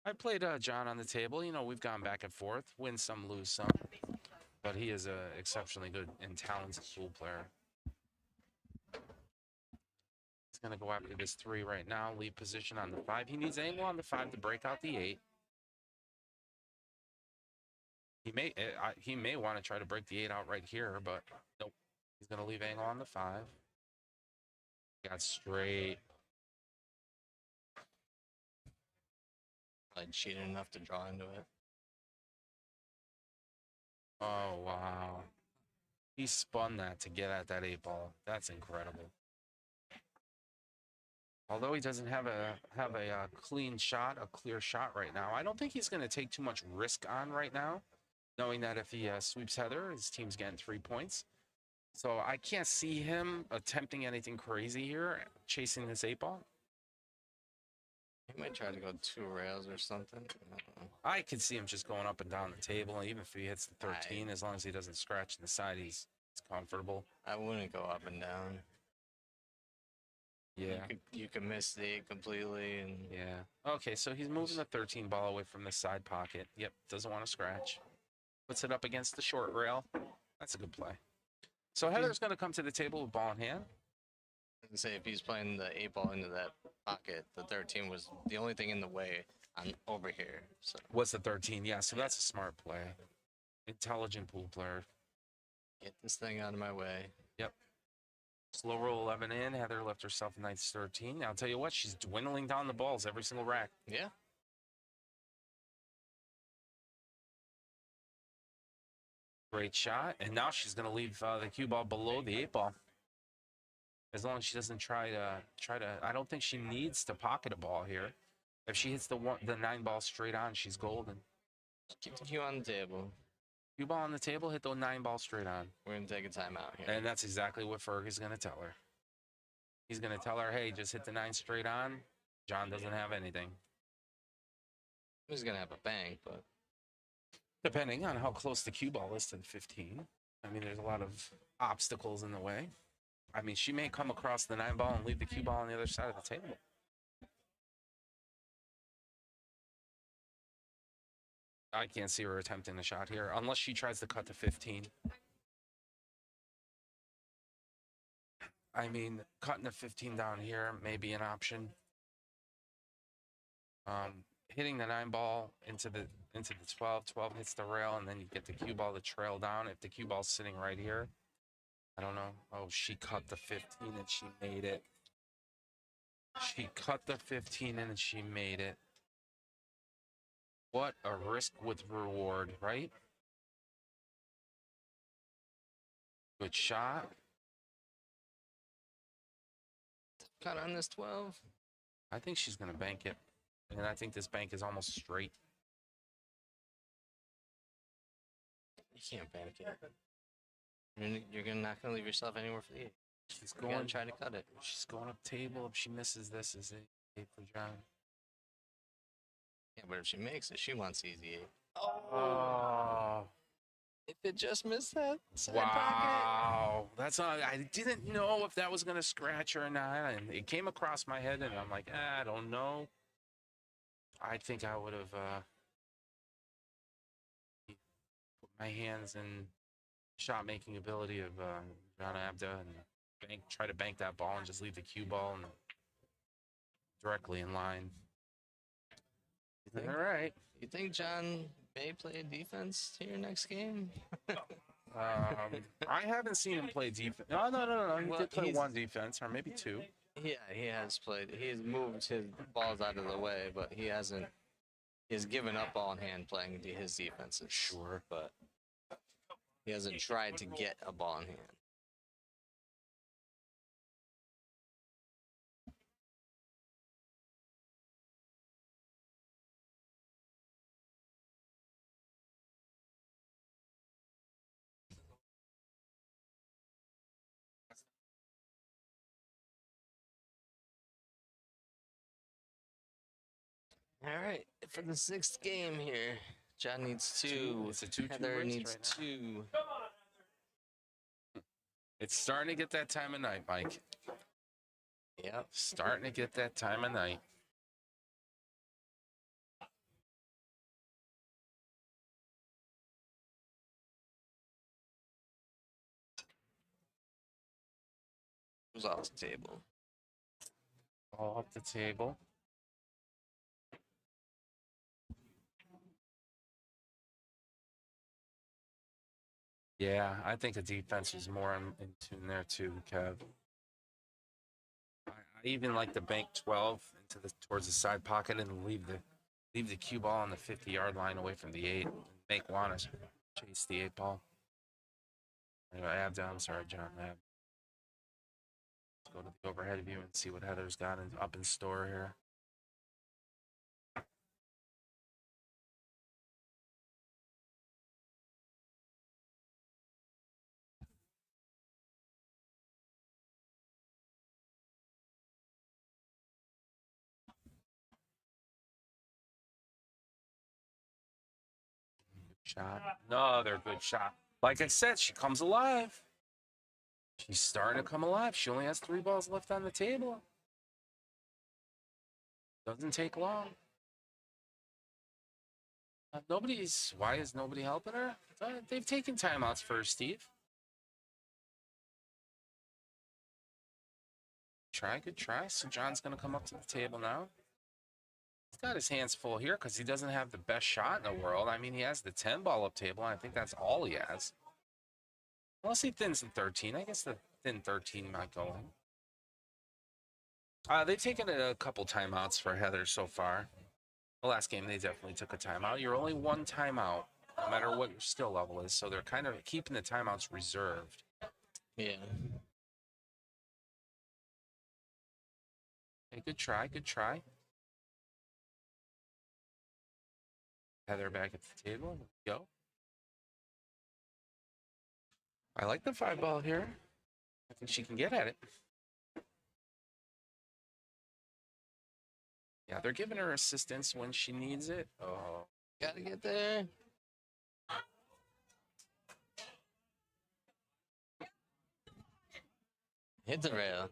I played John on the table. You know, we've gone back and forth, win some, lose some. But he is an exceptionally good and talented pool player. He's going to go after this 3 right now, lead position on the 5. He needs angle on the 5 to break out the 8. He may want to try to break the 8 out right here, but nope. He's going to leave angle on the 5. Got straight. I cheated enough to draw into it. Oh, wow. He spun that to get at that 8 ball. That's incredible. Although he doesn't have a clean shot, a clear shot right now, I don't think he's going to take too much risk on right now, knowing that if he sweeps Heather, his team's getting 3 points. So I can't see him attempting anything crazy here, chasing this 8 ball. He might try to go 2 rails or something. I could see him just going up and down the table, and even if he hits the 13, as long as he doesn't scratch in the side, he's comfortable. I wouldn't go up and down. Yeah. You could miss the 8 completely. And yeah. Okay, so he's moving the 13 ball away from the side pocket. Yep, doesn't want to scratch. Puts it up against the short rail. That's a good play. So Heather's going to come to the table with ball in hand. I say if he's playing the 8 ball into that pocket, the 13 was the only thing in the way on over here. So was the 13, yeah. So that's a smart play. Intelligent pool player. Get this thing out of my way. Yep. Slow roll 11 in. Heather left herself a nice 13. Now, I'll tell you what, she's dwindling down the balls every single rack. Yeah. Great shot. And now she's going to leave the cue ball below the 8 ball. As long as she doesn't try to, I don't think she needs to pocket a ball here. If she hits the 9 ball straight on, she's golden. Keep the cue on the table. Cue ball on the table, hit the 9 ball straight on. We're going to take a timeout here. And that's exactly what Ferg is going to tell her. He's going to tell her, hey, just hit the 9 straight on. John doesn't have anything. He's going to have a bang, but depending on how close the cue ball is to the 15. I mean, there's a lot of obstacles in the way. I mean, she may come across the 9 ball and leave the cue ball on the other side of the table. I can't see her attempting a shot here unless she tries to cut to 15. I mean, cutting to 15 down here may be an option. Hitting the 9 ball into the 12. 12 hits the rail, and then you get the cue ball to trail down. If the cue ball's sitting right here, I don't know. Oh, she cut the 15 and she made it. She cut the 15 and she made it. What a risk with reward, right? Good shot. Cut on this 12. I think she's going to bank it. And I think this bank is almost straight. You can't bank it. You're not going to leave yourself anywhere for the 8. She's You're going going to try to cut it. She's going up table. If she misses this, is it 8 for John? Yeah, but if she makes it, she wants easy 8. Oh. If it just missed that side pocket. Wow. That's not, I didn't know if that was going to scratch her or not. And it came across my head, and I'm like, I don't know. I think I would have put my hands in shot making ability of John Abda and try to bank that ball and just leave the cue ball and directly in line. All right. You think John may play defense here next game? I haven't seen him play defense. No. He Well, did play he's- one defense, or maybe 2. Yeah, he has played. He has moved his balls out of the way, but he hasn't. He's given up ball in hand playing his defenses. Sure. But he hasn't tried to get a ball in hand. All right, for the 6th game here, John needs 2. It's a 2-2 Heather race needs right now. 2. It's starting to get that time of night, Mike. Yep. Starting to get that time of night. Goes off the table. All up the table. Yeah, I think the defense is more in tune there too, Kev. I even like the bank 12 towards the side pocket and leave the cue ball on the 50-yard line away from the 8 and make Juana chase the 8 ball. Anyway, I'm sorry, John. Let's go to the overhead view and see what Heather's got up in store here. Shot. Another good shot. Like I said, she comes alive. She's starting to come alive. She only has 3 balls left on the table. Doesn't take long. Why is nobody helping her? They've taken timeouts first, Steve. Good try. So John's going to come up to the table now. He's got his hands full here because he doesn't have the best shot in the world. I mean, he has the 10 ball up table, and I think that's all he has. Unless he thins in 13. I guess the thin 13 might go in. They've taken a couple timeouts for Heather so far. The last game, they definitely took a timeout. You're only 1 timeout, no matter what your skill level is. So they're kind of keeping the timeouts reserved. Yeah. Okay, good try. Heather back at the table. Go. I like the 5 ball here. I think she can get at it. Yeah, they're giving her assistance when she needs it. Oh. Gotta get there. Hit the rail.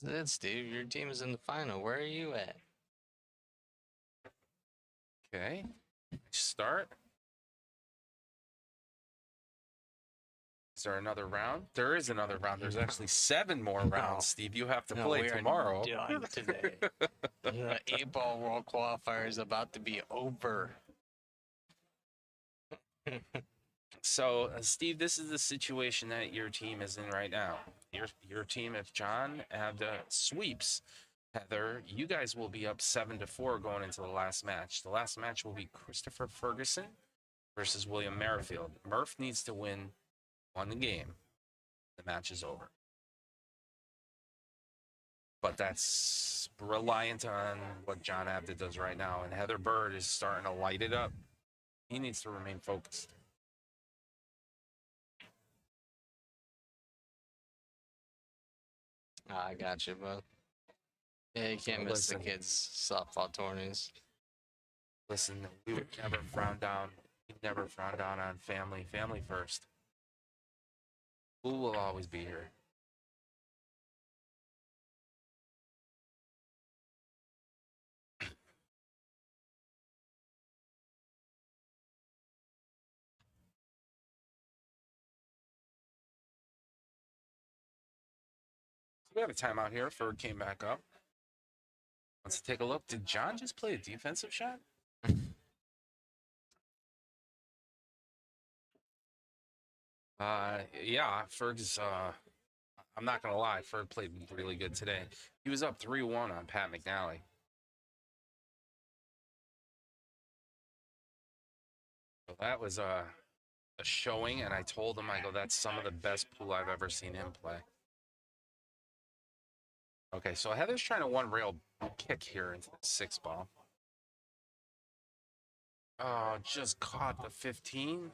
That's it, Steve. Your team is in the final. Where are you at? Okay. Start. there another round? There is another round. There's actually 7 more rounds, Steve. You have to No, play we are tomorrow. done today. The 8-ball World Qualifier is about to be over. So, Steve, this is the situation that your team is in right now. Your team, if John sweeps Heather, you guys will be up 7-4 going into the last match. The last match will be Christopher Ferguson versus William Merrifield. Murph needs to win one game. The match is over. But that's reliant on what John Abda does right now. And Heather Bird is starting to light it up. He needs to remain focused. I got you, bud. Yeah, you can't miss the kids' softball tourneys. Listen, we would never frown down. We never frown down on family. Family first. School will always be here. We have a timeout here. Ferg came back up. Let's take a look. Did John just play a defensive shot? Yeah, Ferg's, I'm not going to lie, Ferg played really good today. He was up 3-1 on Pat McNally. So that was a showing, and I told him, I go, that's some of the best pool I've ever seen him play. Okay, so Heather's trying to one-rail kick here into the 6-ball. Oh, just caught the 15.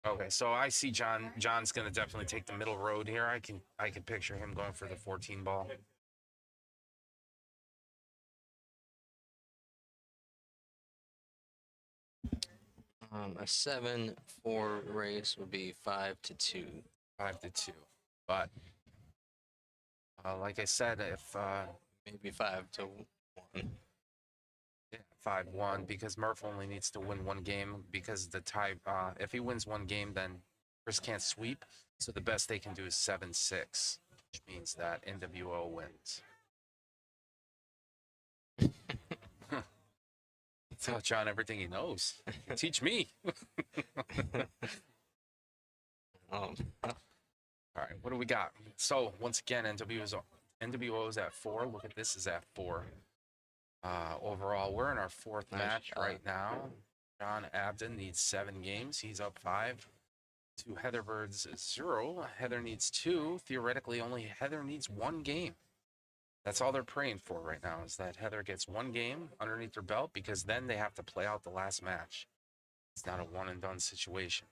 Okay, so I see John. John's going to definitely take the middle road here. I can picture him going for the 14 ball. A 7-4 race would be 5-2. 5-2. But like I said, if Maybe 5-1. yeah, 5-1, because Murph only needs to win one game, because the tie. If he wins one game, then Chris can't sweep. So the best they can do is 7-6, which means that NWO wins. Tell John everything he knows. Teach me. All right, what do we got? So once again, NWO is at 4. Look at this, is at 4. Overall, we're in our 4th match right now. John Abden needs 7 games. He's up 5 to Heather Bird's 0. Heather needs 2. Theoretically, only Heather needs 1 game. That's all they're praying for right now, is that Heather gets 1 game underneath her belt, because then they have to play out the last match. It's not a one-and-done situation.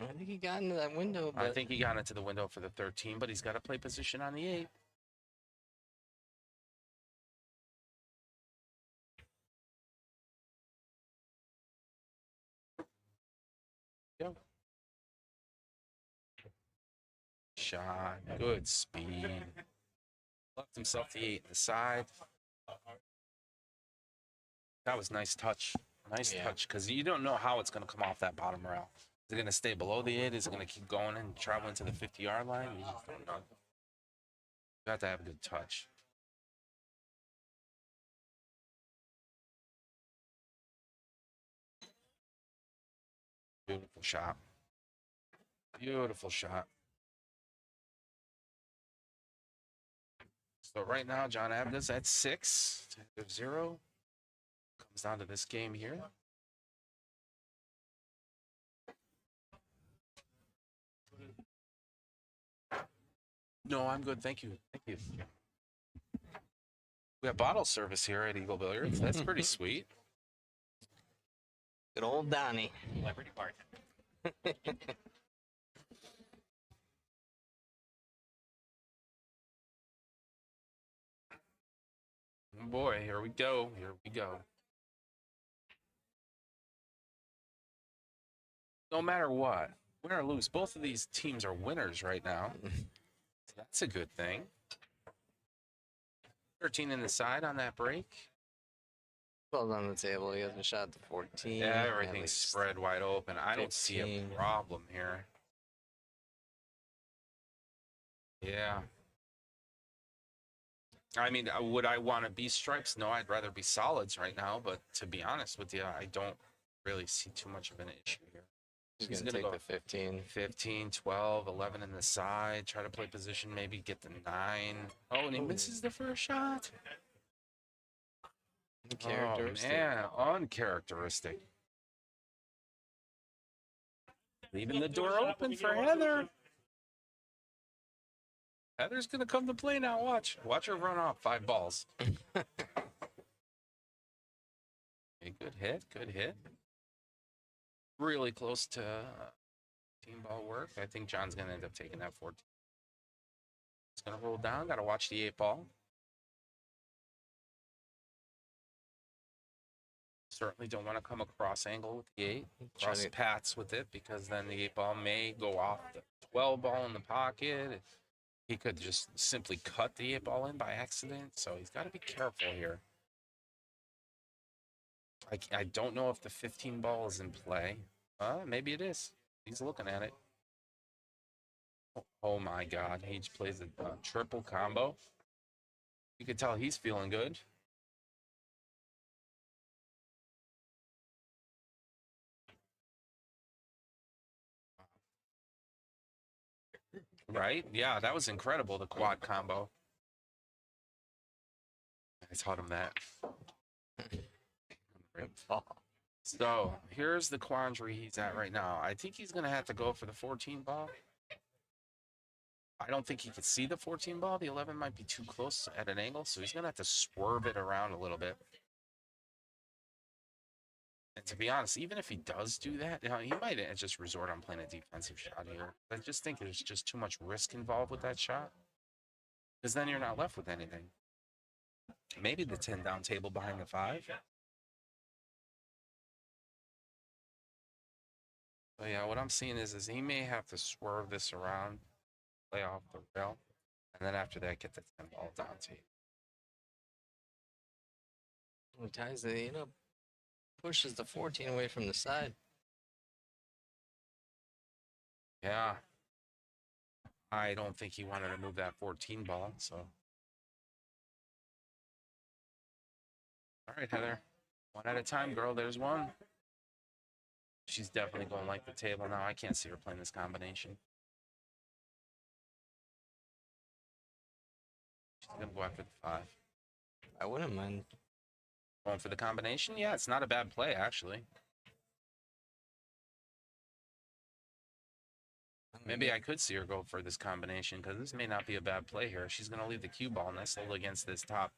I think he got into that window. But I think he got into the window for the 13, but he's got to play position on the 8. Go. Shot. Good speed. Left himself the 8 in the side. That was nice touch. Nice touch, because you don't know how it's going to come off that bottom rail. Is it going to stay below the 8? Is it going to keep going and traveling to the 50-yard line? You just don't know. You have to have a good touch. Beautiful shot. Beautiful shot. So right now, John Abda's at 6 to 0. Comes down to this game here. No, I'm good. Thank you. Thank you. We have bottle service here at Eagle Billiards. That's pretty sweet. good old Donnie. Celebrity bartender. Oh boy, here we go. Here we go. No matter what, win or lose, both of these teams are winners right now. So that's a good thing. 13 in the side on that break. 12's on the table. He hasn't shot the 14. Yeah, at everything's least. spread wide open. I don't see a 15. problem here. Yeah. I mean, would I want to be stripes? No, I'd rather be solids right now. But to be honest with you, I don't really see too much of an issue here. He's going to take the 15. 15, 12, 11 in the side. Try to play position, maybe get the 9. Oh, and he misses the first shot. Uncharacteristic. Oh, man, uncharacteristic. Leaving the door open for Heather. Heather's going to come to play now. Watch. Watch her run off 5 balls. Okay, good hit. Good hit. Really close to team ball work. I think John's going to end up taking that 14. It's going to roll down. Got to watch the 8 ball. Certainly don't want to come across angle with the 8. Cross paths with it, because then the 8 ball may go off the 12 ball in the pocket. He could just simply cut the 8 ball in by accident. So he's got to be careful here. I don't know if the 15 ball is in play. Maybe it is. He's looking at it. Oh my God. He just plays a triple combo. You can tell he's feeling good. Right? Yeah, that was incredible, the quad combo. I taught him that. So here's the quandary he's at right now. I think he's going to have to go for the 14 ball. I don't think he can see the 14 ball. The 11 might be too close at an angle, so he's going to have to swerve it around a little bit. And to be honest, even if he does do that, he might just resort on playing a defensive shot here. I just think there's just too much risk involved with that shot, because then you're not left with anything. Maybe the 10 down table behind the 5. So yeah, what I'm seeing is he may have to swerve this around, play off the rail, and then after that, get the 10 ball down table. He ties the, pushes the 14 away from the side. Yeah. I don't think he wanted to move that 14 ball, so. All right, Heather. One at a time, girl. There's one. She's definitely going to like the table now. I can't see her playing this combination. She's going to go after the 5. I wouldn't mind. Going for the combination? Yeah, it's not a bad play, actually. Maybe I could see her go for this combination, because this may not be a bad play here. She's going to leave the cue ball nestled against this top.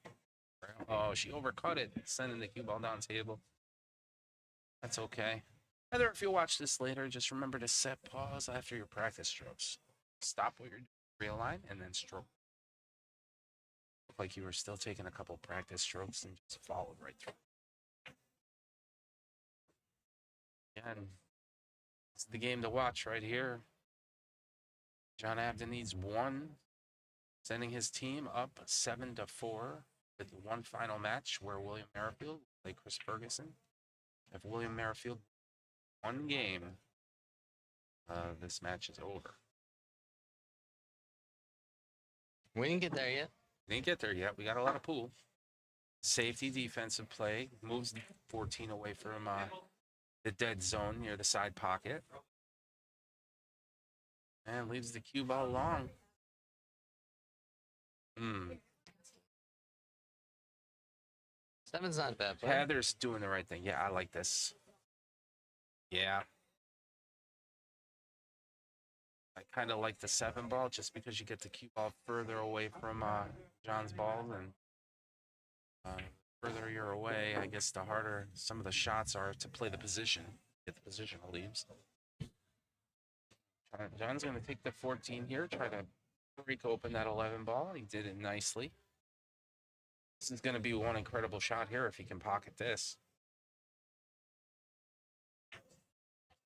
Oh, she overcut it, sending the cue ball down table. That's okay. Heather, if you watch this later, just remember to set pause after your practice strokes. Stop what you're doing, realign, and then stroke. Look like you were still taking a couple practice strokes and just followed right through. Again, it's the game to watch right here. John Abden needs 1, sending his team up 7-4 with one final match where William Merrifield will play Chris Ferguson. If William Merrifield one game, this match is over. We didn't get there yet. We didn't get there yet. We got a lot of pool. Safety, defensive play, moves 14 away from the dead zone near the side pocket. And leaves the cue ball long. Seven's not bad. Heather's doing the right thing. Yeah, I like this. Yeah. I kind of like the 7 ball just because you get the cue ball further away from John's ball, and further you're away, I guess the harder some of the shots are to play the position, get the positional leaves. John's going to take the 14 here, try to break open that 11 ball. He did it nicely. This is going to be one incredible shot here if he can pocket this.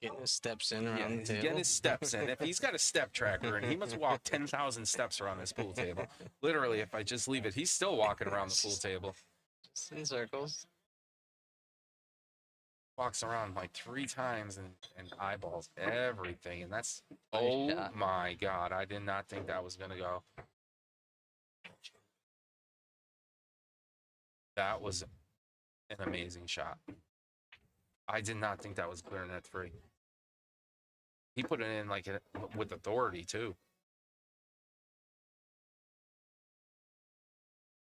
Getting his steps in around the he's table. getting his steps in. If he's got a step tracker, and he must walk 10,000 steps around this pool table. Literally, if I just leave it, he's still walking around the pool table. Just in circles. walks around like 3 times and eyeballs everything. And that's, Nice oh shot. my God. I did not think that was going to go. That was an amazing shot. I did not think that was clearing that 3. He put it in like with authority too.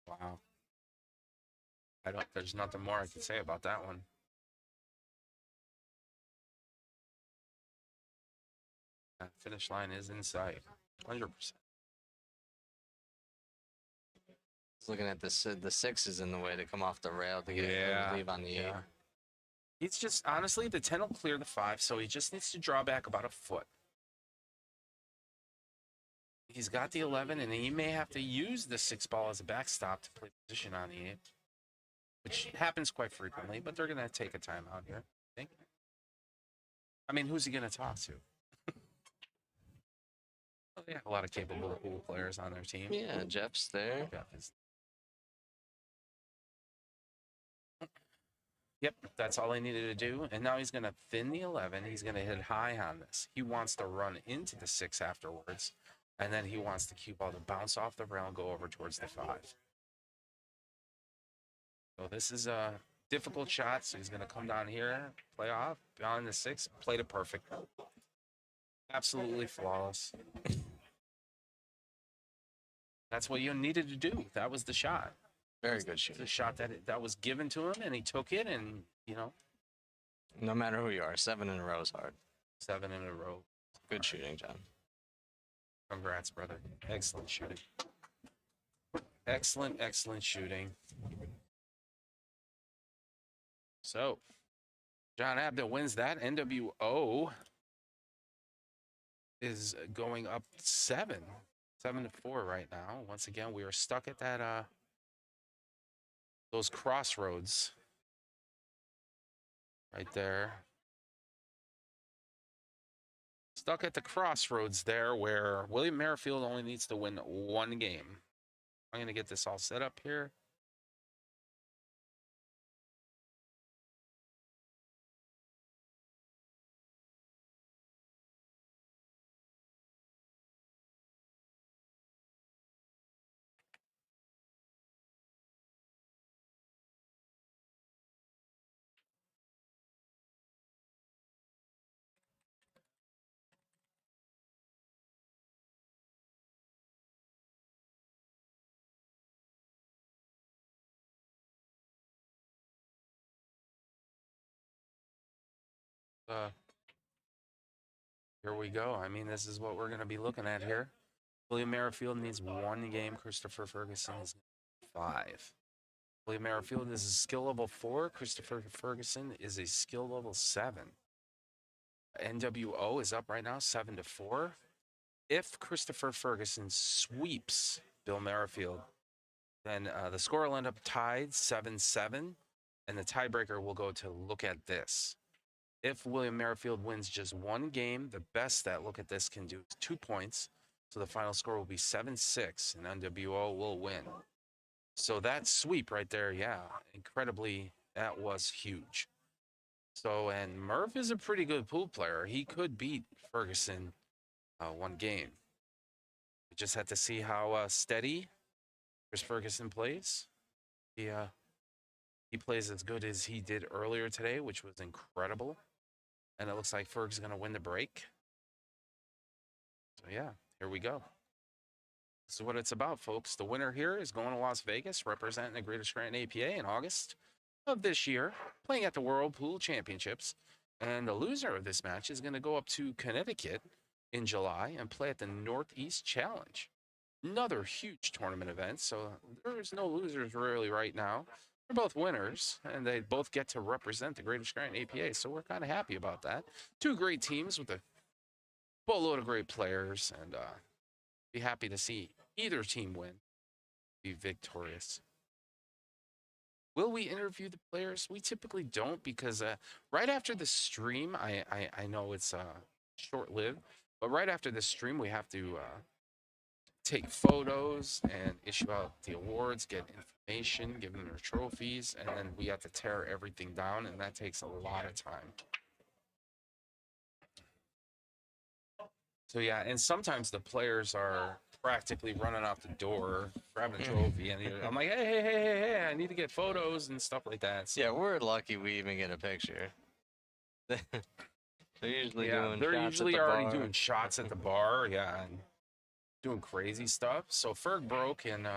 Wow. There's nothing more I can say about that one. That finish line is in sight. 100%. Looking at this, the 6 is in the way to come off the rail to get Yeah. leave on the 8. He's just, honestly, the 10 will clear the 5, so he just needs to draw back about a foot. He's got the 11, and he may have to use the 6 ball as a backstop to play position on the 8, which happens quite frequently, but they're going to take a timeout here, I think. I mean, who's he going to talk to? Well, they have a lot of capable pool players on their team. Yeah, Jeff's there. Jeff is. Yep, that's all he needed to do. And now he's going to thin the 11. He's going to hit high on this. He wants to run into the 6 afterwards. And then he wants the cue ball to bounce off the rail and go over towards the 5. So this is a difficult shot. So he's going to come down here, play off, beyond the 6, played it perfect. Absolutely flawless. That's what you needed to do. That was the shot. Very good shooting. The shot that was given to him, and he took it, and, you know. No matter who you are, 7 in a row is hard. 7 in a row. Good shooting, John. Congrats, brother. Excellent shooting. Excellent, excellent shooting. So, John Abda wins that. NWO is going up 7 to 4 right now. Once again, we are stuck at that those crossroads right there. Stuck at the crossroads there where William Merrifield only needs to win 1 game. I'm going to get this all set up here. Here we go. I mean, this is what we're going to be looking at here. William Merrifield needs 1 game. Christopher Ferguson is 5. William Merrifield is a skill level 4. Christopher Ferguson is a skill level 7. NWO is up right now 7 to 4. If Christopher Ferguson sweeps Bill Merrifield, then the score will end up tied 7-7, and the tiebreaker will go to look at this. If William Merrifield wins just 1 game, the best that look at this can do is 2 points. So the final score will be 7-6, and NWO will win. So that sweep right there, yeah, incredibly, that was huge. So, and Murph is a pretty good pool player. He could beat Ferguson 1 game. We just had to see how steady Chris Ferguson plays. He plays as good as he did earlier today, which was incredible. And it looks like Ferg's going to win the break. So, yeah, here we go. This is what it's about, folks. The winner here is going to Las Vegas, representing the Greater Scranton APA in August of this year, playing at the World Pool Championships. And the loser of this match is going to go up to Connecticut in July and play at the Northeast Challenge. Another huge tournament event, so there's no losers really right now. They're both winners, and they both get to represent the Greater Scranton APA, so we're kind of happy about that. 2 great teams with a boatload of great players, and be happy to see either team win, be victorious. Will we interview the players? We typically don't, because right after the stream, I know it's short-lived, but right after the stream, we have to take photos and issue out the awards, get information, give them their trophies, and then we have to tear everything down, and that takes a lot of time. So yeah, and sometimes the players are practically running out the door, grabbing a trophy, and I'm like, hey, I need to get photos and stuff like that. So, Yeah, we're lucky we even get a picture. They're usually doing they're shots usually at the already bar. doing shots at the bar, yeah, and doing crazy stuff. So Ferg broke, and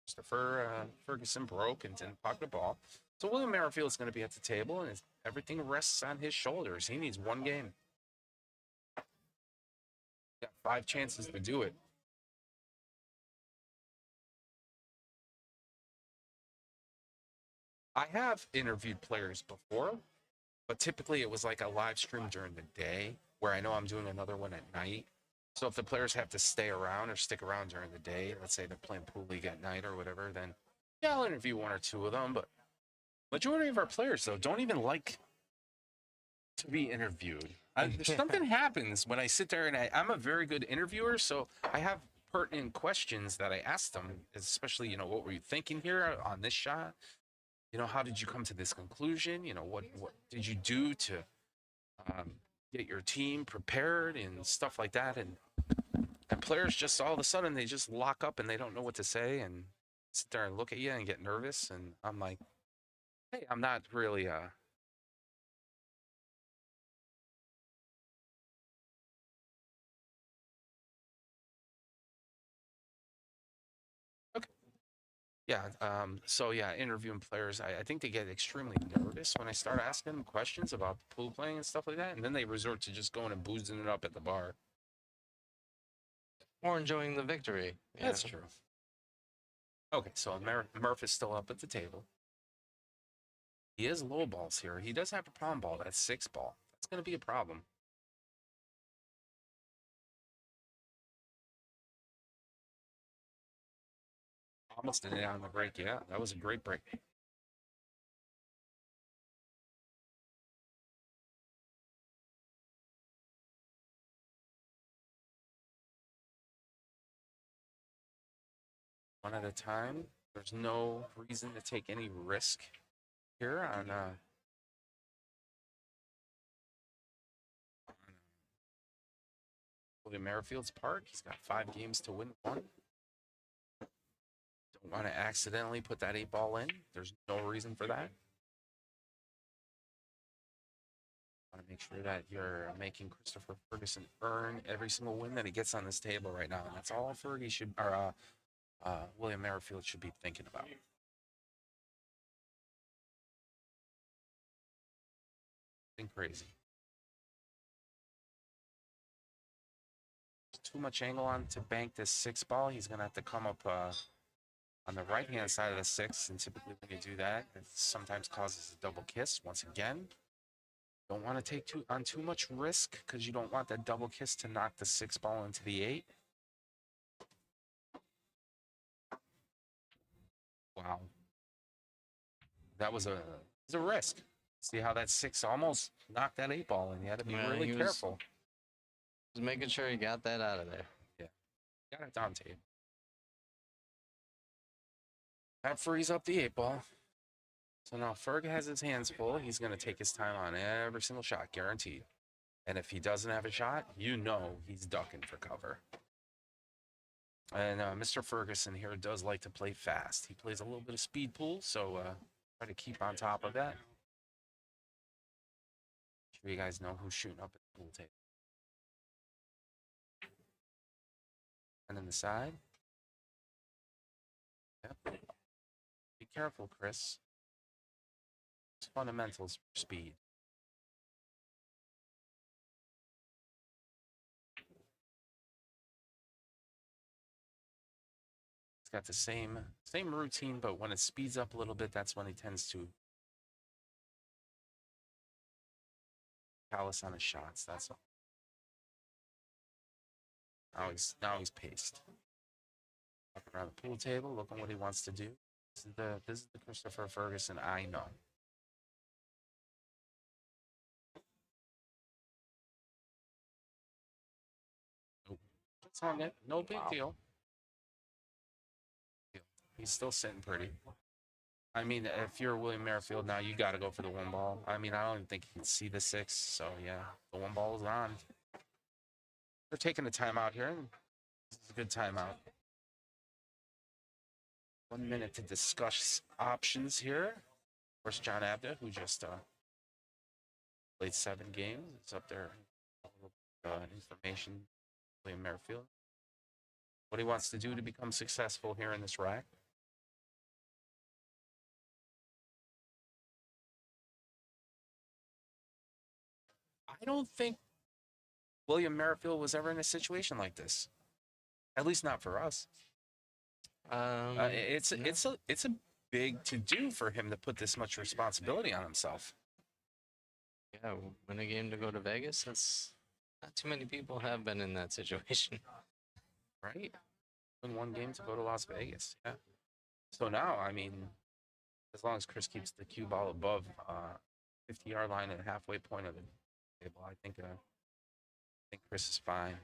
Christopher Ferguson broke and didn't puck the ball. So William Merrifield's going to be at the table, and everything rests on his shoulders. He needs one game. Got 5 chances to do it. I have interviewed players before, but typically it was like a live stream during the day where I know I'm doing another one at night. So if the players have to stay around or stick around during the day, let's say they're playing pool league at night or whatever, then yeah, I'll interview 1 or 2 of them. But majority of our players, though, don't even like to be interviewed. Something happens when I sit there, and I'm a very good interviewer, so I have pertinent questions that I ask them, especially, what were you thinking here on this shot? How did you come to this conclusion? What did you do to get your team prepared and stuff like that? And players just all of a sudden, they just lock up and they don't know what to say and sit there and look at you and get nervous. And I'm like, hey, I'm not really okay. Yeah. So yeah, interviewing players, I think they get extremely nervous when I start asking them questions about pool playing and stuff like that, and then they resort to just going and boozing it up at the bar. Or enjoying the victory. That's true. Okay, so Murph is still up at the table. He has low balls here. He does have a problem ball. That's 6 ball. That's going to be a problem. Almost did it on the break. Yeah, that was a great break. One at a time. There's no reason to take any risk here on William Merrifield's part. He's got 5 games to win 1. Don't want to accidentally put that 8 ball in. There's no reason for that. Want to make sure that you're making Christopher Ferguson earn every single win that he gets on this table right now. And that's all Fergie should, or William Merrifield should be thinking about. Think crazy. Too much angle on to bank this 6 ball. He's going to have to come up on the right-hand side of the 6, and typically when you do that, it sometimes causes a double kiss. Once again, don't want to take too much risk because you don't want that double kiss to knock the 6 ball into the 8. Wow. That was a risk. See how that 6 almost knocked that 8 ball in. You had to be really careful. Just making sure he got that out of there. Yeah. Got it down tape. That frees up the 8 ball. So now Ferg has his hands full. He's going to take his time on every single shot, guaranteed. And if he doesn't have a shot, he's ducking for cover. And Mr. Ferguson here does like to play fast. He plays a little bit of speed pool, so try to keep on top of that. Sure you guys know who's shooting up at the pool table. And then the side. Yep. Be careful, Chris. It's fundamentals for speed. It's got the same routine, but when it speeds up a little bit, that's when he tends to callous on his shots. That's all. Now he's paced. Walking around the pool table, looking what he wants to do. This is the Christopher Ferguson I know. Nope. That's on it. No big deal. He's still sitting pretty. I mean, if you're William Merrifield now, you got to go for the one ball. I mean, I don't even think he can see the 6. So, yeah, the one ball is on. They're taking a timeout here. This is a good timeout. 1 minute to discuss options here. Of course, John Abda, who just played 7 games, is up there. Information, William Merrifield. What he wants to do to become successful here in this rack. I don't think William Merrifield was ever in a situation like this. At least not for us. It's a big to do for him to put this much responsibility on himself. Yeah, win a game to go to Vegas. That's not too many people have been in that situation. Right? Win 1 game to go to Las Vegas. Yeah. So now, I mean, as long as Chris keeps the cue ball above 50-yard line and halfway point of the table, I think Chris is fine.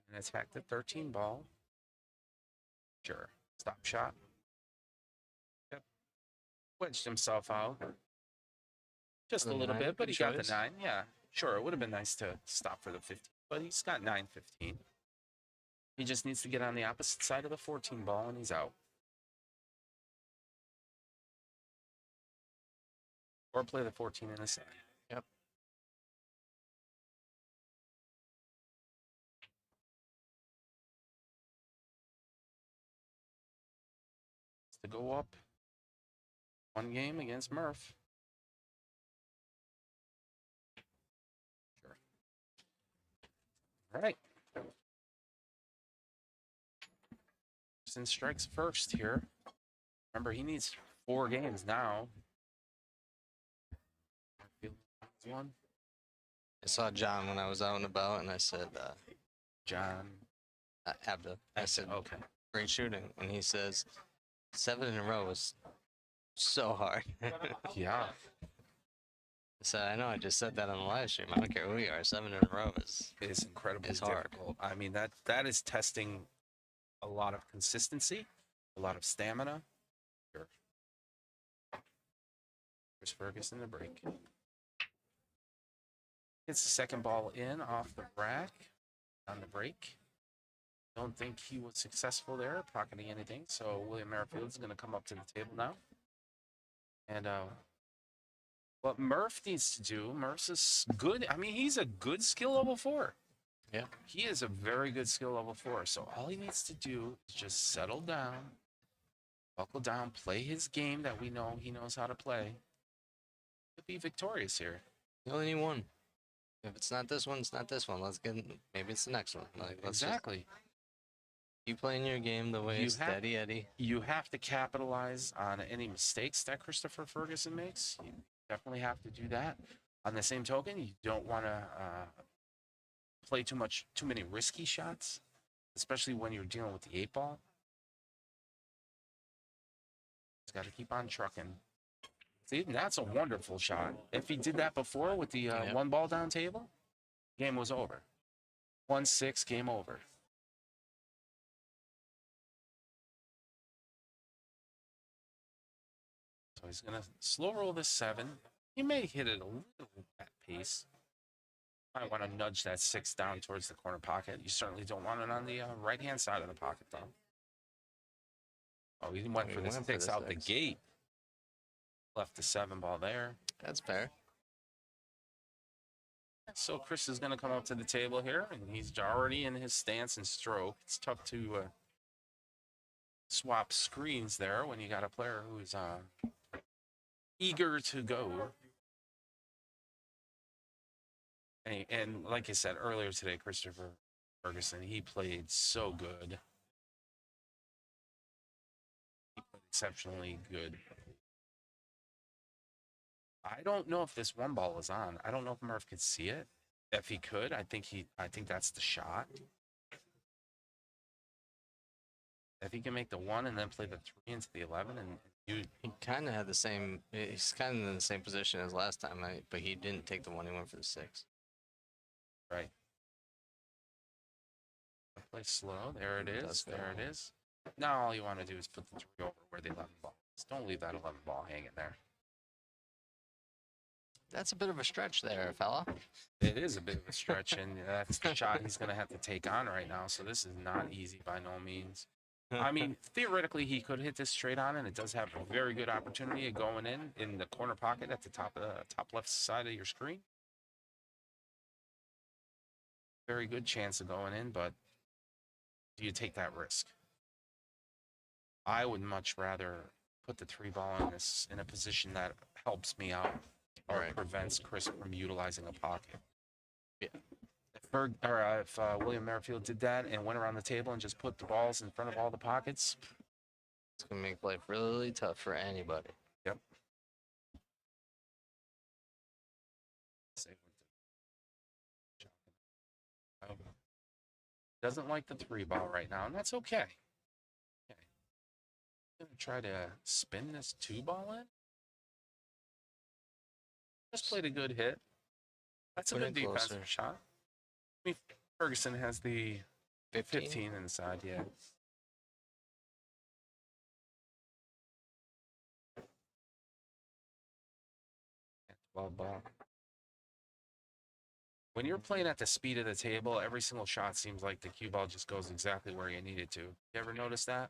And attack the 13 ball. Sure. Stop shot. Yep. Wedged himself out. Just a little bit, but he got the 9. Yeah, sure. It would have been nice to stop for the 15, but he's got 9-15. He just needs to get on the opposite side of the 14 ball, and he's out. Or play the 14 in the side. Yep. To go up 1 game against Murph. Sure. All right. Since strikes first here. Remember, he needs 4 games now. One. I saw John when I was out and about, and I said, John Abda. I said, okay. Great shooting. And he says, 7 in a row is so hard. Yeah. So I know I just said that on the live stream. I don't care who you are. 7 in a row is incredibly hard. difficult. I mean, that is testing a lot of consistency, a lot of stamina. Sure. Chris Ferguson the break. Gets the second ball in off the rack on the break. Don't think he was successful there, pocketing anything. So William Merrifield is going to come up to the table now. And what Murph needs to do, Murph is good. I mean, he's a good skill level 4. Yeah. He is a very good skill level 4. So all he needs to do is just settle down, buckle down, play his game that we know he knows how to play. He'll be victorious here. You only need 1. If it's not this one, it's not this one. Let's get, maybe it's the next one. Like, let's exactly. Keep playing your game the way Steady Eddie. You have to capitalize on any mistakes that Christopher Ferguson makes. You definitely have to do that. On the same token, you don't want to play too many risky shots, especially when you're dealing with the 8 ball. Just got to keep on trucking. See, that's a wonderful shot. If he did that before with the 1 ball down table, game was over. 1-6, game over. So he's going to slow roll this 7. He may hit it a little at pace. Might want to nudge that 6 down towards the corner pocket. You certainly don't want it on the right-hand side of the pocket, though. Oh, he went for the 6 out the gate. Left the 7 ball there. That's fair. So Chris is going to come up to the table here, and he's already in his stance and stroke. It's tough to swap screens there when you got a player who's eager to go. And like I said earlier today, Christopher Ferguson, he played so good. He played exceptionally good. I don't know if this 1 ball is on. I don't know if Murph could see it. If he could, I think that's the shot. If he can make the 1 and then play the 3 into the 11, and he kind of had the same. He's kind of in the same position as last time, but he didn't take the 1. He went for the 6. Right. Play slow. There it is. There it is. Now all you want to do is put the 3 over where the 11 ball is. Don't leave that 11 ball hanging there. That's a bit of a stretch there, fella. It is a bit of a stretch, and that's the shot he's going to have to take on right now. So this is not easy by no means. I mean, theoretically, he could hit this straight on, and it does have a very good opportunity of going in the corner pocket at the top left side of your screen. Very good chance of going in, but do you take that risk? I would much rather put the 3 ball in a position that helps me out or prevents Chris from utilizing a pocket. Yeah. If William Merrifield did that and went around the table and just put the balls in front of all the pockets, It's going to make life really tough for anybody. yep. Doesn't like the 3 ball right now, and that's okay. Okay. I'm going to try to spin this 2 ball in. Just played a good hit. That's a Put good it defensive closer. shot. I mean, Ferguson has the 15? 15 inside, yeah. And 12 ball. When you're playing at the speed of the table, every single shot seems like the cue ball just goes exactly where you need it to. You ever notice that?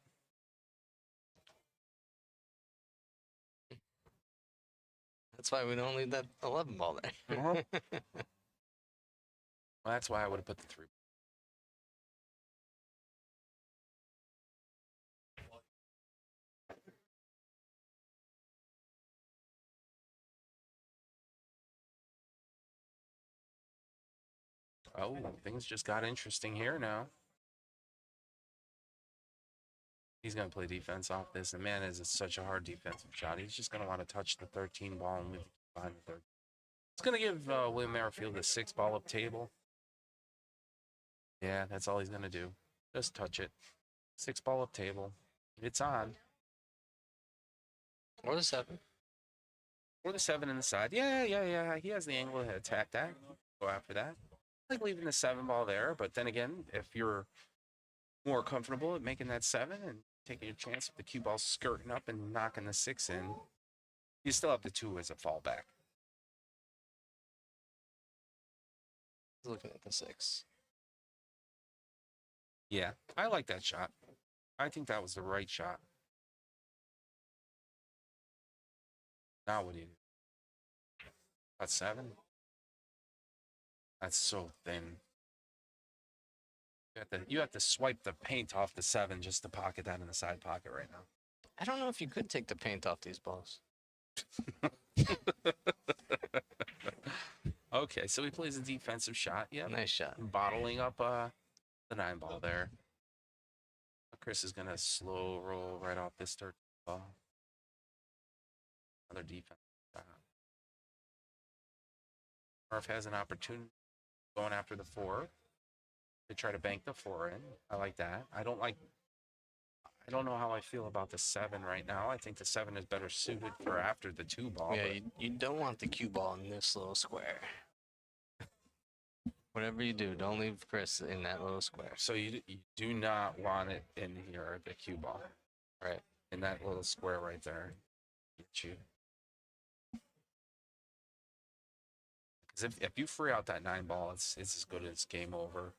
That's why we don't leave that 11 ball there. Well, that's why I would have put the 3. Oh, things just got interesting here now. He's going to play defense off this, and man, is it such a hard defensive shot. He's just going to want to touch the 13 ball and leave it behind the 13. It's going to give William Merrifield a 6 ball up table. Yeah, that's all he's going to do. Just touch it. 6 ball up table. It's on. Or the 7. Or the 7 in the side. Yeah. He has the angle to attack that. Go after that. I like leaving the 7 ball there, but then again, if you're more comfortable at making that 7 and taking a chance with the cue ball skirting up and knocking the 6 in, you still have the 2 as a fallback. Looking at the 6. Yeah, I like that shot. I think that was the right shot. Now what do you do? That's 7? That's so thin. You have to swipe the paint off the 7 just to pocket that in the side pocket right now. I don't know if you could take the paint off these balls. Okay, so he plays a defensive shot. Yeah, Nice shot. bottling up the 9 ball there. Chris is going to slow roll right off this 13 ball. Another defense shot. Murph has an opportunity going after the 4 to try to bank the 4 in. I like that. I don't know how I feel about the 7 right now. I think the 7 is better suited for after the 2 ball. Yeah, you don't want the cue ball in this little square. Whatever you do, don't leave Chris in that little square. So you do not want it in here, the cue ball. Right. In that little square right there. Get you. Because if you free out that 9 ball, it's as good as game over.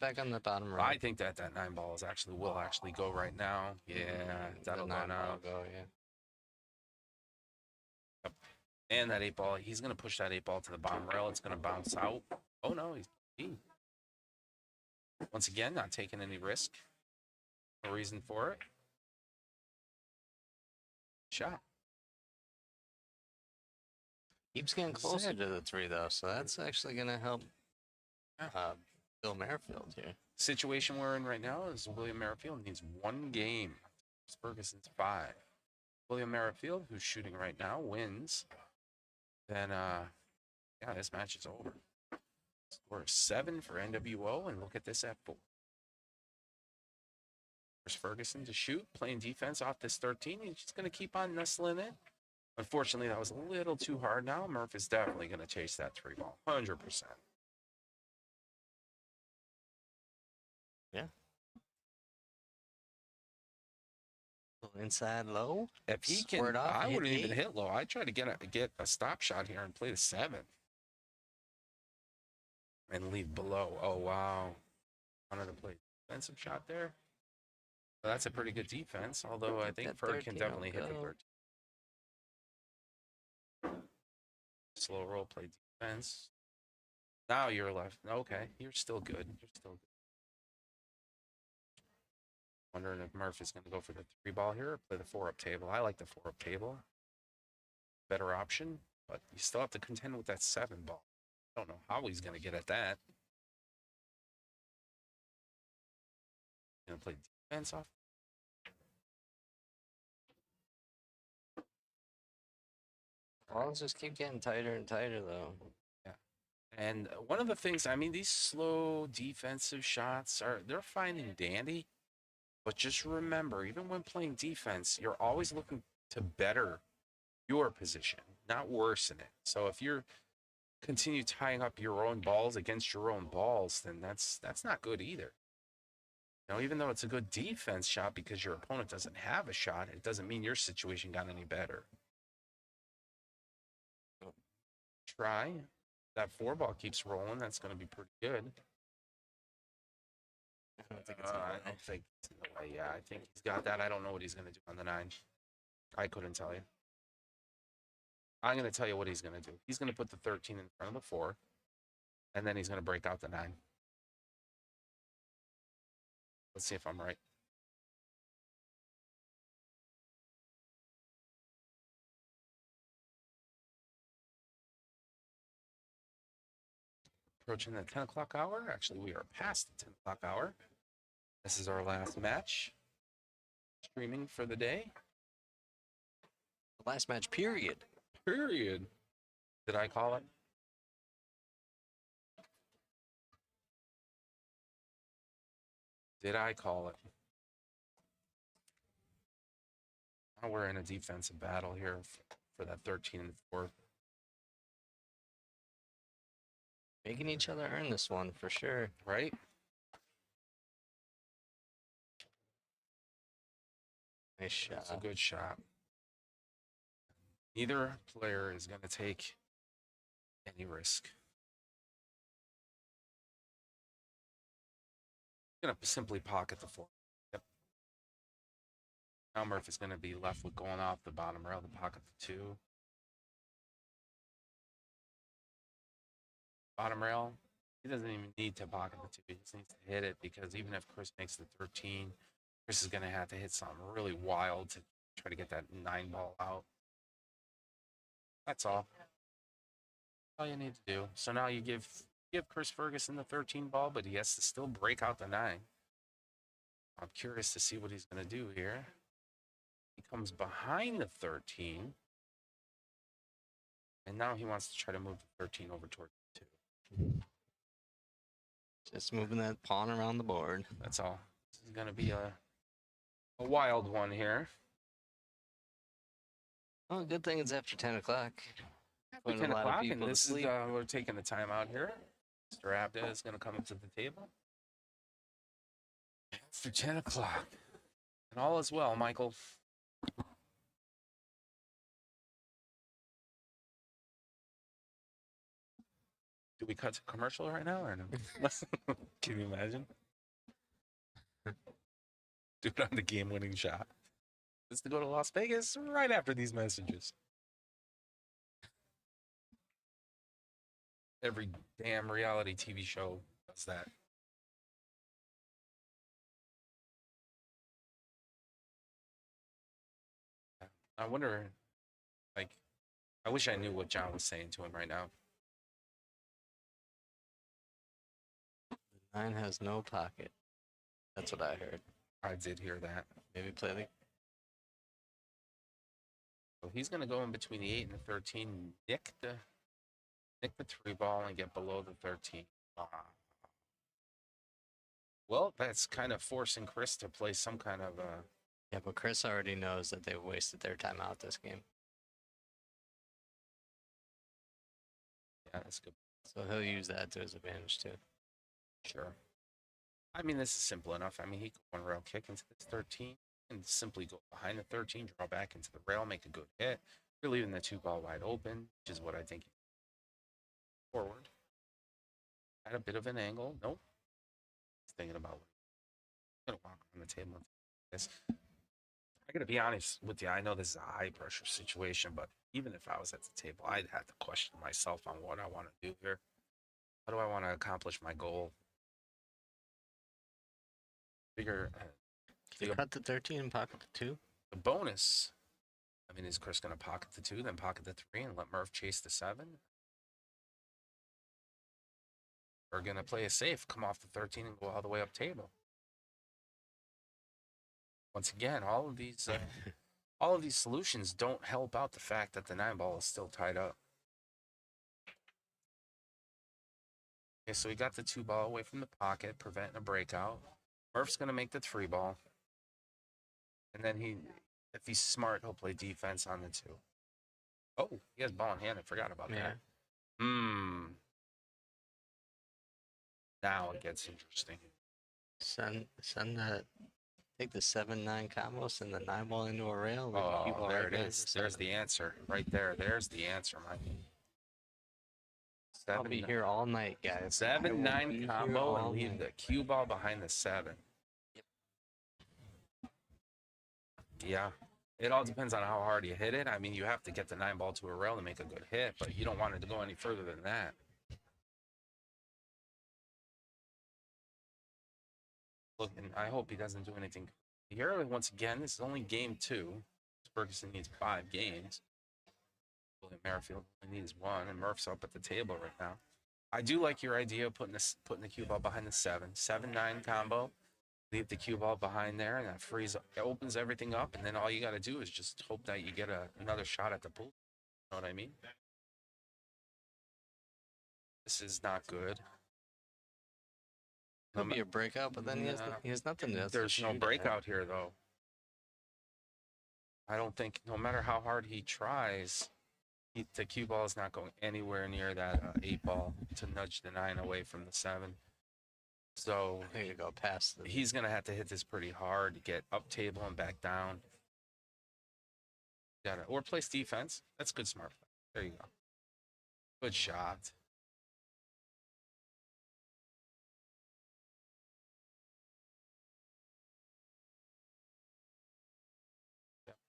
Back on the bottom I right. think that 9 ball will actually go right now. Yeah, that'll go now. Go, yeah. And that 8 ball, he's going to push that 8 ball to the bottom rail. It's going to bounce out. Oh, no, he's once again, not taking any risk. No reason for it. Shot. Keeps getting closer to the 3, though, so that's actually going to help Bill Merrifield here. Situation we're in right now is William Merrifield needs 1 game. Ferguson's 5. William Merrifield, who's shooting right now, wins. Then, yeah, this match is over. Score 7 for NWO, and look at this at 4. There's Ferguson to shoot, playing defense off this 13. He's just going to keep on nestling it. Unfortunately, that was a little too hard now. Murph is definitely going to chase that 3 ball, 100%. inside low. If he can, Squared off, I hit wouldn't even 8. hit low. I'd try to get a stop shot here and play the 7 and leave below. Oh wow, wanted to play defensive shot there. Well, that's a pretty good defense. Although I think That Ferg can 13 will definitely hit the go. 13. Slow roll, play defense. Now you're left. Okay, you're still good. You're still good. Wondering if Murph is going to go for the 3 ball here or play the 4 up table. I like the 4 up table. Better option, but you still have to contend with that 7 ball. I don't know how he's going to get at that. Going to play defense off. Balls just keep getting tighter and tighter, though. And one of the things, I mean, these slow defensive shots they're fine and dandy, but just remember, even when playing defense, you're always looking to better your position, not worsen it. So if you're continue tying up your own balls against your own balls, then that's not good either. You know, even though it's a good defense shot because your opponent doesn't have a shot, it doesn't mean your situation got any better. Try. That 4 ball keeps rolling. That's going to be pretty good. I don't think it's in the I way. don't think it's in the way. Yeah, I think he's got that. I don't know what he's going to do on the 9. I couldn't tell you. I'm going to tell you what he's going to do. He's going to put the 13 in front of the 4, and then he's going to break out the 9. Let's see if I'm right. Approaching the 10 o'clock hour. Actually, we are past the 10 o'clock hour. This is our last match. Streaming for the day. The last match, period. Period. Did I call it? Did I call it? Now we're in a defensive battle here for that 13 and 4. Making each other earn this one for sure. Right? Nice shot. It's a good shot. Neither player is going to take any risk. Going to simply pocket the 4. Yep. Now Murph is going to be left with going off the bottom rail to pocket the 2. Bottom rail, he doesn't even need to pocket the 2. He just needs to hit it because even if Chris makes the 13, Chris is going to have to hit something really wild to try to get that 9 ball out. That's all. All you need to do. So now you give Chris Ferguson the 13 ball, but he has to still break out the 9. I'm curious to see what he's going to do here. He comes behind the 13. And now he wants to try to move the 13 over toward the 2. Just moving that pawn around the board. That's all. This is going to be a wild one here. Oh, good thing it's after 10 o'clock. After Putting 10 a lot of o'clock, and people to this is, sleep. we're taking the time out here. Mr. Abda is going to come up to the table. After 10 o'clock. And all is well, Michael. Do we cut to commercial right now or no? Can you imagine? Do it on the game-winning shot. This to go to Las Vegas right after these messages. Every damn reality TV show does that. I wonder, like, I wish I knew what John was saying to him right now. 9 has no pocket. That's what I heard. I did hear that. Maybe play the... So he's going to go in between the 8 and the 13, nick the 3 ball and get below the 13. Well, that's kind of forcing Chris to play some kind of Yeah, but Chris already knows that they've wasted their time out this game. yeah, that's good. So he'll use that to his advantage, too. Sure. I mean, this is simple enough. I mean, he could one rail kick into this 13 can simply go behind the 13, draw back into the rail, make a good hit. You're leaving the 2 ball wide open, which is what I think. Forward. At a bit of an angle. Nope. He's thinking about what he's going to walk on the table. This. I got to be honest with you. I know this is a high pressure situation, but even if I was at the table, I'd have to question myself on what I want to do here. How do I want to accomplish my goal? Figure. Cut the 13 and pocket the 2. The bonus. I mean, is Chris going to pocket the 2, then pocket the 3, and let Murph chase the 7? Or going to play it safe, come off the 13 and go all the way up table? Once again, all of these solutions don't help out the fact that the 9 ball is still tied up. Okay, so we got the 2 ball away from the pocket, preventing a breakout. Murph's going to make the 3 ball. And then if he's smart, he'll play defense on the 2. Oh, he has ball in hand. I forgot about that. Now it gets interesting. Send that. Take the 7-9 combo, send the 9 ball into a rail. Oh, there it is. There's the answer right there. There's the answer, Mike. I'll be here all night, guys. 7-9 combo and leave the cue ball behind the 7. Yep. Yeah. It all depends on how hard you hit it. I mean, you have to get the 9 ball to a rail to make a good hit, but you don't want it to go any further than that. Look, and I hope he doesn't do anything here. Once again, this is only game 2. Ferguson needs 5 games. William Merrifield only needs 1, and Murph's up at the table right now. I do like your idea of putting the cue ball behind the 7. 7-9 combo. Leave the cue ball behind there, and that opens everything up, and then all you got to do is just hope that you get another shot at the pool. You know what I mean? This is not good. It'll be a breakout, but then he has nothing else. There's no breakout here, though. I don't think, no matter how hard he tries, the cue ball is not going anywhere near that 8 ball to nudge the 9 away from the 7. So I think go past he's going to have to hit this pretty hard to get up table and back down. Or place defense. That's good smart play. There you go. Good shot.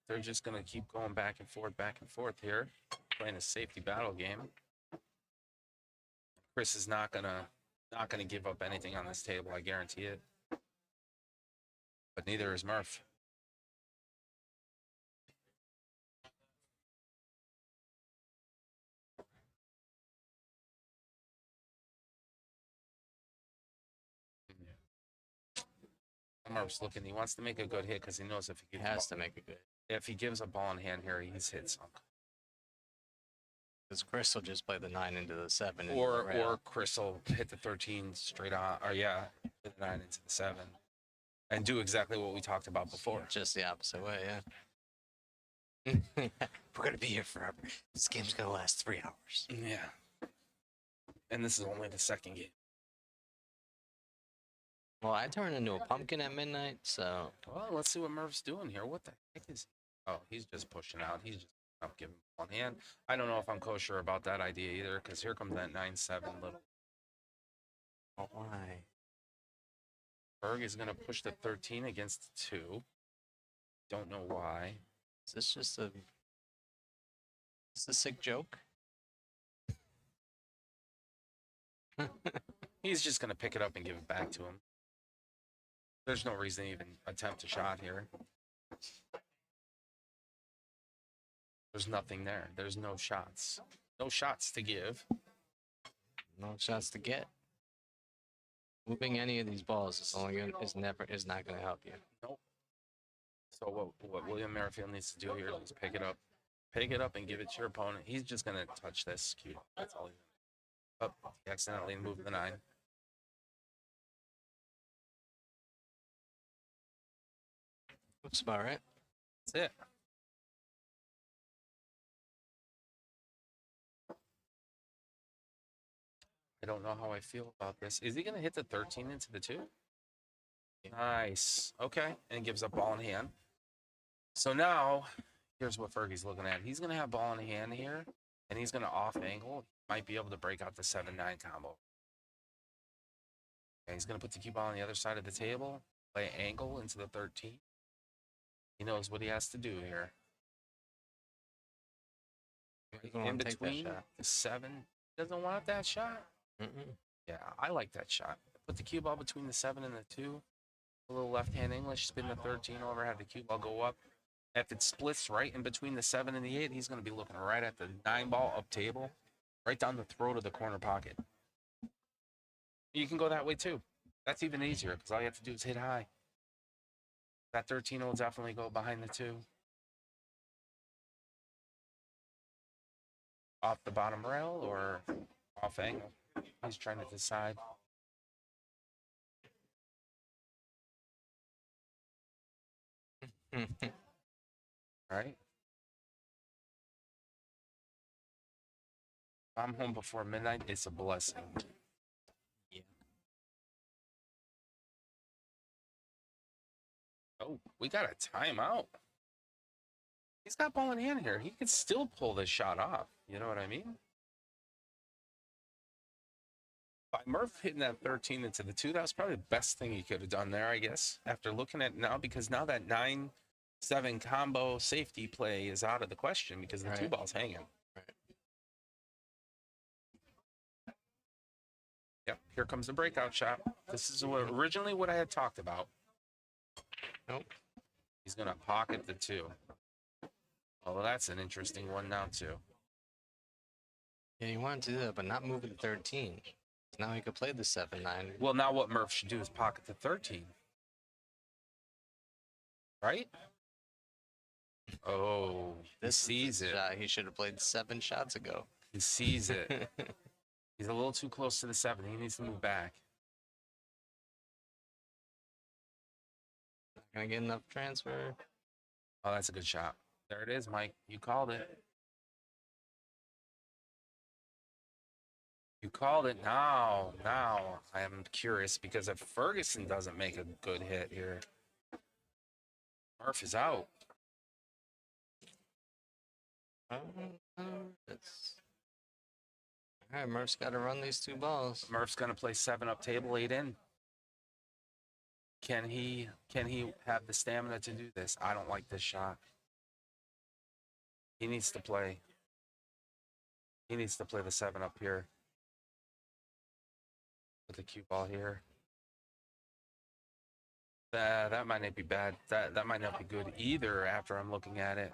They're just going to keep going back and forth here, playing a safety battle game. Chris is not gonna give up anything on this table, I guarantee it. But neither is Murph. Murph's looking. He wants to make a good hit because he knows if he has to make a good. If he gives a ball in hand here, he's hit sunk. Because Chris will just play the 9 into the 7. Or Chris will hit the 13 straight on. Or hit the 9 into the 7. And do exactly what we talked about before. Just the opposite way, yeah. We're going to be here forever. This game's going to last 3 hours. Yeah. And this is only the second game. Well, I turned into a pumpkin at midnight, so... Well, let's see what Murph's doing here. What the heck is he? Oh, he's just pushing out. He's just not giving one hand. I don't know if I'm kosher about that idea either, because here comes that 9-7 little... Oh, why? Berg is going to push the 13 against the 2. Don't know why. Is this just a... Is this a sick joke? He's just going to pick it up and give it back to him. There's no reason to even attempt a shot here. There's nothing there. There's no shots. No shots to give. No shots to get. Moving any of these balls is not going to help you. Nope. So what William Merrifield needs to do here is pick it up. Pick it up and give it to your opponent. He's just going to touch this cue. That's all he's going to do. Oh, he accidentally moved the 9. Looks about right. That's it. I don't know how I feel about this. Is he going to hit the 13 into the 2? Nice. Okay. And gives up ball in hand. So now, here's what Fergie's looking at. He's going to have ball in hand here, and he's going to off angle. Might be able to break out the 7-9 combo. Okay, he's going to put the cue ball on the other side of the table, play angle into the 13. He knows what he has to do here. In between the 7. Doesn't want that shot? Yeah, I like that shot. Put the cue ball between the 7 and the 2. A little left-hand English, spin the 13 over, have the cue ball go up. If it splits right in between the 7 and the 8, he's going to be looking right at the 9 ball up table, right down the throat of the corner pocket. You can go that way too. That's even easier because all you have to do is hit high. That 13 will definitely go behind the 2. Off the bottom rail or off angle. He's trying to decide. Right? If I'm home before midnight, it's a blessing. Yeah. Oh, we got a timeout. He's got ball in hand here. He could still pull this shot off. You know what I mean? By Murph hitting that 13 into the 2, that was probably the best thing he could have done there, I guess, after looking at it now, because now that 9-7 combo safety play is out of the question because the 2 ball's hanging. Yep, here comes the breakout shot. This is originally what I had talked about. Nope. He's going to pocket the 2. Oh, well, that's an interesting one now, too. Yeah, you want to do that, but not move it to 13. Now he could play the 7-9. Well, now what Murph should do is pocket the 13. Right? Oh, This he sees it. Shot he should have played 7 shots ago. He sees it. He's a little too close to the 7. He needs to move back. Not gonna get enough transfer. Oh, that's a good shot. There it is, Mike. You called it. You called it. Now I am curious because if Ferguson doesn't make a good hit here, Murph is out. It's... All right, Murph's got to run these 2 balls. Murph's going to play 7 up table, 8 in. Can he have the stamina to do this? I don't like this shot. He needs to play. He needs to play the 7 up here. With the cue ball here. That might not be bad. That might not be good either after I'm looking at it.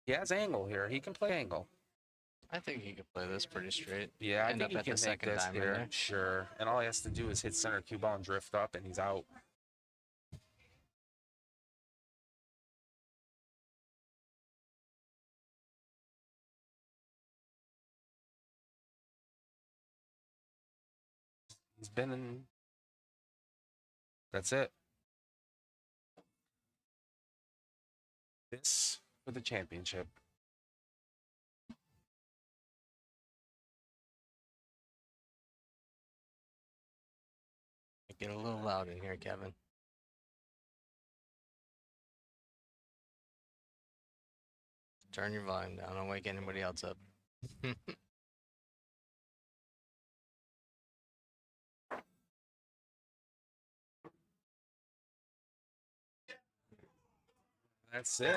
He has angle here. He can play angle. I think he could play this pretty straight. Yeah, I End think up he at can the make second this diamond here. there. Sure. And all he has to do is hit center cue ball and drift up, and he's out. He's been in. That's it. This for the championship. Get a little loud in here, Kevin. Turn your volume down. Don't wake anybody else up. That's it.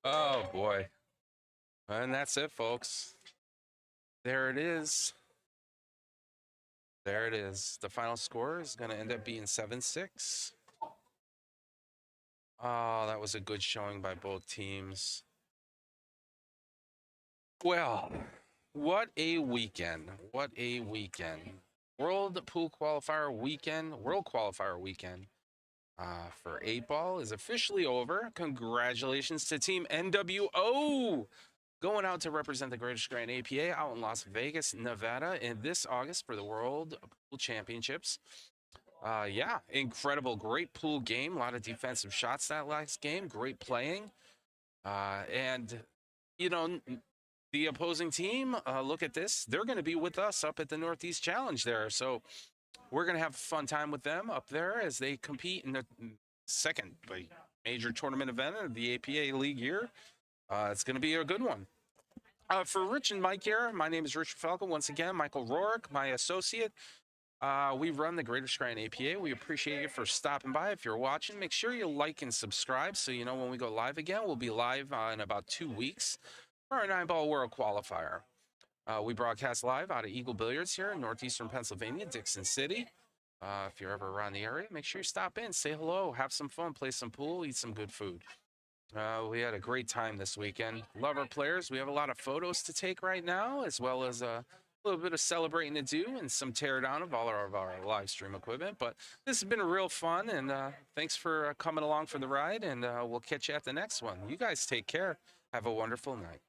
Oh boy. And that's it, folks. There it is. There it is. The final score is going to end up being 7-6. Oh, that was a good showing by both teams. Well, what a weekend. What a weekend. World Qualifier weekend for 8-ball is officially over. Congratulations to Team NWO going out to represent the Greater Scranton APA out in Las Vegas, Nevada in this August for the World Pool Championships. Yeah, incredible. Great pool game. A lot of defensive shots that last game. Great playing. And, you know, the opposing team, look at this. They're going to be with us up at the Northeast Challenge there. So we're going to have a fun time with them up there as they compete in the second major tournament event of the APA League year. It's going to be a good one. For Rich and Mike here, my name is Richard Falco. Once again, Michael Rourke, my associate. We run the Greater Scranton APA. We appreciate you for stopping by. If you're watching, make sure you like and subscribe so you know when we go live again. We'll be live in about 2 weeks for our 9-ball World Qualifier. We broadcast live out of Eagle Billiards here in northeastern Pennsylvania, Dixon City. If you're ever around the area, make sure you stop in, say hello, have some fun, play some pool, eat some good food. We had a great time this weekend. Love our players. We have a lot of photos to take right now, as well as a little bit of celebrating to do and some tear down of all of our live stream equipment. But this has been real fun, and thanks for coming along for the ride, and we'll catch you at the next one. You guys take care. Have a wonderful night.